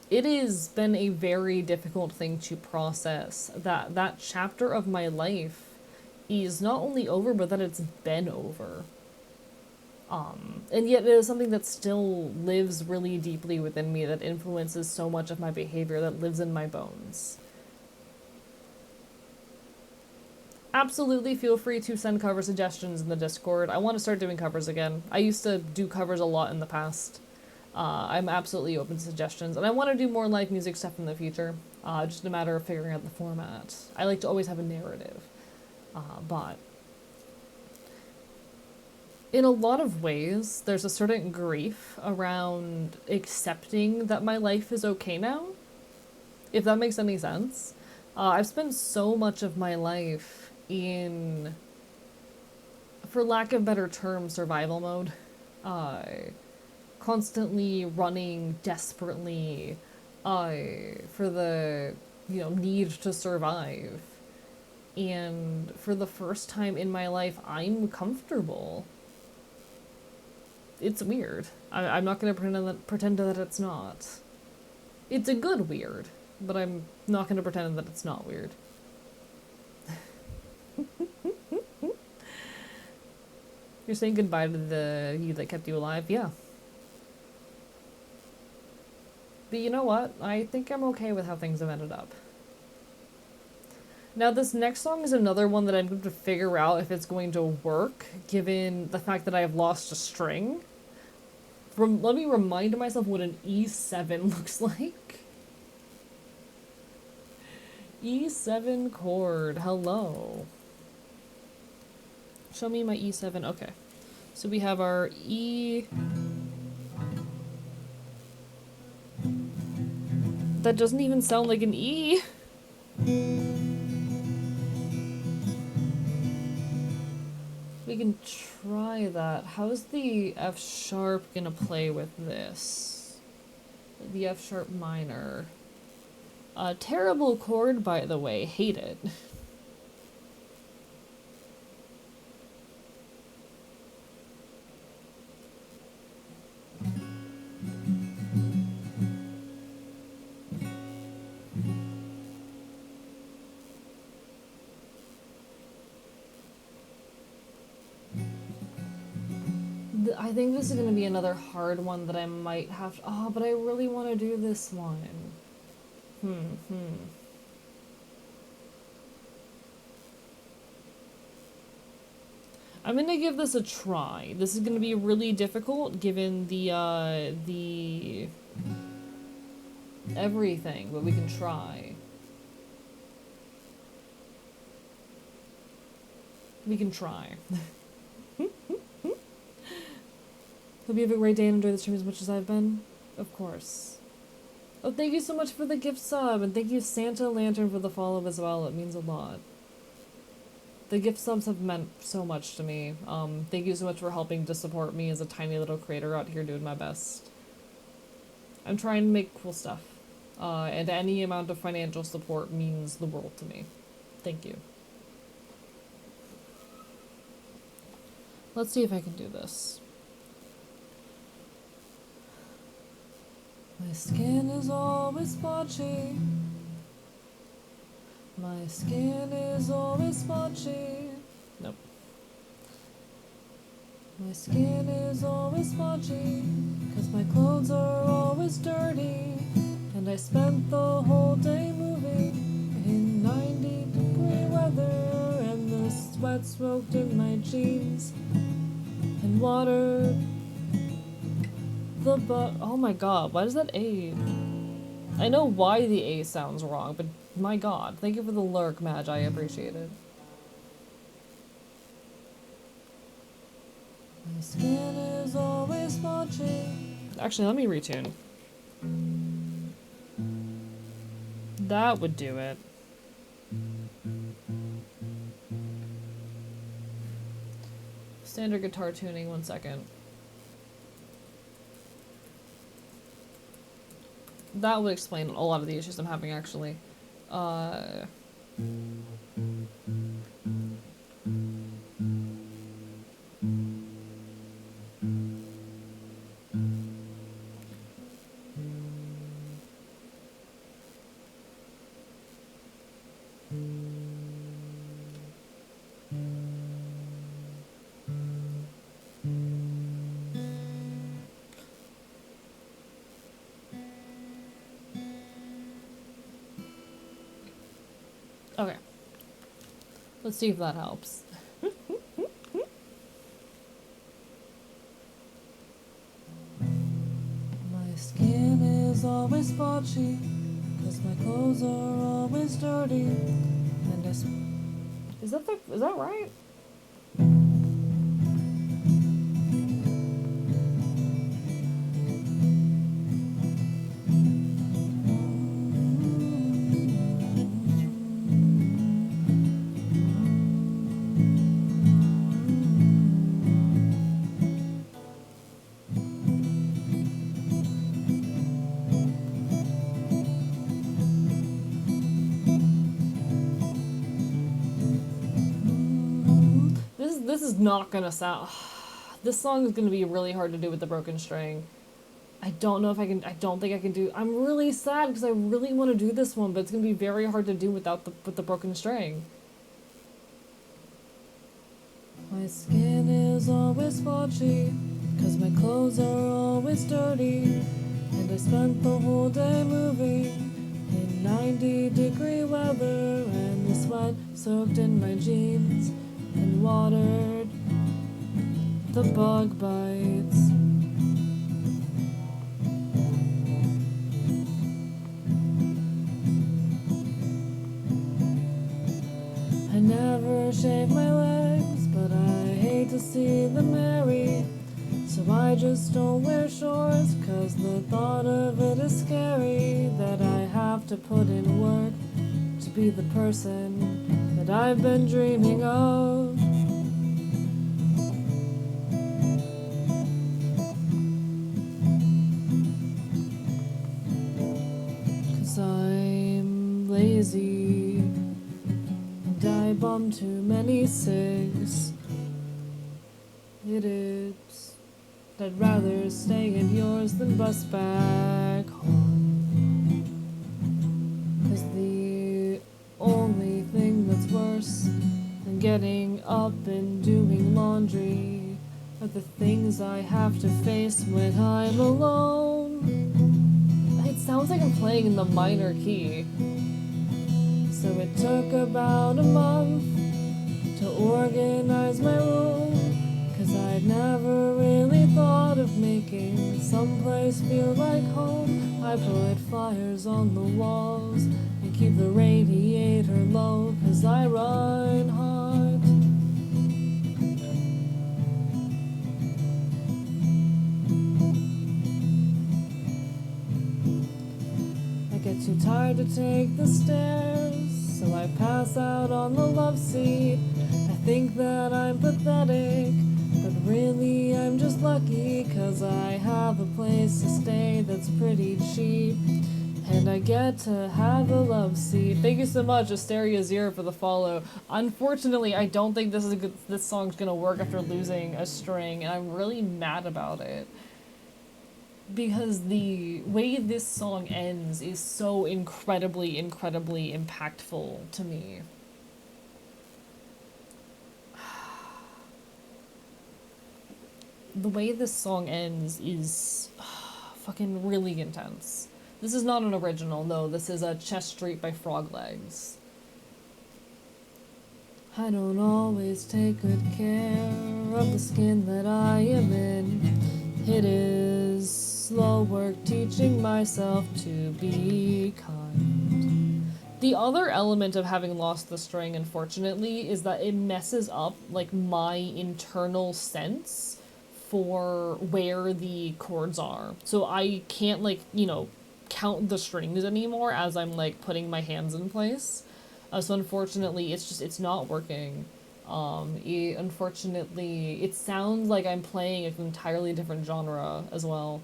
Speaker 1: It has been a very difficult thing to process, that chapter of my life is not only over, but that it's been over. And yet it is something that still lives really deeply within me, that influences so much of my behavior, that lives in my bones. Absolutely feel free to send cover suggestions in the Discord. I want to start doing covers again. I used to do covers a lot in the past. I'm absolutely open to suggestions, and I want to do more live music stuff in the future. Just a matter of figuring out the format. I like to always have a narrative, but in a lot of ways, there's a certain grief around accepting that my life is okay now, if that makes any sense. I've spent so much of my life in, for lack of better term, survival mode. Constantly running desperately for the, need to survive. And for the first time in my life, I'm comfortable. It's weird. I'm not going to pretend that it's not. It's a good weird, but I'm not going to pretend that it's not weird. You're saying goodbye to the you that kept you alive? Yeah. But you know what? I think I'm okay with how things have ended up. Now, this next song is another one that I'm going to figure out if it's going to work, given the fact that I have lost a string. Let me remind myself what an E7 looks like. E7 chord, hello. Show me my E7, okay. So we have our E... That doesn't even sound like an E. We can try that. How's the F sharp gonna play with this? The F sharp minor. Terrible chord, by the way. Hate it. I think this is going to be another hard one that I might have to... Oh, but I really want to do this one. I'm going to give this a try. This is going to be really difficult given the everything, but we can try. We can try. Hope you have a great day and enjoy the stream as much as I've been. Of course. Oh, thank you so much for the gift sub, and thank you Santa Lantern for the follow as well. It means a lot. The gift subs have meant so much to me. Thank you so much for helping to support me as a tiny little creator out here doing my best. I'm trying to make cool stuff, and any amount of financial support means the world to me. Thank you. Let's see if I can do this. My skin is always splotchy. My skin is always splotchy. Nope. My skin is always splotchy, 'cause my clothes are always dirty. And I spent the whole day moving in 90-degree weather, and the sweat smoked in my jeans and water. Oh my god, why does that A? I know why the A sounds wrong, but my god, thank you for the lurk, Madge, I appreciate it. My skin is always splotchy. Actually, let me retune. That would do it. Standard guitar tuning, 1 second. That would explain a lot of the issues I'm having, actually. Okay. Let's see if that helps. My skin is always splotchy, 'cause my clothes are always dirty. And is that right? This is not gonna sound. This song is gonna be really hard to do with the broken string. I don't know if I can. I don't think I can do. I'm really sad because I really want to do this one, but it's gonna be very hard to do without the broken string. My skin is always splotchy, 'cause my clothes are always dirty. And I spent the whole day moving in 90-degree weather, and the sweat soaked in my jeans and watered the bug bites. I never shave my legs, but I hate to see them hairy. So I just don't wear shorts, 'cause the thought of it is scary. That I have to put in work to be the person that I've been dreaming of. 'Cause I'm lazy and I bum too many cigs. It is. I'd rather stay at yours than bus back home. 'Cause the only thing that's worse than getting up and doing laundry are the things I have to face when I'm alone. It sounds like I'm playing in the minor key. So it took about a month to organize my room, 'cause I'd never really thought of making someplace feel like home. I put flyers on the walls and keep the radiator low, 'cause I run hot. I get too tired to take the stairs, so I pass out on the love seat. I think that I'm pathetic, but really I'm just lucky, 'cause I have a place to stay that's pretty cheap. And I get to have a love seat. Thank you so much, Asteria Zero, for the follow. Unfortunately, I don't think this song's gonna work after losing a string, and I'm really mad about it. Because the way this song ends is so incredibly, incredibly impactful to me. The way this song ends is fucking really intense. This is not an original, no, this is a Chest Street by Froglegs. I don't always take good care of the skin that I am in. It is slow work teaching myself to be kind. The other element of having lost the string, unfortunately, is that it messes up, like, my internal sense for where the chords are. So I can't, like, you know, count the strings anymore as I'm, like, putting my hands in place. So unfortunately, it's not working. Unfortunately, it sounds like I'm playing an entirely different genre as well.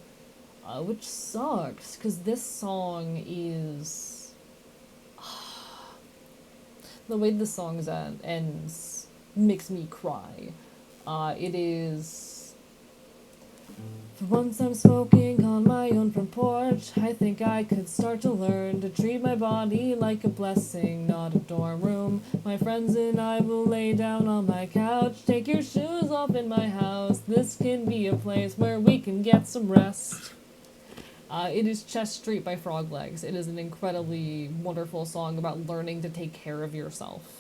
Speaker 1: Which sucks, because this song is... the way the song ends makes me cry. It is... For once I'm smoking on my own front porch, I think I could start to learn to treat my body like a blessing, not a dorm room. My friends and I will lay down on my couch. Take your shoes off in my house. This can be a place where we can get some rest. It is Chest Street by Froglegs. It is an incredibly wonderful song about learning to take care of yourself.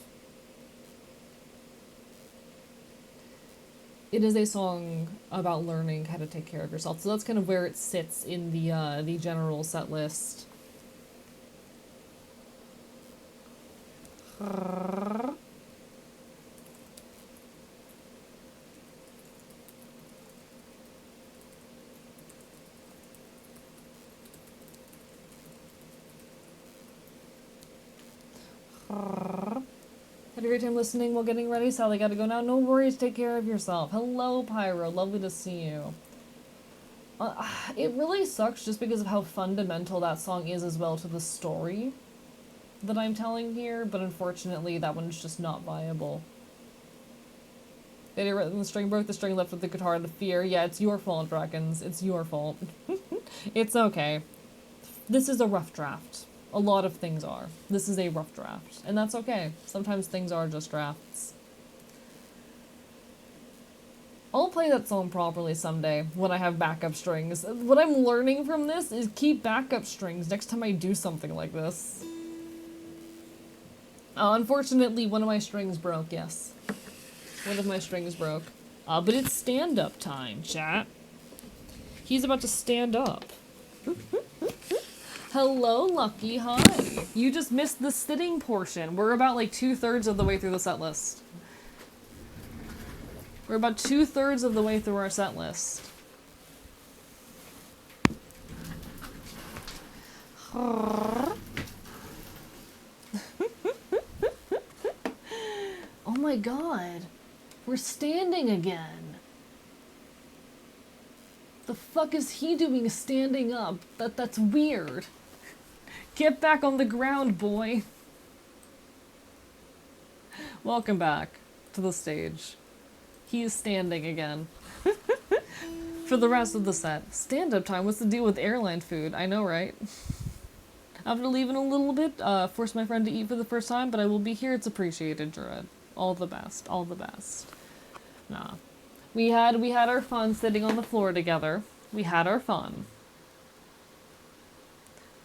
Speaker 1: It is a song about learning how to take care of yourself. So that's kind of where it sits in the general set list. Had a great time listening while getting ready. Sally, gotta go now. No worries, take care of yourself. Hello, Pyro. Lovely to see you. It really sucks just because of how fundamental that song is as well to the story that I'm telling here, but unfortunately that one's just not viable. The string broke, the string left with the guitar, the fear. Yeah, it's your fault, Dragons. It's your fault. It's okay. This is a rough draft. A lot of things are. This is a rough draft. And that's okay. Sometimes things are just drafts. I'll play that song properly someday when I have backup strings. What I'm learning from this is keep backup strings next time I do something like this. Unfortunately, one of my strings broke, yes. One of my strings broke. But it's stand-up time, chat. He's about to stand up. Hello, Lucky. Hi. You just missed the sitting portion. We're about like 2/3 of the way through the set list. We're about 2/3 of the way through our set list. Oh my god. We're standing again. The fuck is he doing standing up? That's weird. Get back on the ground, boy. Welcome back to the stage. He is standing again. For the rest of the set. Stand-up time? What's the deal with airline food? I know, right? I have to leave in a little bit. Force my friend to eat for the first time, but I will be here. It's appreciated, Druid. All the best. All the best. Nah. We had our fun sitting on the floor together. We had our fun.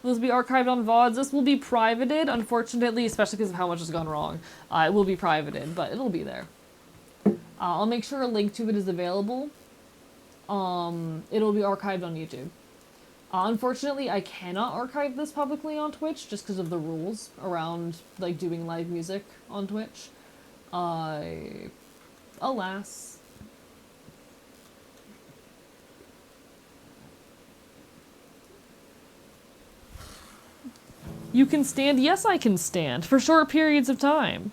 Speaker 1: Will this be archived on VODs? This will be privated, unfortunately, especially because of how much has gone wrong. It will be privated, but it'll be there. I'll make sure a link to it is available. It'll be archived on YouTube. Unfortunately, I cannot archive this publicly on Twitch just because of the rules around like doing live music on Twitch. Alas. You can stand? Yes, I can stand. For short periods of time.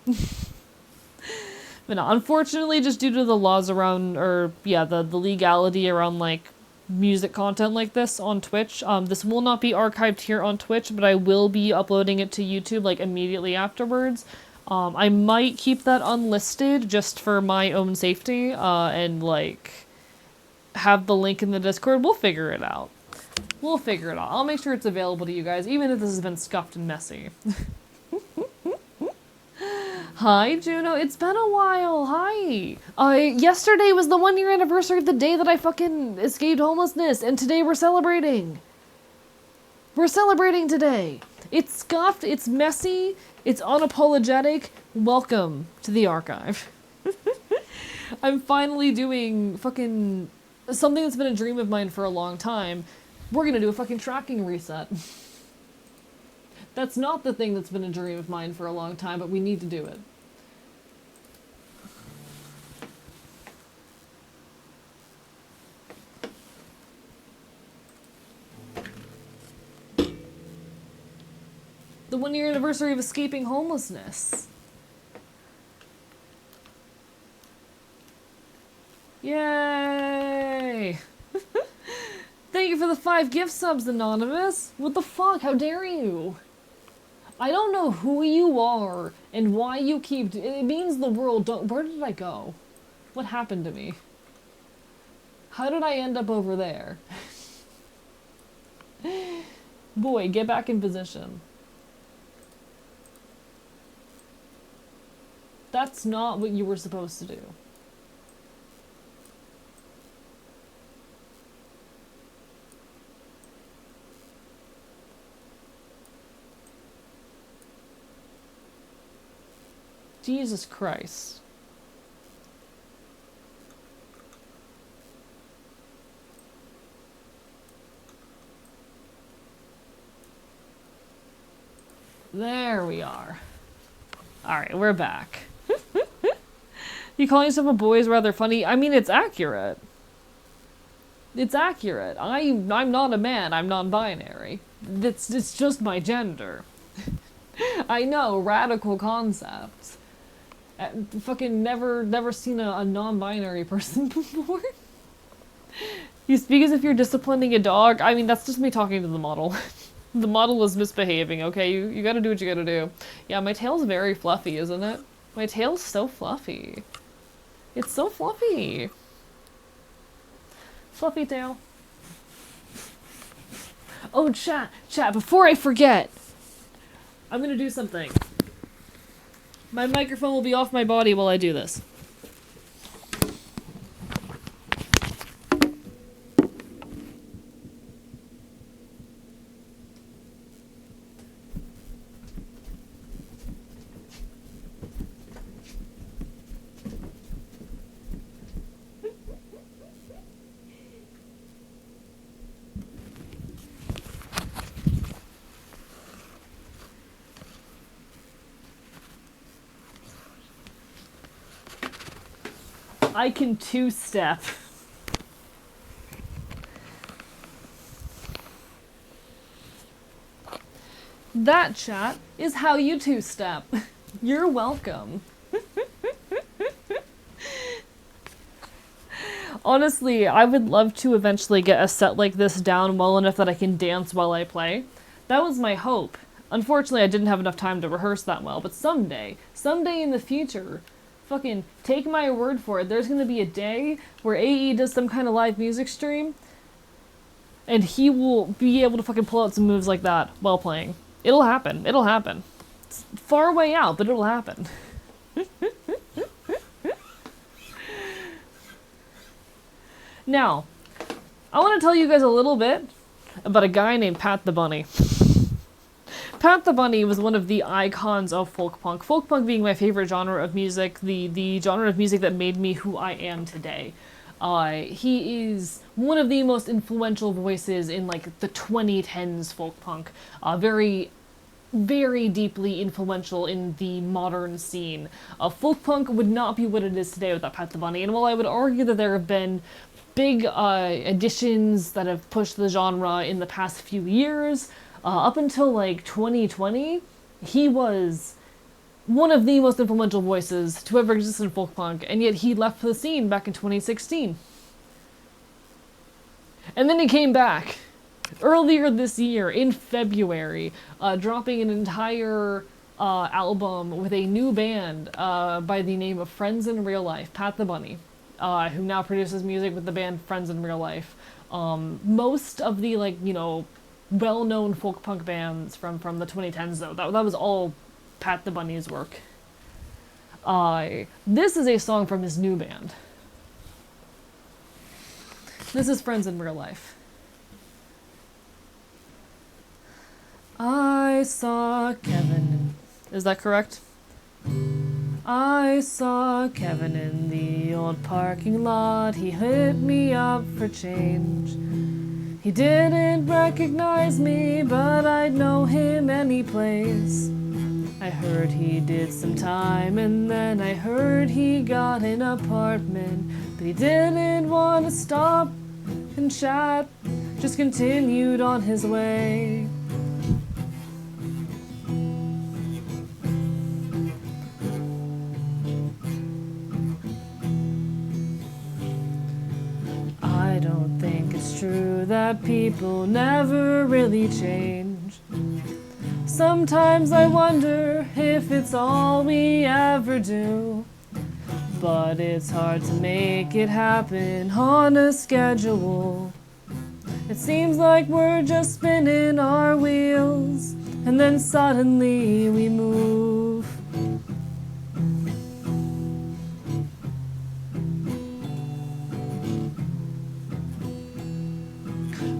Speaker 1: But no, unfortunately, just due to the laws around, or yeah, the legality around like music content like this on Twitch, this will not be archived here on Twitch, but I will be uploading it to YouTube like immediately afterwards. I might keep that unlisted just for my own safety, and like have the link in the Discord. We'll figure it out. We'll figure it out. I'll make sure it's available to you guys, even if this has been scuffed and messy. Hi, Juno. It's been a while. Hi. Yesterday was the 1-year anniversary of the day that I fucking escaped homelessness, and today we're celebrating. We're celebrating today. It's scuffed, it's messy, it's unapologetic. Welcome to the archive. I'm finally doing fucking something that's been a dream of mine for a long time. We're gonna do a fucking tracking reset. That's not the thing that's been a dream of mine for a long time, but we need to do it. The 1-year anniversary of escaping homelessness. Yay! Thank you for the 5 gift subs, Anonymous. What the fuck? How dare you? I don't know who you are and why you keep... It means the world don't... Where did I go? What happened to me? How did I end up over there? Boy, get back in position. That's not what you were supposed to do. Jesus Christ. There we are. Alright, we're back. You calling yourself a boy is rather funny. I mean, it's accurate. It's accurate. I'm not a man. I'm non-binary. It's just my gender. I know, radical concepts. Fucking never seen a non-binary person before. You speak as if you're disciplining a dog. I mean, that's just me talking to the model. The model is misbehaving, okay? You gotta do what you gotta do. Yeah, my tail's very fluffy, isn't it? My tail's so fluffy. It's so fluffy. Fluffy tail. Oh, chat, before I forget, I'm gonna do something. My microphone will be off my body while I do this. I can two-step. That, chat, is how you two-step. You're welcome. Honestly, I would love to eventually get a set like this down well enough that I can dance while I play. That was my hope. Unfortunately, I didn't have enough time to rehearse that well, but someday in the future, fucking take my word for it, there's gonna be a day where AE does some kind of live music stream, and he will be able to fucking pull out some moves like that while playing. It'll happen. It'll happen. It's far way out, but it'll happen. Now, I want to tell you guys a little bit about a guy named Pat the Bunny. Pat the Bunny was one of the icons of folk punk. Folk punk being my favorite genre of music, the genre of music that made me who I am today. He is one of the most influential voices in like the 2010s folk punk. Very, very deeply influential in the modern scene. Folk punk would not be what it is today without Pat the Bunny, and while I would argue that there have been big additions that have pushed the genre in the past few years, up until like 2020, he was one of the most influential voices to ever exist in folk punk, and yet he left the scene back in 2016. And then he came back earlier this year, in February, dropping an entire album with a new band by the name of Friends in Real Life, Pat the Bunny, who now produces music with the band Friends in Real Life. Most of the, like, you know, well-known folk punk bands from the 2010s, though, that was all Pat the Bunny's work. This is a song from his new band. This is Friends in Real Life. I saw Kevin. Is that correct? I saw Kevin in the old parking lot. He hit me up for change. He didn't recognize me, but I'd know him any place. I heard he did some time, and then I heard he got an apartment. But he didn't want to stop and chat, just continued on his way. I don't think it's true that people never really change. Sometimes I wonder if it's all we ever do. But it's hard to make it happen on a schedule. It seems like we're just spinning our wheels, and then suddenly we move.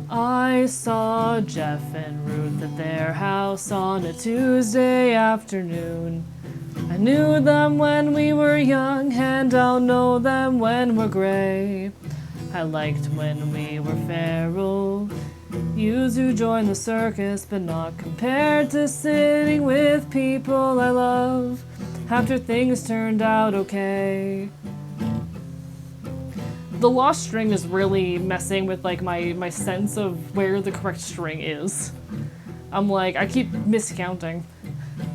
Speaker 1: I saw Jeff and Ruth at their house on a Tuesday afternoon. I knew them when we were young, and I'll know them when we're gray. I liked when we were feral, youths who joined the circus, but not compared to sitting with people I love. after things turned out okay. The lost string is really messing with like my sense of where the correct string is. I'm like, I keep miscounting.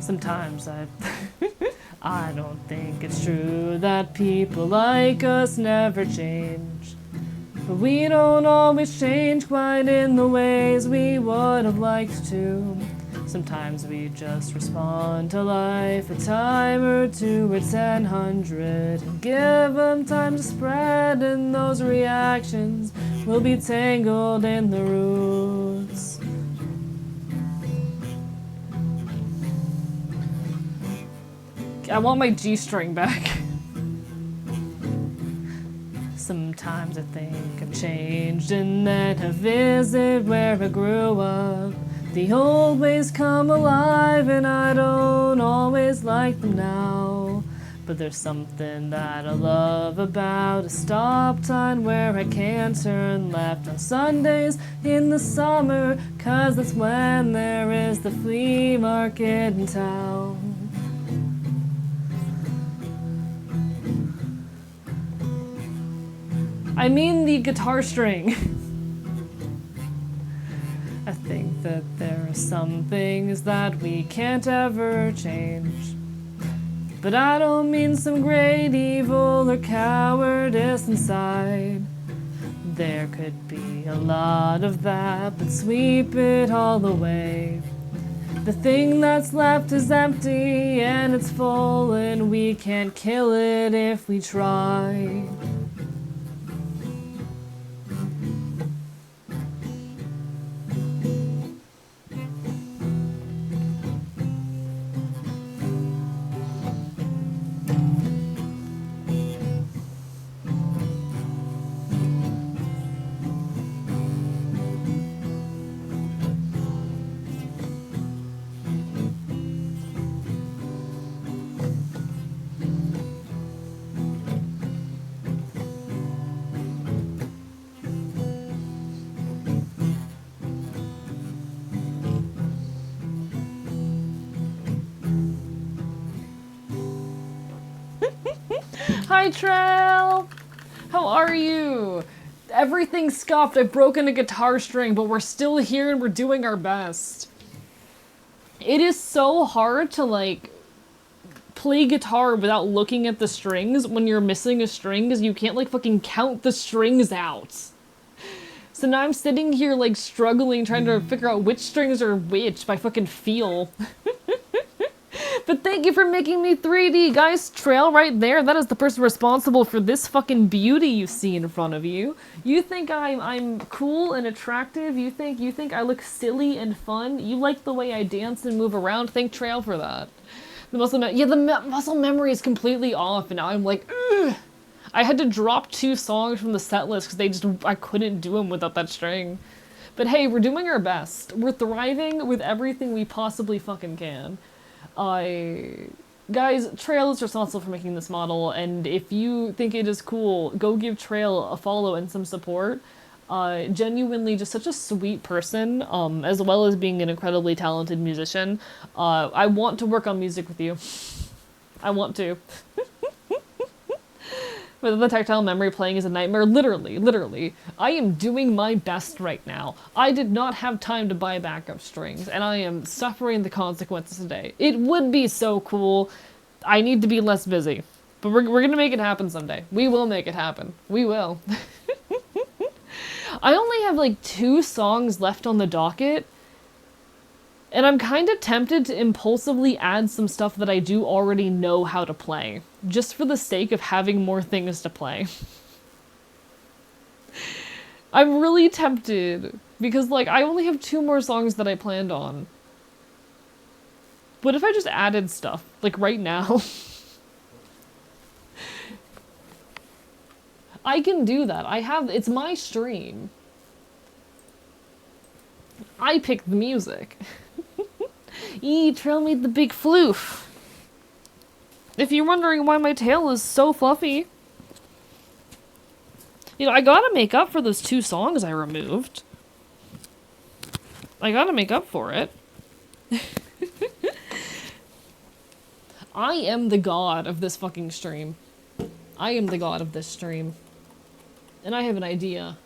Speaker 1: Sometimes I don't think it's true that people like us never change. But we don't always change quite in the ways we would have liked to. Sometimes we just respond to life a time or two or 1,000 and give them time to spread, and those reactions will be tangled in the roots. I want my G string back. Sometimes I think I've changed and then I visit where I grew up. The old ways come alive and I don't always like them now. But there's something that I love about a stop sign where I can turn left on Sundays in the summer, 'cause that's when there is the flea market in town. I mean the guitar string. I think that there are some things that we can't ever change. But I don't mean some great evil or cowardice inside. There could be a lot of that, but sweep it all away. The thing that's left is empty and it's full, and we can't kill it if we try. Hi, Trail! How are you? Everything's scuffed. I've broken a guitar string, but we're still here and we're doing our best. It is so hard to, like, play guitar without looking at the strings when you're missing a string, because you can't, like, fucking count the strings out. So now I'm sitting here, like, struggling, trying to figure out which strings are which by fucking feel. But thank you for making me 3D, guys. Trail right there. That is the person responsible for this fucking beauty you see in front of you. You think I'm cool and attractive? You think I look silly and fun? You like the way I dance and move around? Thank Trail for that. The muscle memory is completely off, and now I'm like, ugh. I had to drop 2 songs from the set list because I couldn't do them without that string. But hey, we're doing our best. We're thriving with everything we possibly fucking can. Guys, Trail is responsible for making this model, and if you think it is cool, go give Trail a follow and some support. Genuinely just such a sweet person, as well as being an incredibly talented musician. I want to work on music with you. I want to. But the tactile memory playing is a nightmare. Literally. I am doing my best right now. I did not have time to buy backup strings, and I am suffering the consequences today. It would be so cool. I need to be less busy. But we're gonna make it happen someday. We will make it happen. We will. I only have like 2 songs left on the docket, and I'm kind of tempted to impulsively add some stuff that I do already know how to play, just for the sake of having more things to play. I'm really tempted, because like I only have 2 more songs that I planned on. What if I just added stuff, like right now? I can do that. It's my stream. I picked the music. Trail made the big floof. If you're wondering why my tail is so fluffy, you know, I gotta make up for those 2 songs I removed. I gotta make up for it. I am the god of this fucking stream. I am the god of this stream. And I have an idea.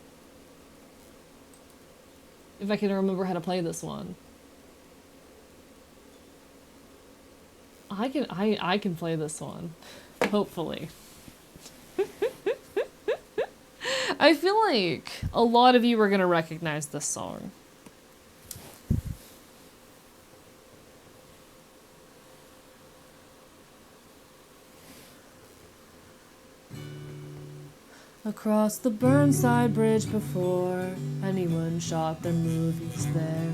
Speaker 1: If I can remember how to play this one. I can play this one. Hopefully. I feel like a lot of you are gonna recognize this song. Across the Burnside Bridge before anyone shot their movies there.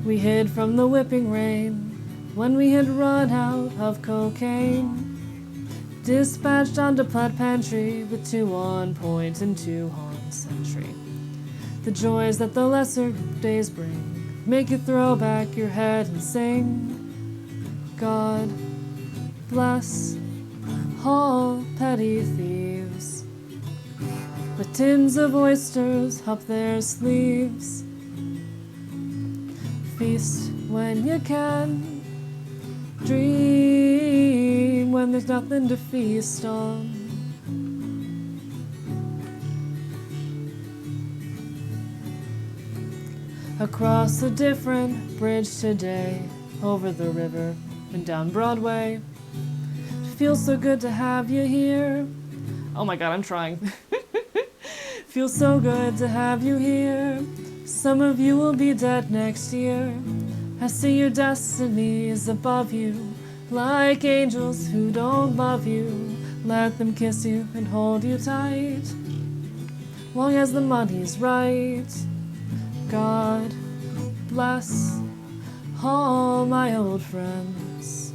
Speaker 1: We hid from the whipping rain when we had run out of cocaine. Dispatched onto Plaid Pantry with 2 on point and 2 on sentry. The joys that the lesser days bring make you throw back your head and sing. God bless all petty thieves with tins of oysters up their sleeves. Feast when you can, dream when there's nothing to feast on. Across a different bridge today, over the river and down Broadway. It feels so good to have you here. Oh my god, I'm trying. Feels so good to have you here. Some of you will be dead next year. I see your destinies above you, like angels who don't love you. Let them kiss you and hold you tight, long as the money's right. God bless all my old friends,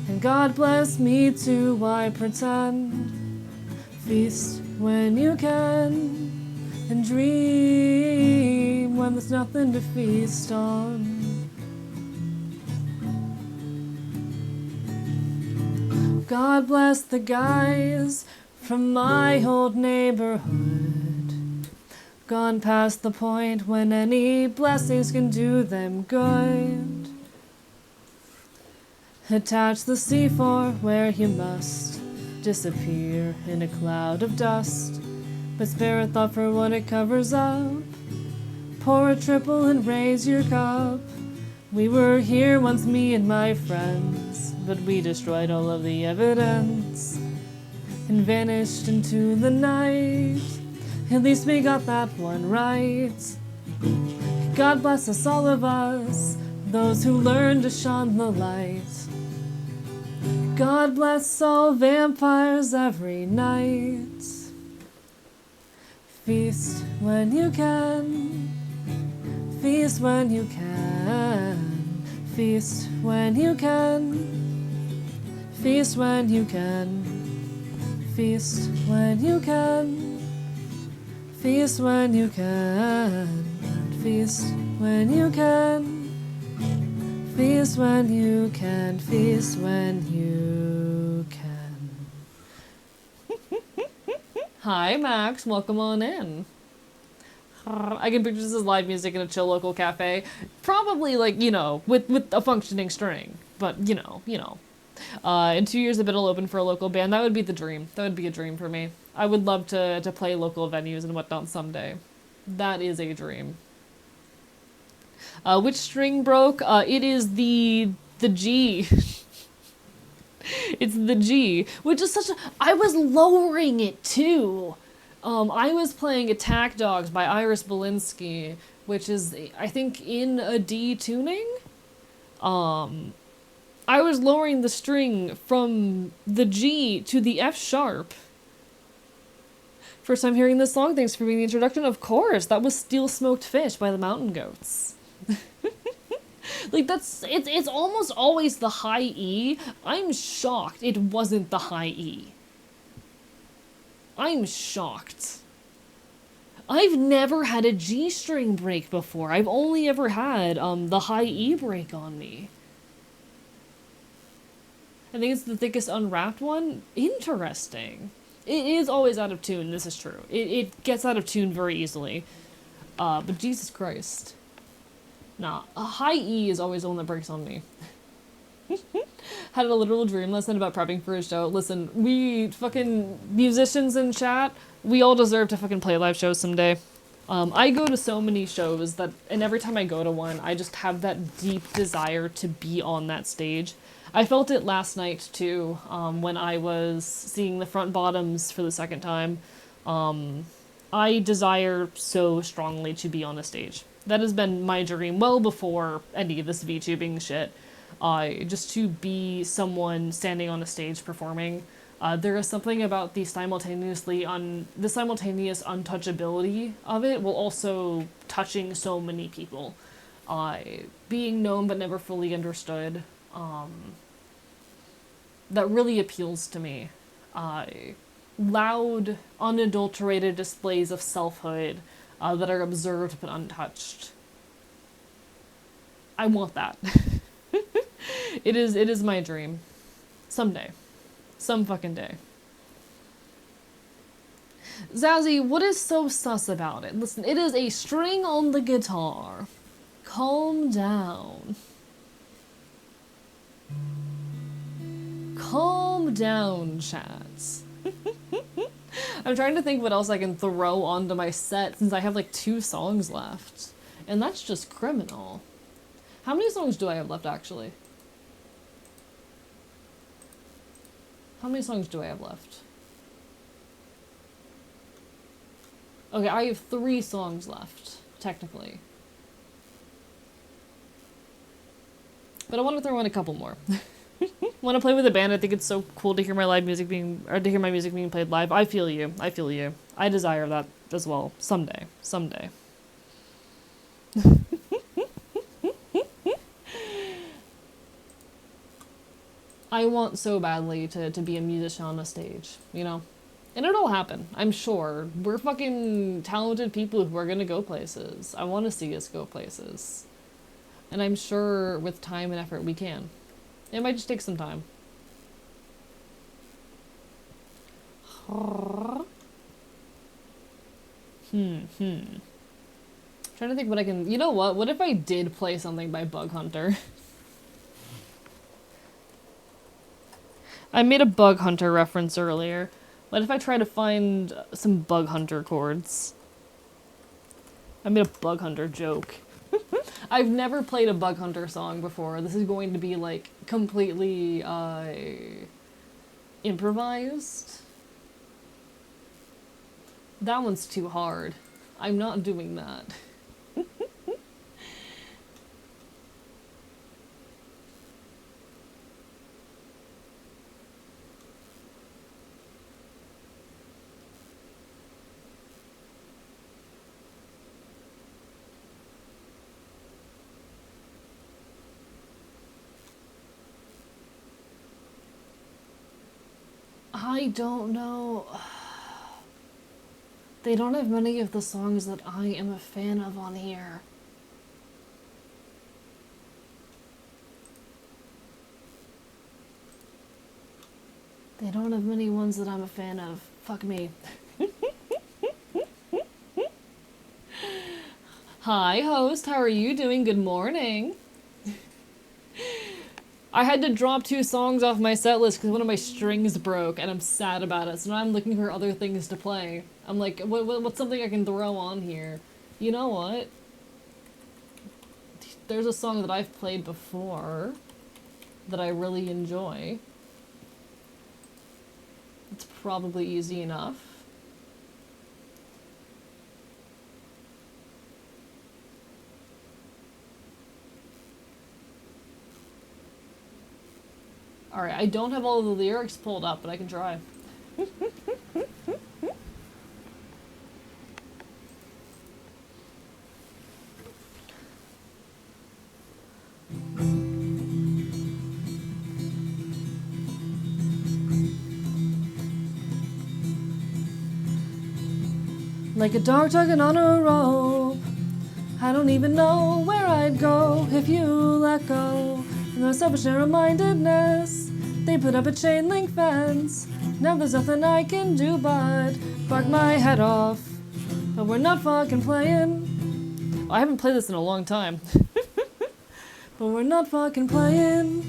Speaker 1: and God bless me too, I pretend. Feast when you can, and dream when there's nothing to feast on. God bless the guys from my old neighborhood, gone past the point when any blessings can do them good. Attach the C4 where you must, disappear in a cloud of dust, but spare a thought for what it covers up. Pour a triple and raise your cup. We were here once, me and my friends, but we destroyed all of the evidence and vanished into the night. At least we got that one right. God bless us, all of us, those who learned to shun the light. God bless all vampires every night. Feast when you can, feast when you can, feast when you can, feast when you can, feast when you can, feast when you can, feast when you can. Feast when you can, feast when you can. Hi, Max. Welcome on in. I can picture this as live music in a chill local cafe. Probably, like, you know, with a functioning string. But, you know. In 2 years, if it'll open for a local band, that would be the dream. That would be a dream for me. I would love to play local venues and whatnot someday. That is a dream. Which string broke? It is the G. It's the G, which is such a... I was lowering it too. I was playing Attack Dogs by Iris Belinsky, which is, I think, in a D tuning. I was lowering the string from the G to the F sharp. First time hearing this song, thanks for being the introduction. Of course, that was Steel Smoked Fish by the Mountain Goats. Like, it's almost always the high E. I'm shocked it wasn't the high E. I'm shocked. I've never had a G string break before. I've only ever had the high E break on me. I think it's the thickest unwrapped one. Interesting. It is always out of tune, this is true. It gets out of tune very easily. But Jesus Christ. Nah, a high E is always the one that breaks on me. Had a literal dream last night about prepping for a show. Listen, we fucking musicians in chat, we all deserve to fucking play live shows someday. I go to so many shows that, and every time I go to one, I just have that deep desire to be on that stage. I felt it last night too, when I was seeing the Front Bottoms for the second time. I desire so strongly to be on a stage. That has been my dream well before any of this VTubing shit. Just to be someone standing on a stage performing. There is something about the simultaneous untouchability of it, while also touching so many people. Being known but never fully understood. That really appeals to me. Loud, unadulterated displays of selfhood that are observed but untouched. I want that. It is my dream. Someday. Some fucking day. Zazzy, what is so sus about it? Listen, it is a string on the guitar. Calm down. Calm down, chats. I'm trying to think what else I can throw onto my set since I have like 2 songs left. And that's just criminal. How many songs do I have left, actually? How many songs do I have left? Okay, I have 3 songs left, technically. But I want to throw in a couple more. Want to play with a band? I think it's so cool to hear my live music to hear my music being played live. I feel you. I feel you. I desire that as well. Someday. Someday. I want so badly to be a musician on a stage, you know? And it'll happen, I'm sure. We're fucking talented people who are gonna go places. I want to see us go places. And I'm sure with time and effort we can. It might just take some time. Trying to think what I can... You know what? What if I did play something by Bug Hunter? I made a Bug Hunter reference earlier. What if I try to find some Bug Hunter chords? I made a Bug Hunter joke. I've never played a Bug Hunter song before. This is going to be, like, completely, improvised. That one's too hard. I'm not doing that. I don't know. They don't have many of the songs that I am a fan of on here. They don't have many ones that I'm a fan of. Fuck me. Hi, host. How are you doing? Good morning. I had to drop 2 songs off my set list because one of my strings broke, and I'm sad about it. So now I'm looking for other things to play. I'm like, what's something I can throw on here? You know what? There's a song that I've played before that I really enjoy. It's probably easy enough. Alright, I don't have all of the lyrics pulled up, but I can try. Like a dog tugging on a rope, I don't even know where I'd go if you let go. And there's selfish narrow-mindedness, they put up a chain link fence. Now there's nothing I can do but bark my head off. But we're not fucking playing. I haven't played this in a long time. But we're not fucking playing.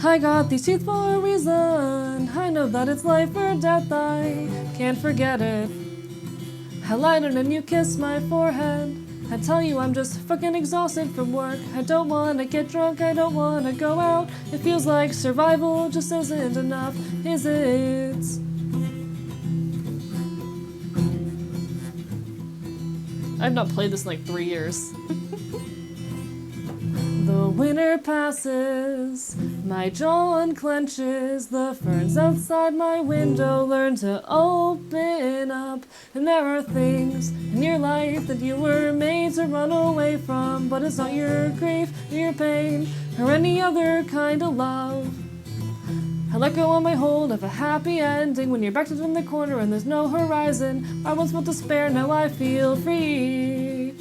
Speaker 1: I got these teeth for a reason. I know that it's life or death. I can't forget it. I lied and you kissed my forehead. I tell you I'm just fucking exhausted from work. I don't wanna get drunk, I don't wanna go out. It feels like survival just isn't enough, is it? I've not played this in like 3 years. The winter passes, my jaw unclenches, the ferns outside my window learn to open up, and there are things in your life that you were made to run away from, but it's not your grief, or your pain, or any other kind of love. I let go on my hold of a happy ending when you're backed in the corner and there's no horizon. I once felt despair, now I feel free.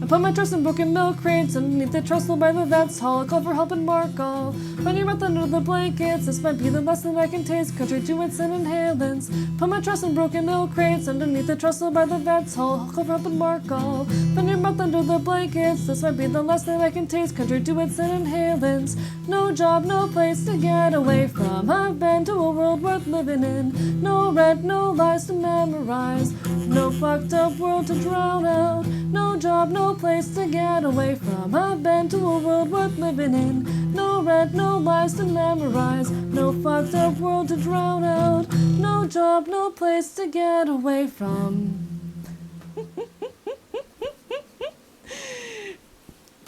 Speaker 1: I put my trust in broken milk crates underneath the trestle by the vet's hall. I call for help and bark all. Find your breath under the blankets. This might be the lesson I can taste. Country to its inhalants. Put my trust in broken milk crates underneath the trestle by the vet's hall. I'll call for help and bark all. Find your breath under the blankets. This might be the lesson I can taste. Country to its inhalants. No job, no place to get away from. I've been to a world worth living in. No rent, no lies to memorize. No fucked up world to drown out. No job, no place to get away from. I've been to a world worth living in. No rent, no lies to memorize. No fucked up world to drown out. No job, no place to get away from.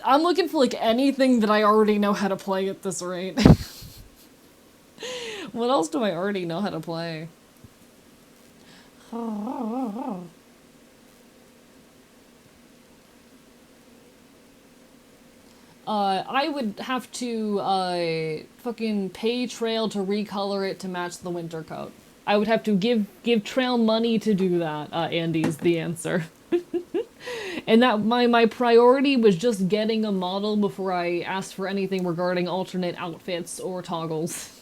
Speaker 1: I'm looking for like anything that I already know how to play at this rate. What else do I already know how to play? I would have to fucking pay Trail to recolor it to match the winter coat. I would have to give Trail money to do that, Andy is the answer. And that my priority was just getting a model before I asked for anything regarding alternate outfits or toggles.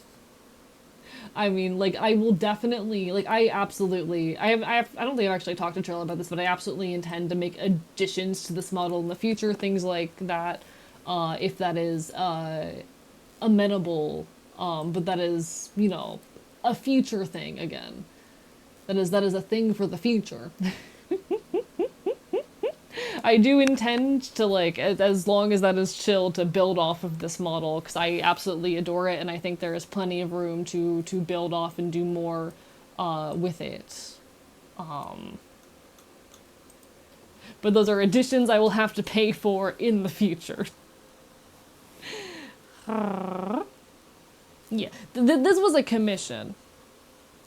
Speaker 1: I mean, like, I will definitely, like, I don't think I've actually talked to Trail about this, but I absolutely intend to make additions to this model in the future, things like that, if that is, amenable, but that is, you know, a future thing again. That is a thing for the future. I do intend to, like, as long as that is chill, to build off of this model, because I absolutely adore it, and I think there is plenty of room to build off and do more with it. But those are additions I will have to pay for in the future. Yeah, this was a commission.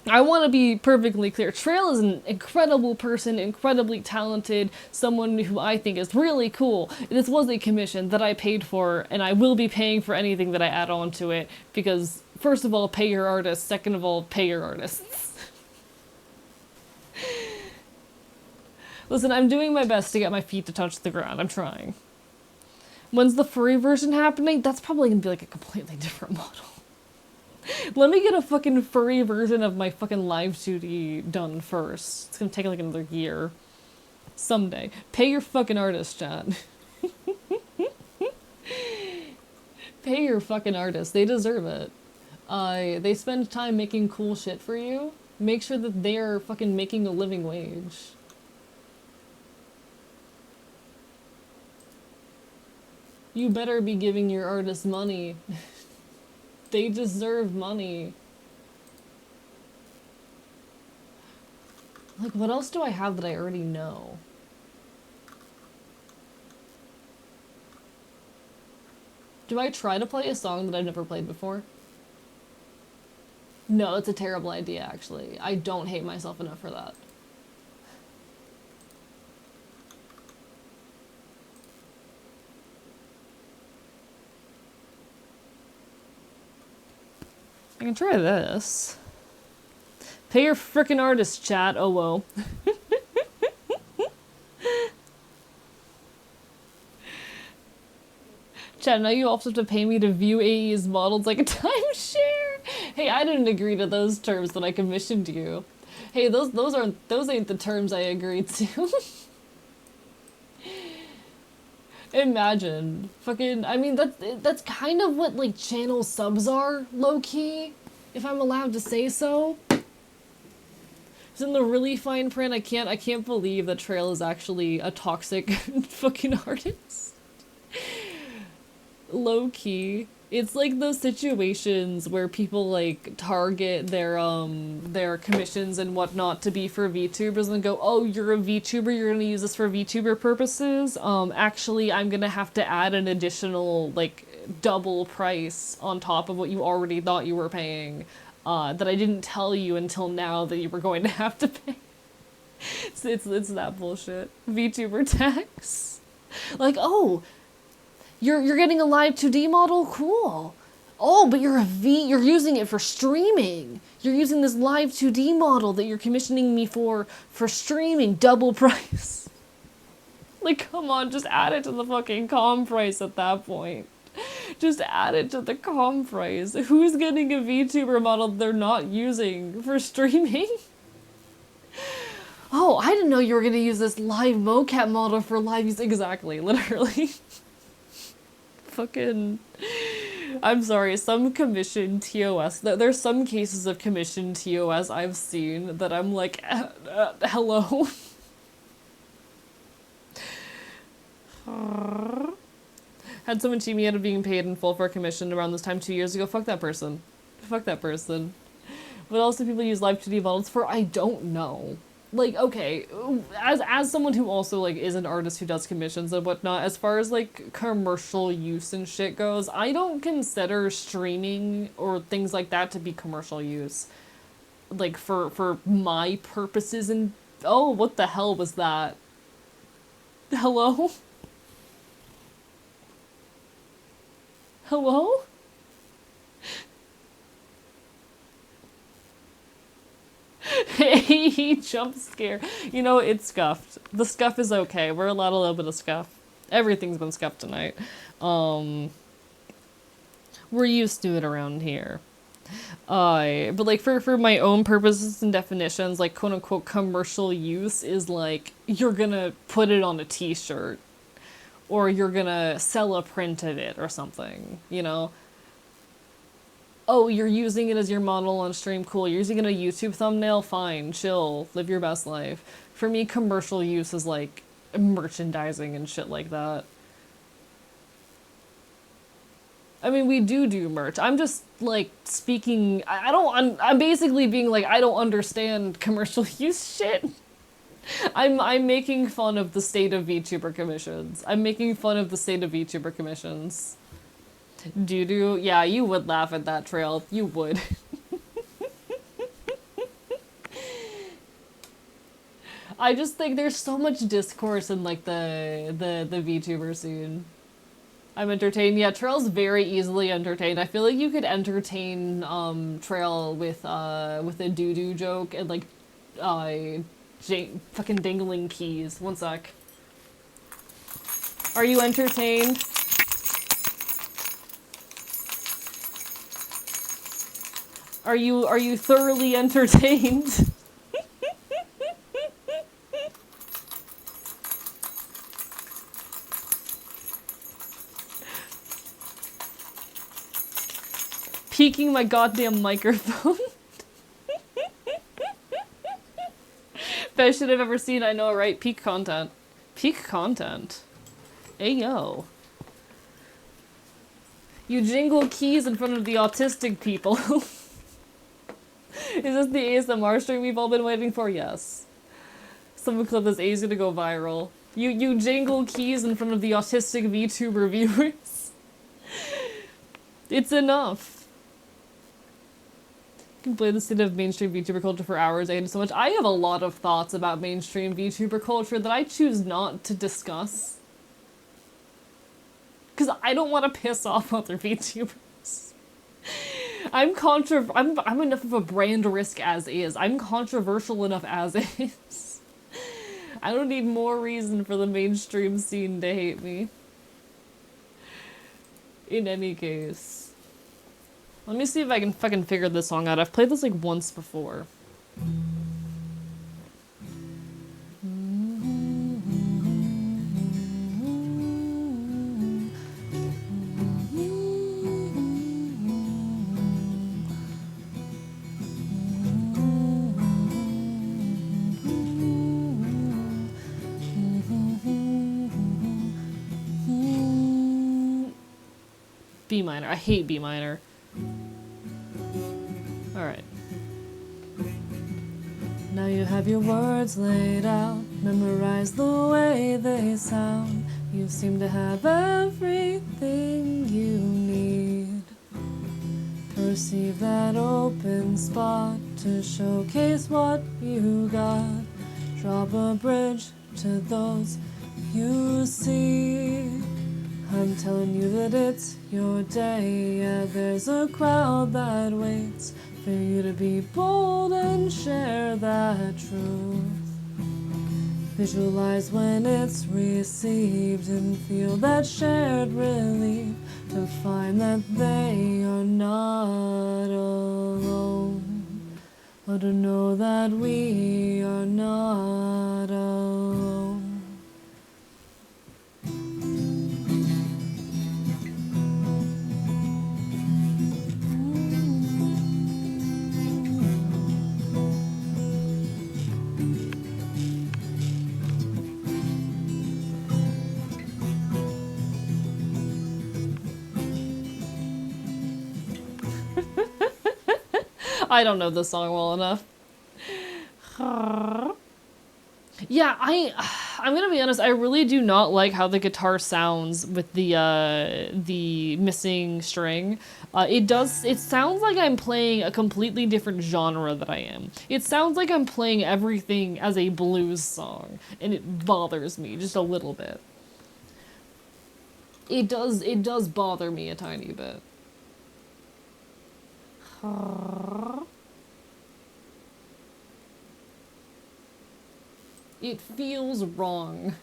Speaker 1: I want to be perfectly clear. Trail is an incredible person, incredibly talented, someone who I think is really cool. This was a commission that I paid for, and I will be paying for anything that I add on to it, because first of all, pay your artists, second of all, pay your artists. Listen, I'm doing my best to get my feet to touch the ground. I'm trying. When's the furry version happening? That's probably gonna be like a completely different model. Let me get a fucking furry version of my fucking live 2D done first. It's gonna take like another year. Someday. Pay your fucking artist, chat. Pay your fucking artists. They deserve it. They spend time making cool shit for you. Make sure that they are fucking making a living wage. You better be giving your artists money. They deserve money. Like, what else do I have that I already know? Do I try to play a song that I've never played before? No, it's a terrible idea, actually. I don't hate myself enough for that. I can try this. Pay your frickin' artist, chat. Oh, whoa. Chat, now you also have to pay me to view AE's models like a timeshare. Hey, I didn't agree to those terms when I commissioned you. Hey, those ain't the terms I agreed to. Imagine. Fucking, I mean, that's kind of what, like, channel subs are, low-key, if I'm allowed to say so. It's in the really fine print. I can't believe that Trail is actually a toxic fucking artist. Low-key. It's like those situations where people like target their commissions and whatnot to be for VTubers and go, oh, you're a VTuber, you're gonna use this for VTuber purposes. Actually, I'm gonna have to add an additional like double price on top of what you already thought you were paying, that I didn't tell you until now that you were going to have to pay. It's that bullshit. VTuber tax. Like, oh, you're getting a live 2D model? Cool. Oh, but you're using it for streaming. You're using this live 2D model that you're commissioning me for streaming, double price. Like, come on, just add it to the fucking comm price at that point. Just add it to the comm price. Who's getting a VTuber model they're not using for streaming? Oh, I didn't know you were gonna use this live mocap model for live use. Exactly, literally. Fucking, I'm sorry, some commissioned TOS, there's some cases of commissioned TOS I've seen that I'm like, hello? Had someone cheat me out of being paid in full for a commission around this time 2 years ago. Fuck that person. Fuck that person. What else do people use live 2D models for? I don't know. Like, okay, as someone who also, like, is an artist who does commissions and whatnot, as far as, like, commercial use and shit goes, I don't consider streaming or things like that to be commercial use. Like, for my purposes and... Oh, what the hell was that? Hello? Hello? Hey, jump scare. You know, it's scuffed. The scuff is okay. We're allowed a little bit of scuff. Everything's been scuffed tonight. We're used to it around here. But like for my own purposes and definitions, like quote unquote commercial use is like you're gonna put it on a t-shirt or you're gonna sell a print of it or something, you know? Oh, you're using it as your model on stream, cool. You're using it in a YouTube thumbnail, fine, chill, live your best life. For me, commercial use is like merchandising and shit like that. I mean, we do merch. I'm just like speaking. I'm basically being like I don't understand commercial use shit. I'm making fun of the state of VTuber commissions. I'm making fun of the state of VTuber commissions. Doo-doo? Yeah, you would laugh at that, Trail. You would. I just think there's so much discourse in, like, the VTuber scene. I'm entertained. Yeah, Trail's very easily entertained. I feel like you could entertain, Trail with a doo-doo joke and, like, fucking dangling keys. One sec. Are you entertained? Are you thoroughly entertained? Peeking my goddamn microphone. Best shit I've ever seen, I know, right? Peak content. Peak content. Ayo. You jingle keys in front of the autistic people. Is this the ASMR stream we've all been waiting for? Yes. Someone clip this easy to go viral. You jingle keys in front of the autistic VTuber viewers. It's enough. You can play the state of mainstream VTuber culture for hours. I hate it so much. I have a lot of thoughts about mainstream VTuber culture that I choose not to discuss. Because I don't want to piss off other VTubers. I'm enough of a brand risk as is. I'm controversial enough as is. I don't need more reason for the mainstream scene to hate me. In any case. Let me see if I can fucking figure this song out. I've played this like once before. B minor. I hate B minor. Alright. Now you have your words laid out, memorize the way they sound. You seem to have everything you need. Perceive that open spot to showcase what you got. Drop a bridge to those you see. I'm telling you that it's your day. Yeah, there's a crowd that waits for you to be bold and share that truth. Visualize when it's received and feel that shared relief to find that they are not alone, or to know that we are not alone. I don't know this song well enough. Yeah, I'm gonna be honest, I really do not like how the guitar sounds with the missing string. It sounds like I'm playing a completely different genre that I am. It sounds like I'm playing everything as a blues song, and it bothers me just a little bit. It does bother me a tiny bit. It feels wrong.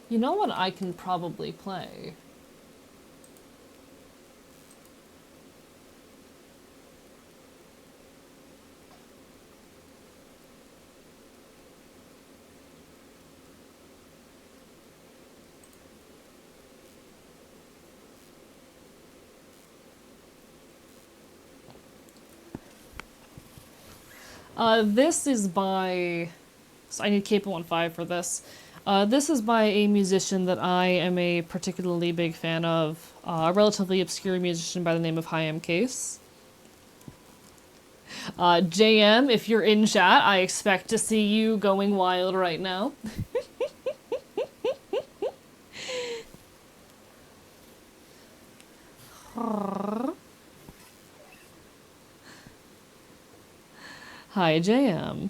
Speaker 1: You know what I can probably play? This is by... So I need Capo on 5 for this. This is by a musician that I am a particularly big fan of. A relatively obscure musician by the name of Hi-Am Case. JM, if you're in chat, I expect to see you going wild right now. Hi, JM.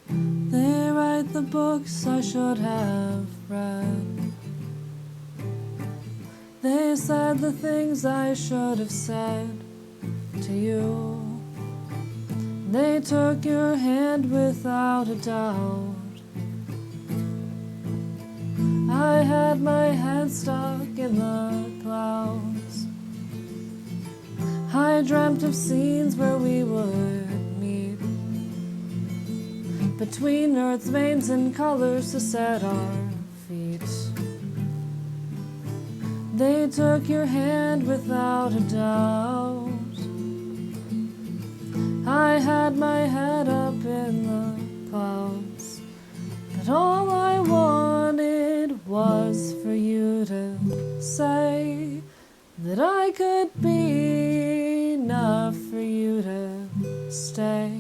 Speaker 1: They write the books I should have read. They said the things I should have said to you. They took your hand without a doubt. I had my head stuck in the clouds. I dreamt of scenes where we would meet, between earth's veins and colors to set our feet. They took your hand without a doubt. I had my head up in the clouds, but all I wanted was for you to say that I could be enough for you to stay.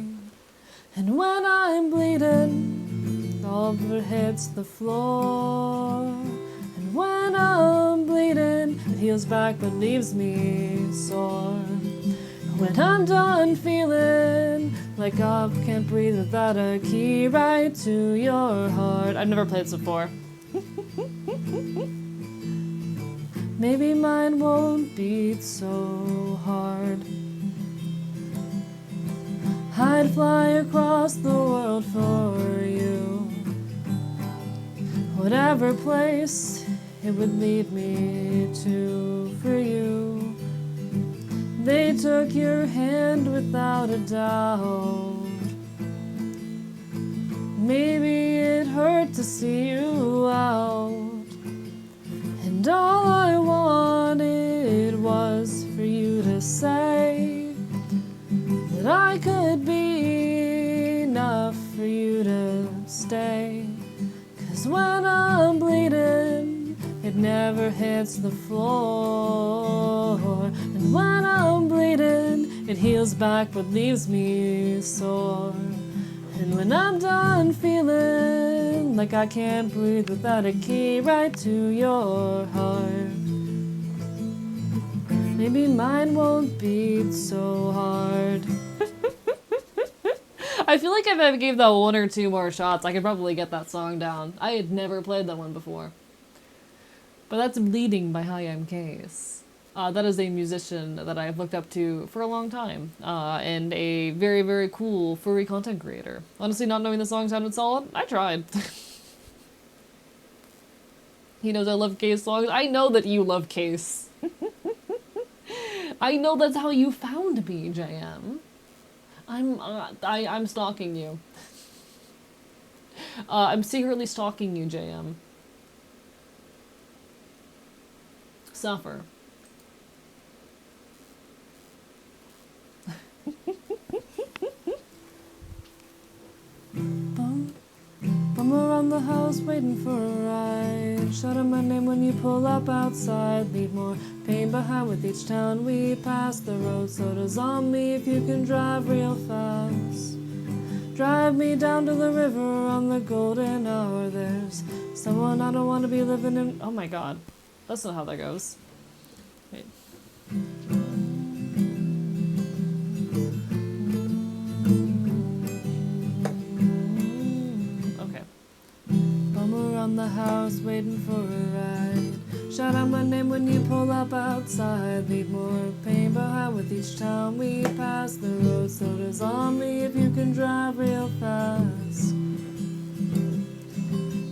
Speaker 1: And when I'm bleeding, all of it hits the floor. And when I'm bleeding, it heals back but leaves me sore. When I'm done feeling like I can't breathe without a key right to your heart. I've never played this before. Maybe mine won't beat so hard. I'd fly across the world for you. Whatever place it would lead me to for you. They took your hand without a doubt. Maybe it hurt to see you out, and all I wanted was for you to say that I could be enough for you to stay. 'Cause when I'm bleeding, it never hits the floor. And when I'm bleeding, it heals back but leaves me sore. And when I'm done feeling like I can't breathe without a key right to your heart, maybe mine won't beat so hard. I feel like if I gave that 1 or 2 more shots, I could probably get that song down. I had never played that one before. But that's Bleeding by Hi, I'm Case. That is a musician that I've looked up to for a long time, and a very, very cool furry content creator. Honestly, not knowing the song sounded solid, I tried. He knows I love Case songs. I know that you love Case. I know that's how you found me, JM. I'm stalking you. I'm secretly stalking you, JM. Suffer. I'm around the house waiting for a ride. Shout out my name when you pull up outside. Leave more pain behind with each town we pass. The road so does on me if you can drive real fast. Drive me down to the river on the golden hour. There's someone I don't want to be living in. Oh my god. That's not how that goes. Wait. Okay. I'm around the house waiting for a ride. Shout out my name when you pull up outside. Leave more pain behind with each time we pass. The road so does on me if you can drive real fast.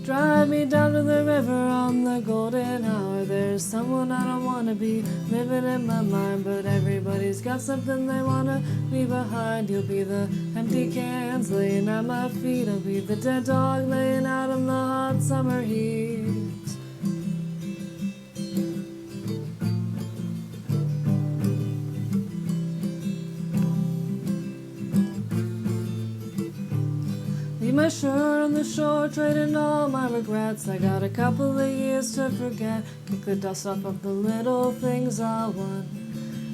Speaker 1: Drive me down to the river on the golden hour. There's someone I don't wanna be living in my mind, but everybody's got something they wanna leave behind. You'll be the empty cans laying at my feet. I'll be the dead dog laying out in the hot summer heat. Leave my shirt on the shore, trading all my regrets. I got a couple of years to forget. Kick the dust off of the little things I want.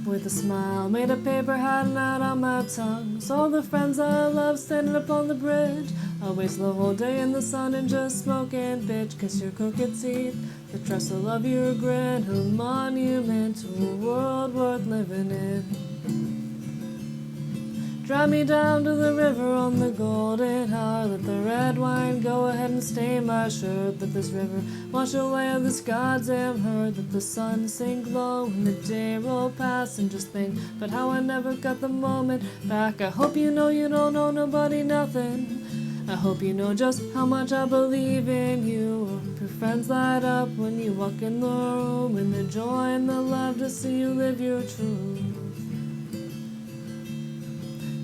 Speaker 1: With a smile, made a paper hat and out on my tongue. Saw the friends I love standing up on the bridge. I waste the whole day in the sun and just smoking bitch. Kiss your crooked teeth, the trestle of your grin. A monument to a world worth living in. Drive me down to the river on the golden hour. Let the red wine go ahead and stain my shirt. Let this river wash away all this goddamn hurt. Let the sun sink low and the day roll past. And just think about how I never got the moment back. I hope you know you don't owe nobody nothing. I hope you know just how much I believe in you. Your friends light up when you walk in the room. And the joy and the love to see you live your truth.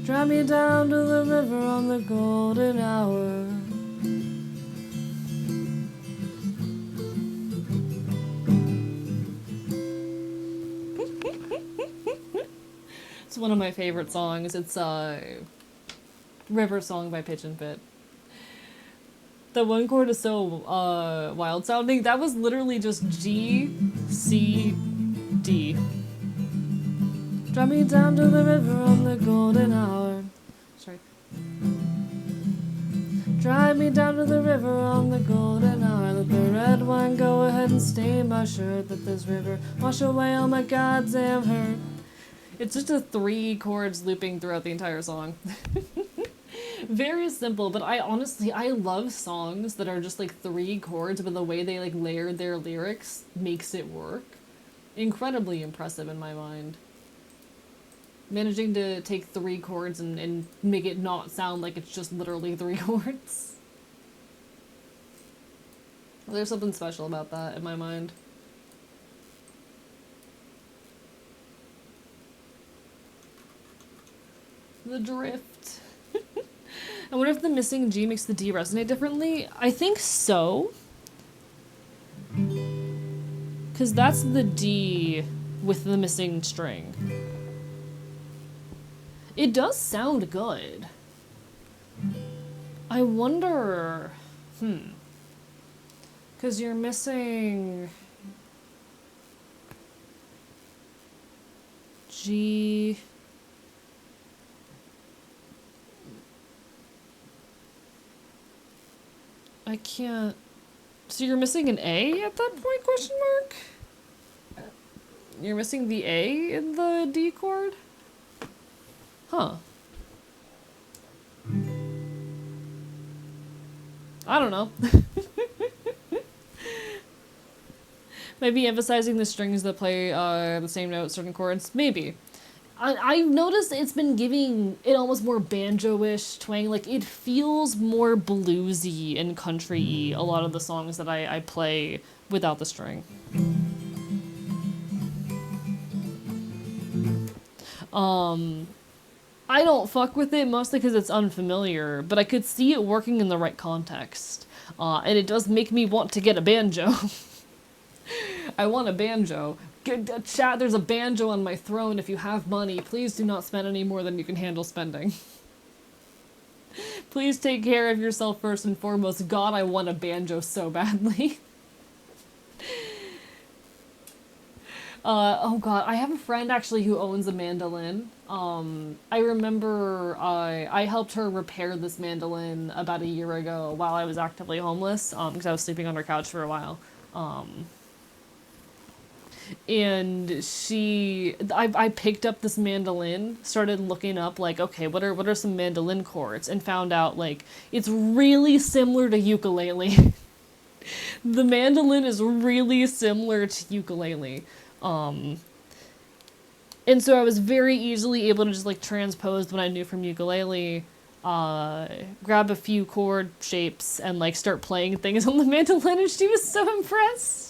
Speaker 1: Drive me down to the river on the golden hour. It's one of my favorite songs. It's a river song by Pitch and Fit. The one chord is so wild sounding. That was literally just G, C, D. Drive me down to the river on the golden hour. Sorry. Drive me down to the river on the golden hour. Let the red wine go ahead and stain my shirt. Let this river wash away all my goddamn hurt. It's just a 3 chords looping throughout the entire song. Very simple, but I love songs that are just like 3 chords, but the way they like layer their lyrics makes it work. Incredibly impressive in my mind. Managing to take 3 chords and make it not sound like it's just literally 3 chords. There's something special about that in my mind. The drift. I wonder if the missing G makes the D resonate differently. I think so. Because that's the D with the missing string. It does sound good. I wonder... Because you're missing... G... I can't... So you're missing an A at that point, question mark? You're missing the A in the D chord? Huh. I don't know. Maybe emphasizing the strings that play the same note, certain chords? Maybe. I've noticed it's been giving it almost more banjo-ish twang. Like, it feels more bluesy and country-y, a lot of the songs that I play without the string. I don't fuck with it mostly because it's unfamiliar, but I could see it working in the right context. And it does make me want to get a banjo. I want a banjo. Chat, there's a banjo on my throne. If you have money, please do not spend any more than you can handle spending. Please take care of yourself first and foremost. God, I want a banjo so badly. Oh god, I have a friend actually who owns a mandolin. I remember I helped her repair this mandolin about a year ago while I was actively homeless, because I was sleeping on her couch for a while. And I picked up this mandolin, started looking up, like, okay, what are some mandolin chords, and found out, like, it's really similar to ukulele. The mandolin is really similar to ukulele. And so I was very easily able to just, like, transpose what I knew from ukulele, grab a few chord shapes, and, like, start playing things on the mandolin, and she was so impressed.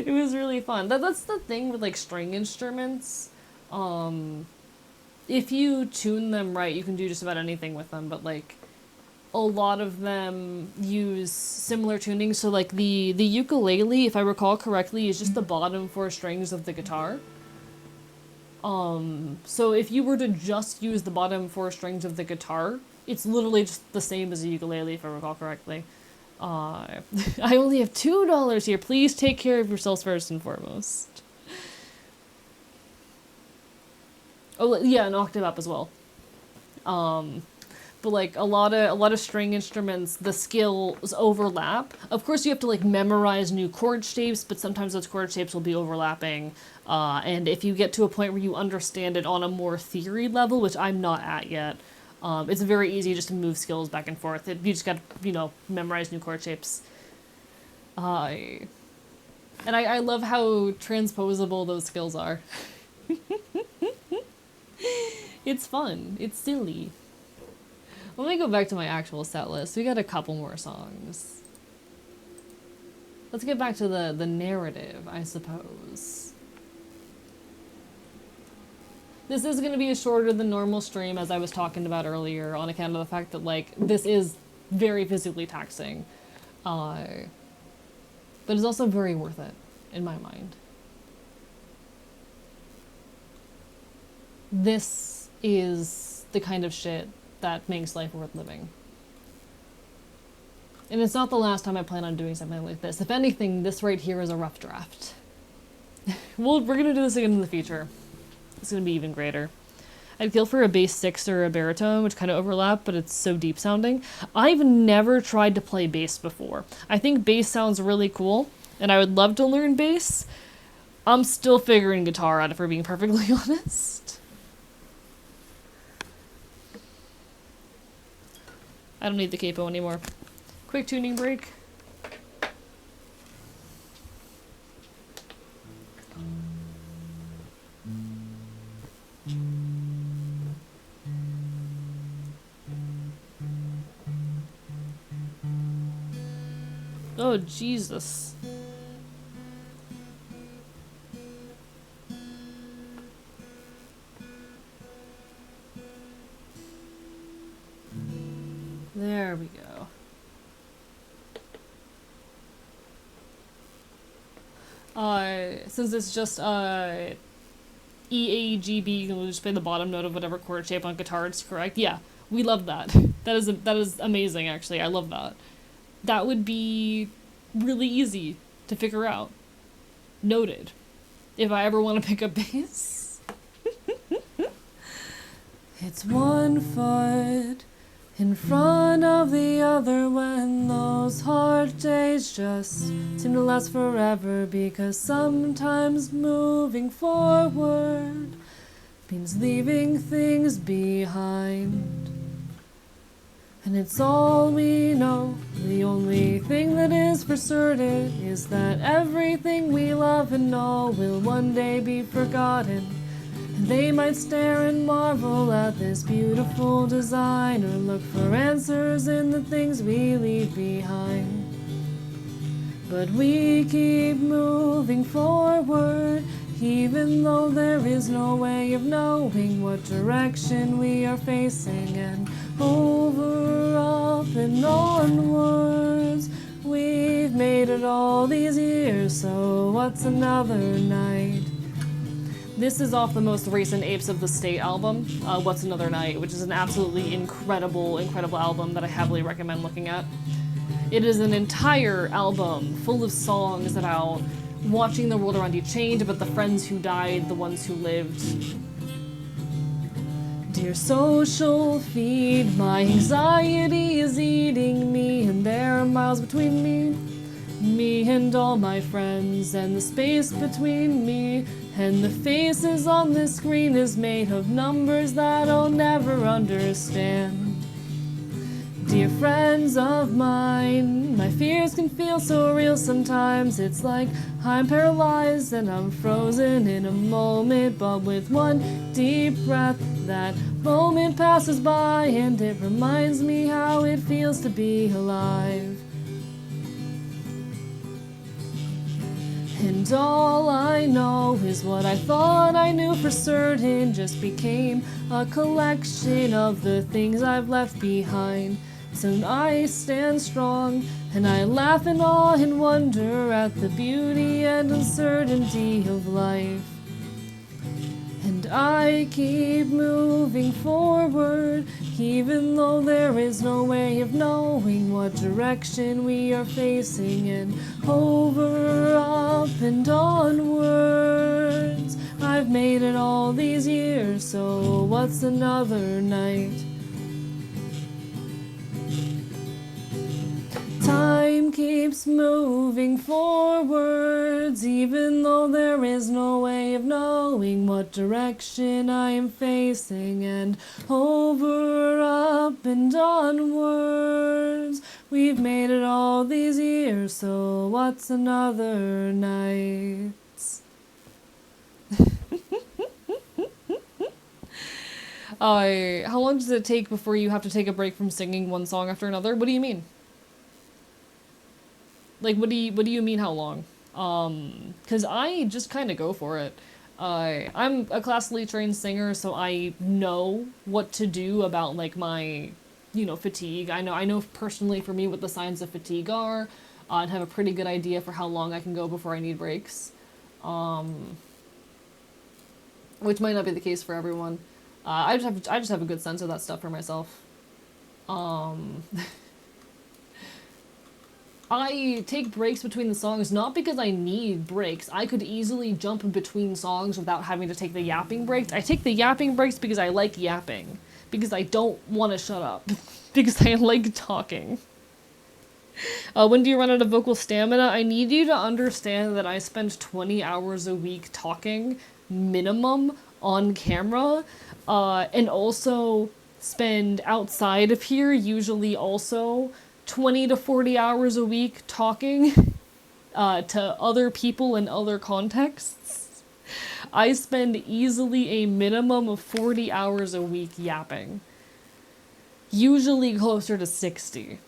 Speaker 1: It was really fun. That's the thing with, like, string instruments. If you tune them right, you can do just about anything with them, but, like, a lot of them use similar tuning. So, like, the ukulele, if I recall correctly, is just the bottom 4 strings of the guitar. So if you were to just use the bottom 4 strings of the guitar, it's literally just the same as a ukulele, if I recall correctly. I only have $2 here. Please take care of yourselves first and foremost. Oh yeah, an octave up as well. But like a lot of string instruments, the skills overlap. Of course, you have to like memorize new chord shapes, but sometimes those chord shapes will be overlapping. And if you get to a point where you understand it on a more theory level, which I'm not at yet, it's very easy just to move skills back and forth. You just got to, memorize new chord shapes. And I love how transposable those skills are. It's fun. It's silly. Let me go back to my actual set list. We got a couple more songs. Let's get back to the narrative, I suppose. This is going to be a shorter than normal stream, as I was talking about earlier, on account of the fact that, like, this is very physically taxing. But it's also very worth it, in my mind. This is the kind of shit that makes life worth living. And it's not the last time I plan on doing something like this. If anything, this right here is a rough draft. We're gonna do this again in the future. It's gonna be even greater. I'd kill for a bass 6 or a baritone, which kind of overlap, but it's so deep sounding. I've never tried to play bass before. I think bass sounds really cool, and I would love to learn bass. I'm still figuring guitar out, if we're being perfectly honest. I don't need the capo anymore. Quick tuning break. Oh, Jesus. There we go. Since it's just E, A, G, B, you'll just play the bottom note of whatever chord shape on guitar it's correct. Yeah, we love that. That is amazing, actually. I love that. That would be really easy to figure out. Noted. If I ever want to pick up bass. It's one foot in front of the other when those hard days just seem to last forever, because sometimes moving forward means leaving things behind. And it's all we know. The only thing that is for certain is that everything we love and know will one day be forgotten. And they might stare and marvel at this beautiful design, or look for answers in the things we leave behind. But we keep moving forward, even though there is no way of knowing what direction we are facing. And over, up, and onwards, we've made it all these years, so what's another night? This is off the most recent Apes of the State album, What's Another Night, which is an absolutely incredible album that I heavily recommend looking at. It is an entire album full of songs about watching the world around you change, about the friends who died, the ones who lived. Dear social feed, my anxiety is eating me, and there are miles between me and all my friends, and the space between me and the faces on the screen is made of numbers that I'll never understand. Dear friends of mine, my fears can feel so real sometimes. It's like I'm paralyzed and I'm frozen in a moment, but with one deep breath, that moment passes by and it reminds me how it feels to be alive. And all I know is what I thought I knew for certain just became a collection of the things I've left behind. So I stand strong, and I laugh in awe and wonder at the beauty and uncertainty of life. And I keep moving forward, even though there is no way of knowing what direction we are facing. And over, up, and onwards, I've made it all these years, so what's another night? Time keeps moving forwards, even though there is no way of knowing what direction I am facing. And over, up, and onwards, we've made it all these years, so what's another night? How long does it take before you have to take a break from singing one song after another? What do you mean? Like, what do you mean how long? 'Cause I just kind of go for it. I'm a classically trained singer, so I know what to do about, like, my, fatigue. I know personally for me what the signs of fatigue are, and have a pretty good idea for how long I can go before I need breaks. Which might not be the case for everyone. I just have a good sense of that stuff for myself. I take breaks between the songs not because I need breaks. I could easily jump in between songs without having to take the yapping breaks. I take the yapping breaks because I like yapping. Because I don't want to shut up. Because I like talking. When do you run out of vocal stamina? I need you to understand that I spend 20 hours a week talking, minimum, on camera. And also spend outside of here, usually also 20 to 40 hours a week talking to other people in other contexts. I spend easily a minimum of 40 hours a week yapping. Usually closer to 60.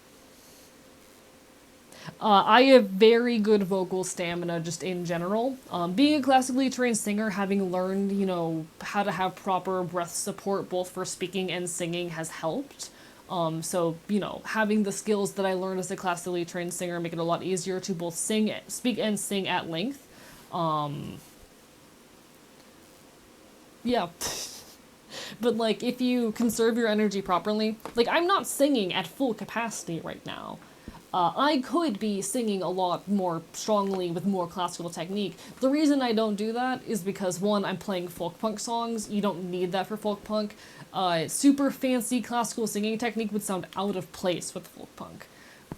Speaker 1: I have very good vocal stamina just in general. Being a classically trained singer, having learned, how to have proper breath support both for speaking and singing has helped. So, you know, having the skills that I learned as a classically trained singer make it a lot easier to both speak and sing at length. Yeah. But, like, if you conserve your energy properly, like, I'm not singing at full capacity right now. I could be singing a lot more strongly with more classical technique. The reason I don't do that is because, one, I'm playing folk punk songs. You don't need that for folk punk. Super fancy classical singing technique would sound out of place with folk punk.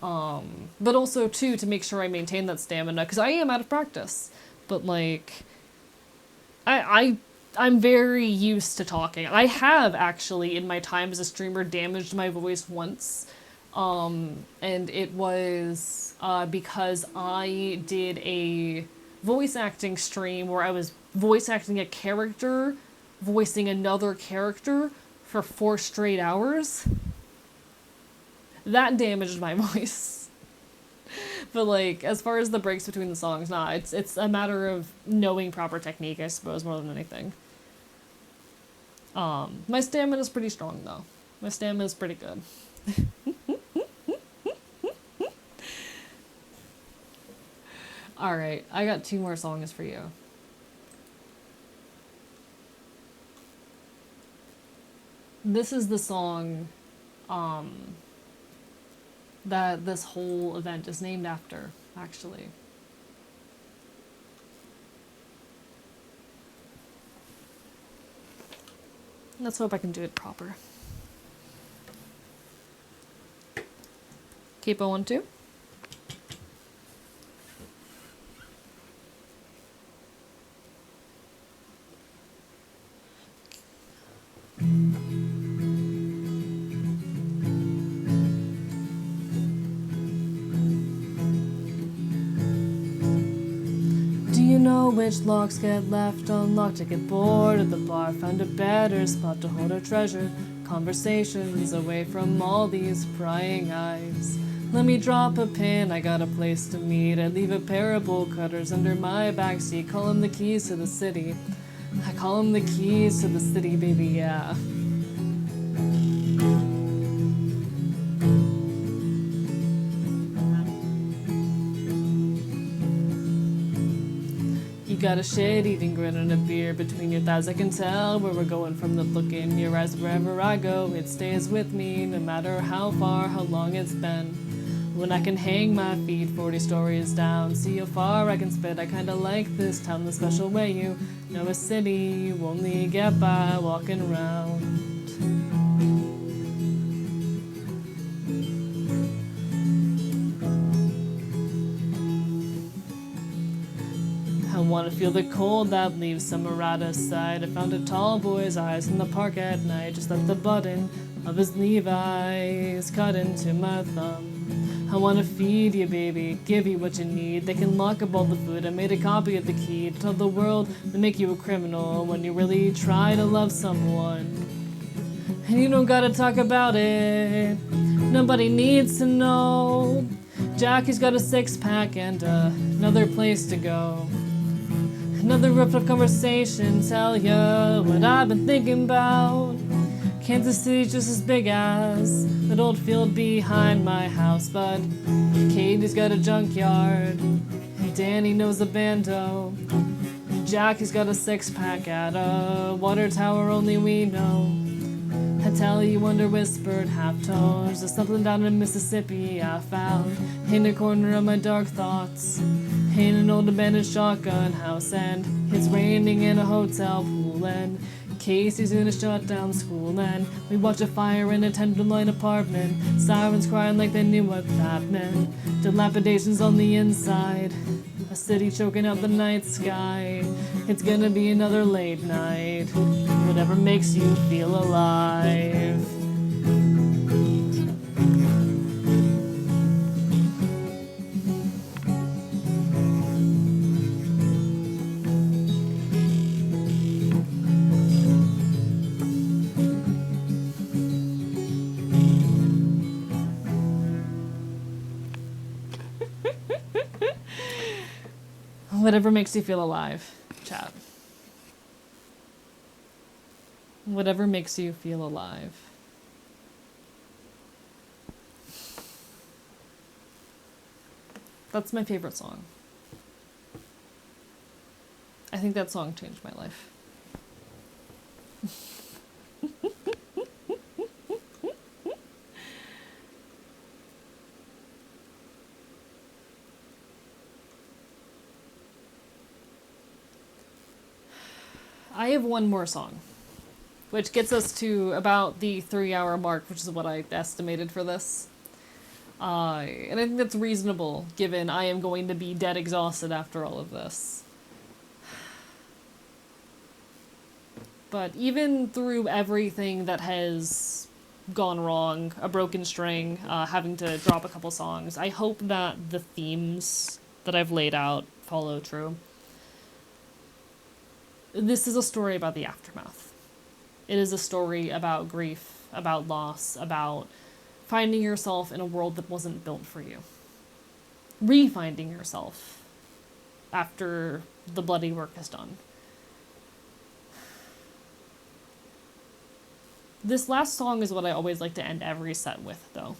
Speaker 1: But also, too, to make sure I maintain that stamina, because I am out of practice. But, like, I'm very used to talking. I have, actually, in my time as a streamer, damaged my voice once. And it was because I did a voice acting stream where I was voice acting a character, voicing another character for 4 straight hours. That damaged my voice. But, like, as far as the breaks between the songs, nah, it's a matter of knowing proper technique, I suppose, more than anything. My stamina's pretty strong, though. My stamina's pretty good. Alright, I got 2 more songs for you. This is the song that this whole event is named after, actually. Let's hope I can do it proper. Capo 1, 2. Do you know which locks get left unlocked? To get bored at the bar, found a better spot to hold our treasure. Conversations away from all these prying eyes. Let me drop a pin, I got a place to meet. I leave a pair of bolt cutters under my backseat. Call them the keys to the city. I call them the keys to the city, baby, yeah. You got a shit-eating grin and a beer between your thighs. I can tell where we're going from the look in your eyes. Wherever I go, it stays with me, no matter how far, how long it's been. When I can hang my feet 40 stories down, see how far I can spit. I kinda like this town, the special way you know a city you only get by walking around. I wanna feel the cold that leaves summer out of sight. I found a tall boy's eyes in the park at night. Just let the button of his Levi's cut into my thumb. I wanna feed you, baby, give you what you need. They can lock up all the food. I made a copy of the key to tell the world they make you a criminal when you really try to love someone. And you don't gotta talk about it. Nobody needs to know. Jackie's got a 6-pack and another place to go. Another rough conversation, tell ya what I've been thinking about. Kansas City's just as big as that old field behind my house, but Katie's got a junkyard, Danny knows a bando, Jackie's got a 6-pack at a water tower only we know. I tell you under whispered half tones, there's something down in Mississippi I found in a corner of my dark thoughts, in an old abandoned shotgun house, and it's raining in a hotel pool, and Casey's in a shut-down school, and we watch a fire in a tenderloin apartment. Sirens crying like they knew what that meant. Dilapidations on the inside, a city choking out the night sky. It's gonna be another late night, whatever makes you feel alive. Whatever makes you feel alive, chat. Whatever makes you feel alive. That's my favorite song. I think that song changed my life. I have one more song, which gets us to about the 3-hour mark, which is what I estimated for this. And I think that's reasonable, given I am going to be dead exhausted after all of this. But even through everything that has gone wrong, a broken string, having to drop a couple songs, I hope that the themes that I've laid out follow true. This is a story about the aftermath. It is a story about grief, about loss, about finding yourself in a world that wasn't built for you. Refinding yourself after the bloody work is done. This last song is what I always like to end every set with, though.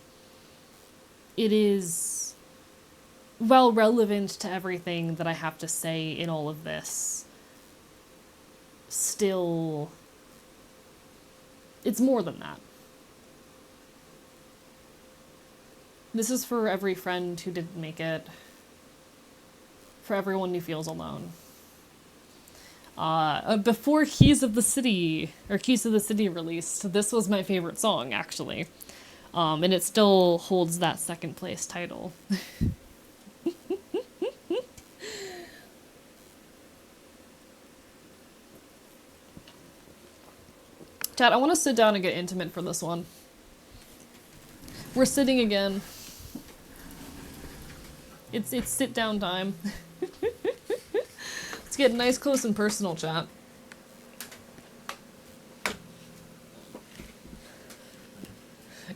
Speaker 1: It is, well, relevant to everything that I have to say in all of this. Still, it's more than that. This is for every friend who didn't make it, for everyone who feels alone. Before Keys of the City released, this was my favorite song, actually. And it still holds that second place title. Chat, I want to sit down and get intimate for this one. We're sitting again. It's sit down time. Let's get nice, close, and personal, chat.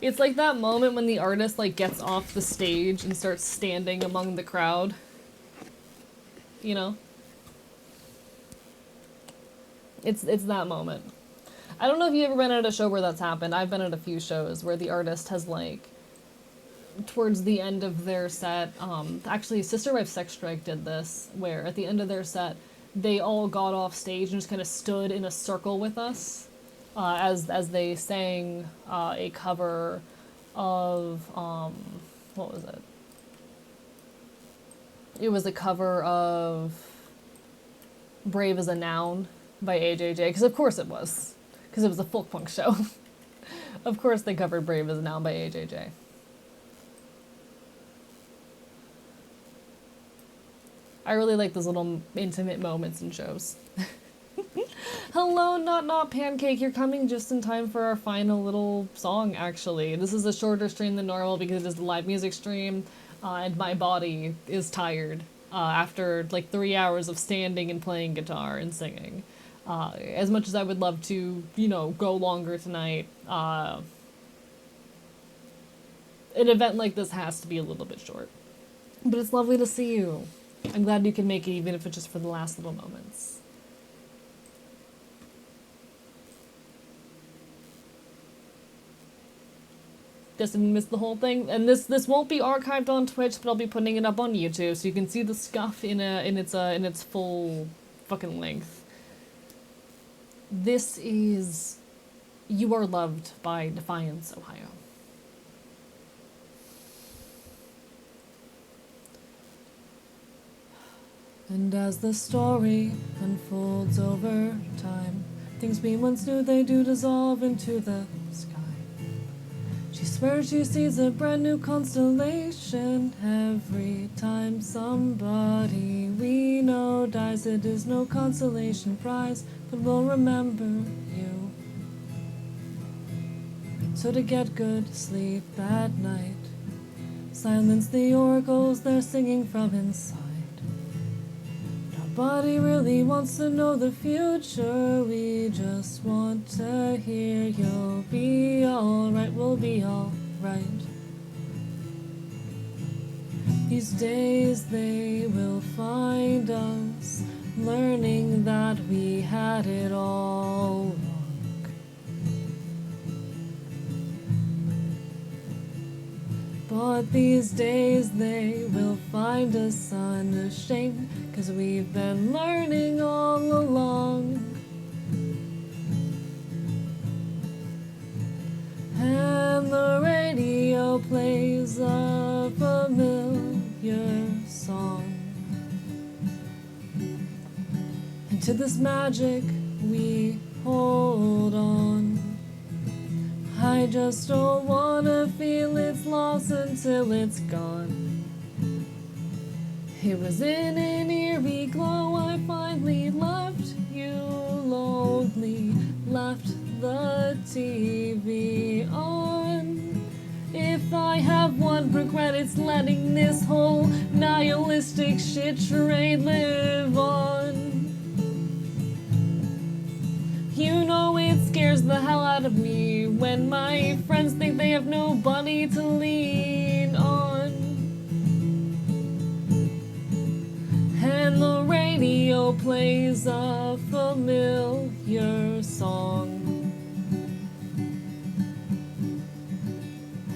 Speaker 1: It's like that moment when the artist like gets off the stage and starts standing among the crowd. You know? It's that moment. I don't know if you've ever been at a show where that's happened. I've been at a few shows where the artist has, like, towards the end of their set, actually Sister Wife Sex Strike did this, where at the end of their set, they all got off stage and just kind of stood in a circle with us, as they sang a cover of, what was it? It was a cover of Brave as a Noun by AJJ, because of course it was. Because it was a folk punk show. Of course they covered Brave as a Noun by AJJ. I really like those little intimate moments in shows. Hello, Not Pancake. You're coming just in time for our final little song, actually. This is a shorter stream than normal because it is a live music stream, and my body is tired after like 3 hours of standing and playing guitar and singing. As much as I would love to, you know, go longer tonight, an event like this has to be a little bit short. But it's lovely to see you. I'm glad you can make it, even if it's just for the last little moments. Just didn't miss the whole thing. And this won't be archived on Twitch, but I'll be putting it up on YouTube, so you can see the scuff in its full fucking length. This is You Are Loved by Defiance, Ohio. And as the story unfolds over time, things we once knew, they do dissolve into the sky. She swears she sees a brand new constellation every time somebody we know dies. It is no consolation prize, but we'll remember you. So to get good sleep at night, silence the oracles they're singing from inside. Nobody really wants to know the future, we just want to hear you'll be alright, we'll be alright. These days they will find us learning that we had it all wrong. But these days they will find us unashamed, 'cause we've been learning all along. And the radio plays a familiar song. And to this magic we hold on. I just don't wanna feel its loss until it's gone. It was in an eerie glow I finally left you lonely, left the TV on. If I have one regret, it's letting this whole nihilistic shit charade live on. You know it scares the hell out of me when my friends think they have nobody to lean on. And the radio plays a familiar song.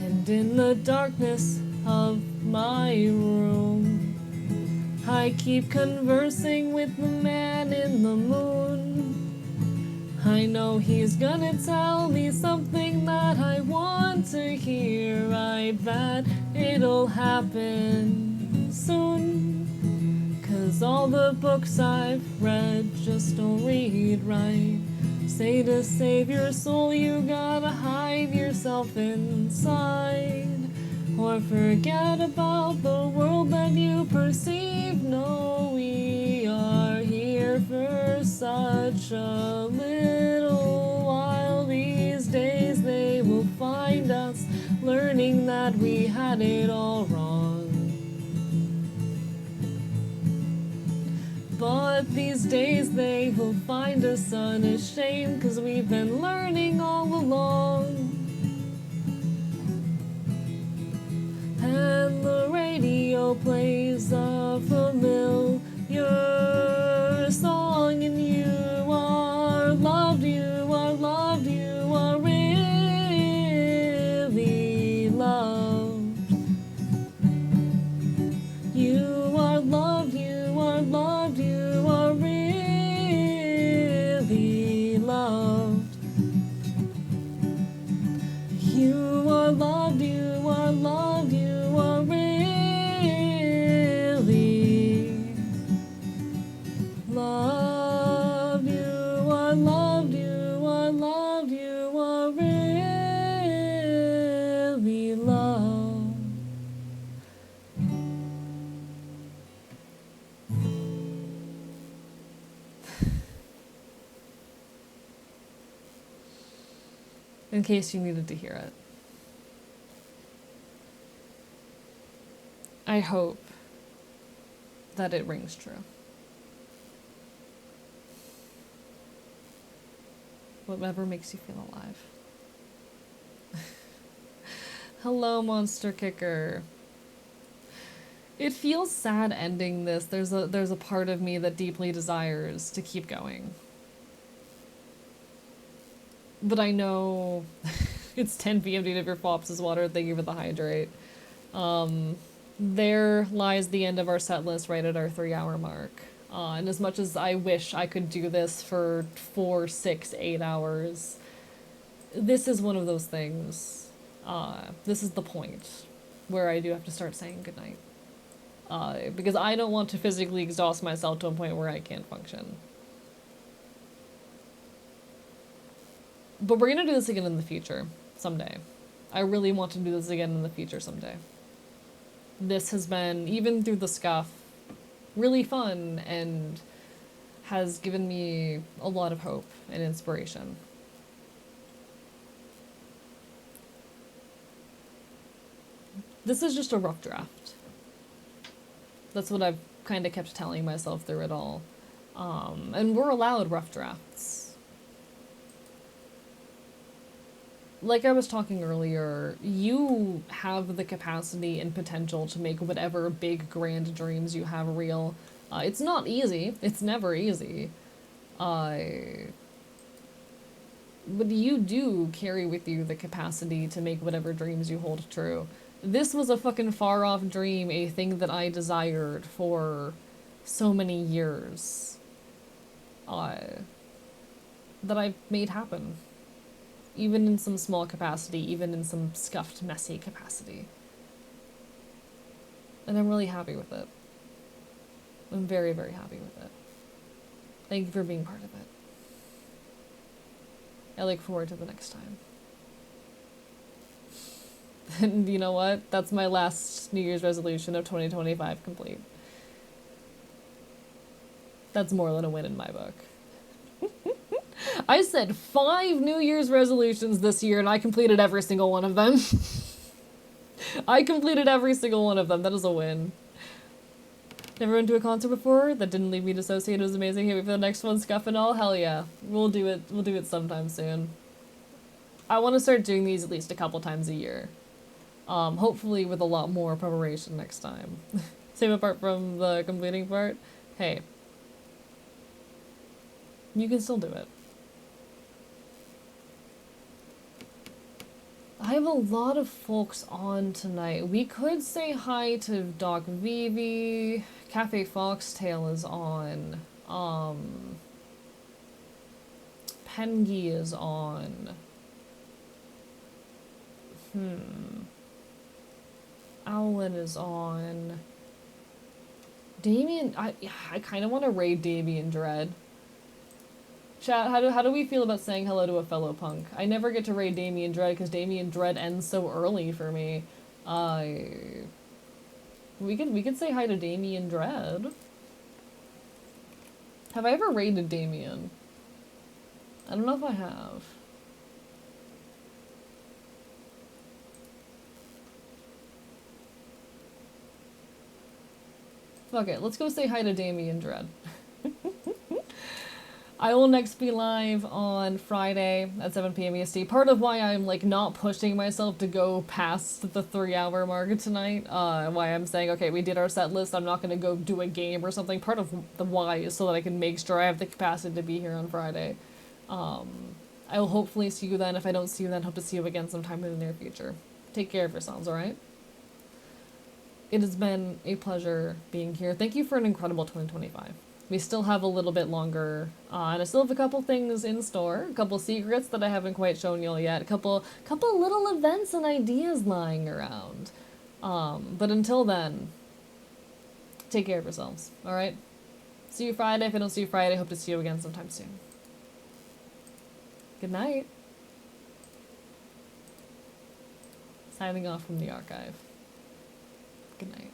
Speaker 1: And in the darkness of my room, I keep conversing with the man in the moon. I know he's gonna tell me something that I want to hear. I bet it'll happen soon. 'Cause all the books I've read just don't read right. Say to save your soul you gotta hide yourself inside. Or forget about the world that you perceive. No, we are here for such a little while. These days they will find us learning that we had it all wrong. But these days they will find us unashamed, 'cause we've been learning all along. And the radio plays a familiar song, and you are loved, you are loved, you are really loved. You are loved, you are loved, you are really loved. You are loved, you are loved, you are really loved. You are loved, you are loved, you are really loved. In case you needed to hear it. I hope that it rings true. Whatever makes you feel alive. Hello, Monster Kicker. It feels sad ending this. There's a part of me that deeply desires to keep going. But I know it's 10 p.m. to your Fops' water. Thank you for the hydrate. There lies the end of our set list right at our 3-hour mark. And as much as I wish I could do this for 4, 6, 8 hours, this is one of those things. This is the point where I do have to start saying goodnight. Because I don't want to physically exhaust myself to a point where I can't function. But we're gonna do this again in the future, someday. I really want to do this again in the future someday. This has been, even through the scuff, really fun and has given me a lot of hope and inspiration. This is just a rough draft. That's what I've kind of kept telling myself through it all. And we're allowed rough drafts. Like I was talking earlier, you have the capacity and potential to make whatever big, grand dreams you have real. It's not easy. It's never easy. But you do carry with you the capacity to make whatever dreams you hold true. this was a fucking far off dream, a thing that I desired for so many years. That I've made happen. Even in some small capacity, even in some scuffed, messy capacity. And I'm really happy with it. I'm very, very happy with it. Thank you for being part of it. I look forward to the next time. And you know what? That's my last New Year's resolution of 2025 complete. That's more than a win in my book. I said 5 New Year's resolutions this year and I completed every single one of them. I completed every single one of them. That is a win. Never been to a concert before? That didn't leave me dissociated. It was amazing. Can't wait for the next one. Scuff and all? Hell yeah. We'll do it. We'll do it sometime soon. I want to start doing these at least a couple times a year. Hopefully with a lot more preparation next time. Same apart from the completing part. Hey. You can still do it. I have a lot of folks on tonight. We could say hi to Doc Vivi. Cafe Foxtail is on. Pengi is on. Owlin is on. Damien, I kind of want to raid Damien Dread. Chat, how do we feel about saying hello to a fellow punk? I never get to raid Damien Dread because Damien Dread ends so early for me. We could say hi to Damien Dread. Have I ever raided Damien? I don't know if I have. Fuck it, let's go say hi to Damien Dread. I will next be live on Friday at 7 p.m. EST. Part of why I'm like not pushing myself to go past the 3-hour mark tonight, why I'm saying, okay, we did our set list, I'm not gonna go do a game or something. Part of the why is so that I can make sure I have the capacity to be here on Friday. I will hopefully see you then. If I don't see you then, hope to see you again sometime in the near future. Take care of yourselves, alright? It has been a pleasure being here. Thank you for an incredible 2025. We still have a little bit longer, and I still have a couple things in store, a couple secrets that I haven't quite shown y'all yet, a couple little events and ideas lying around. But until then, take care of yourselves, alright? See you Friday. If I don't see you Friday, hope to see you again sometime soon. Good night. Signing off from the archive. Good night.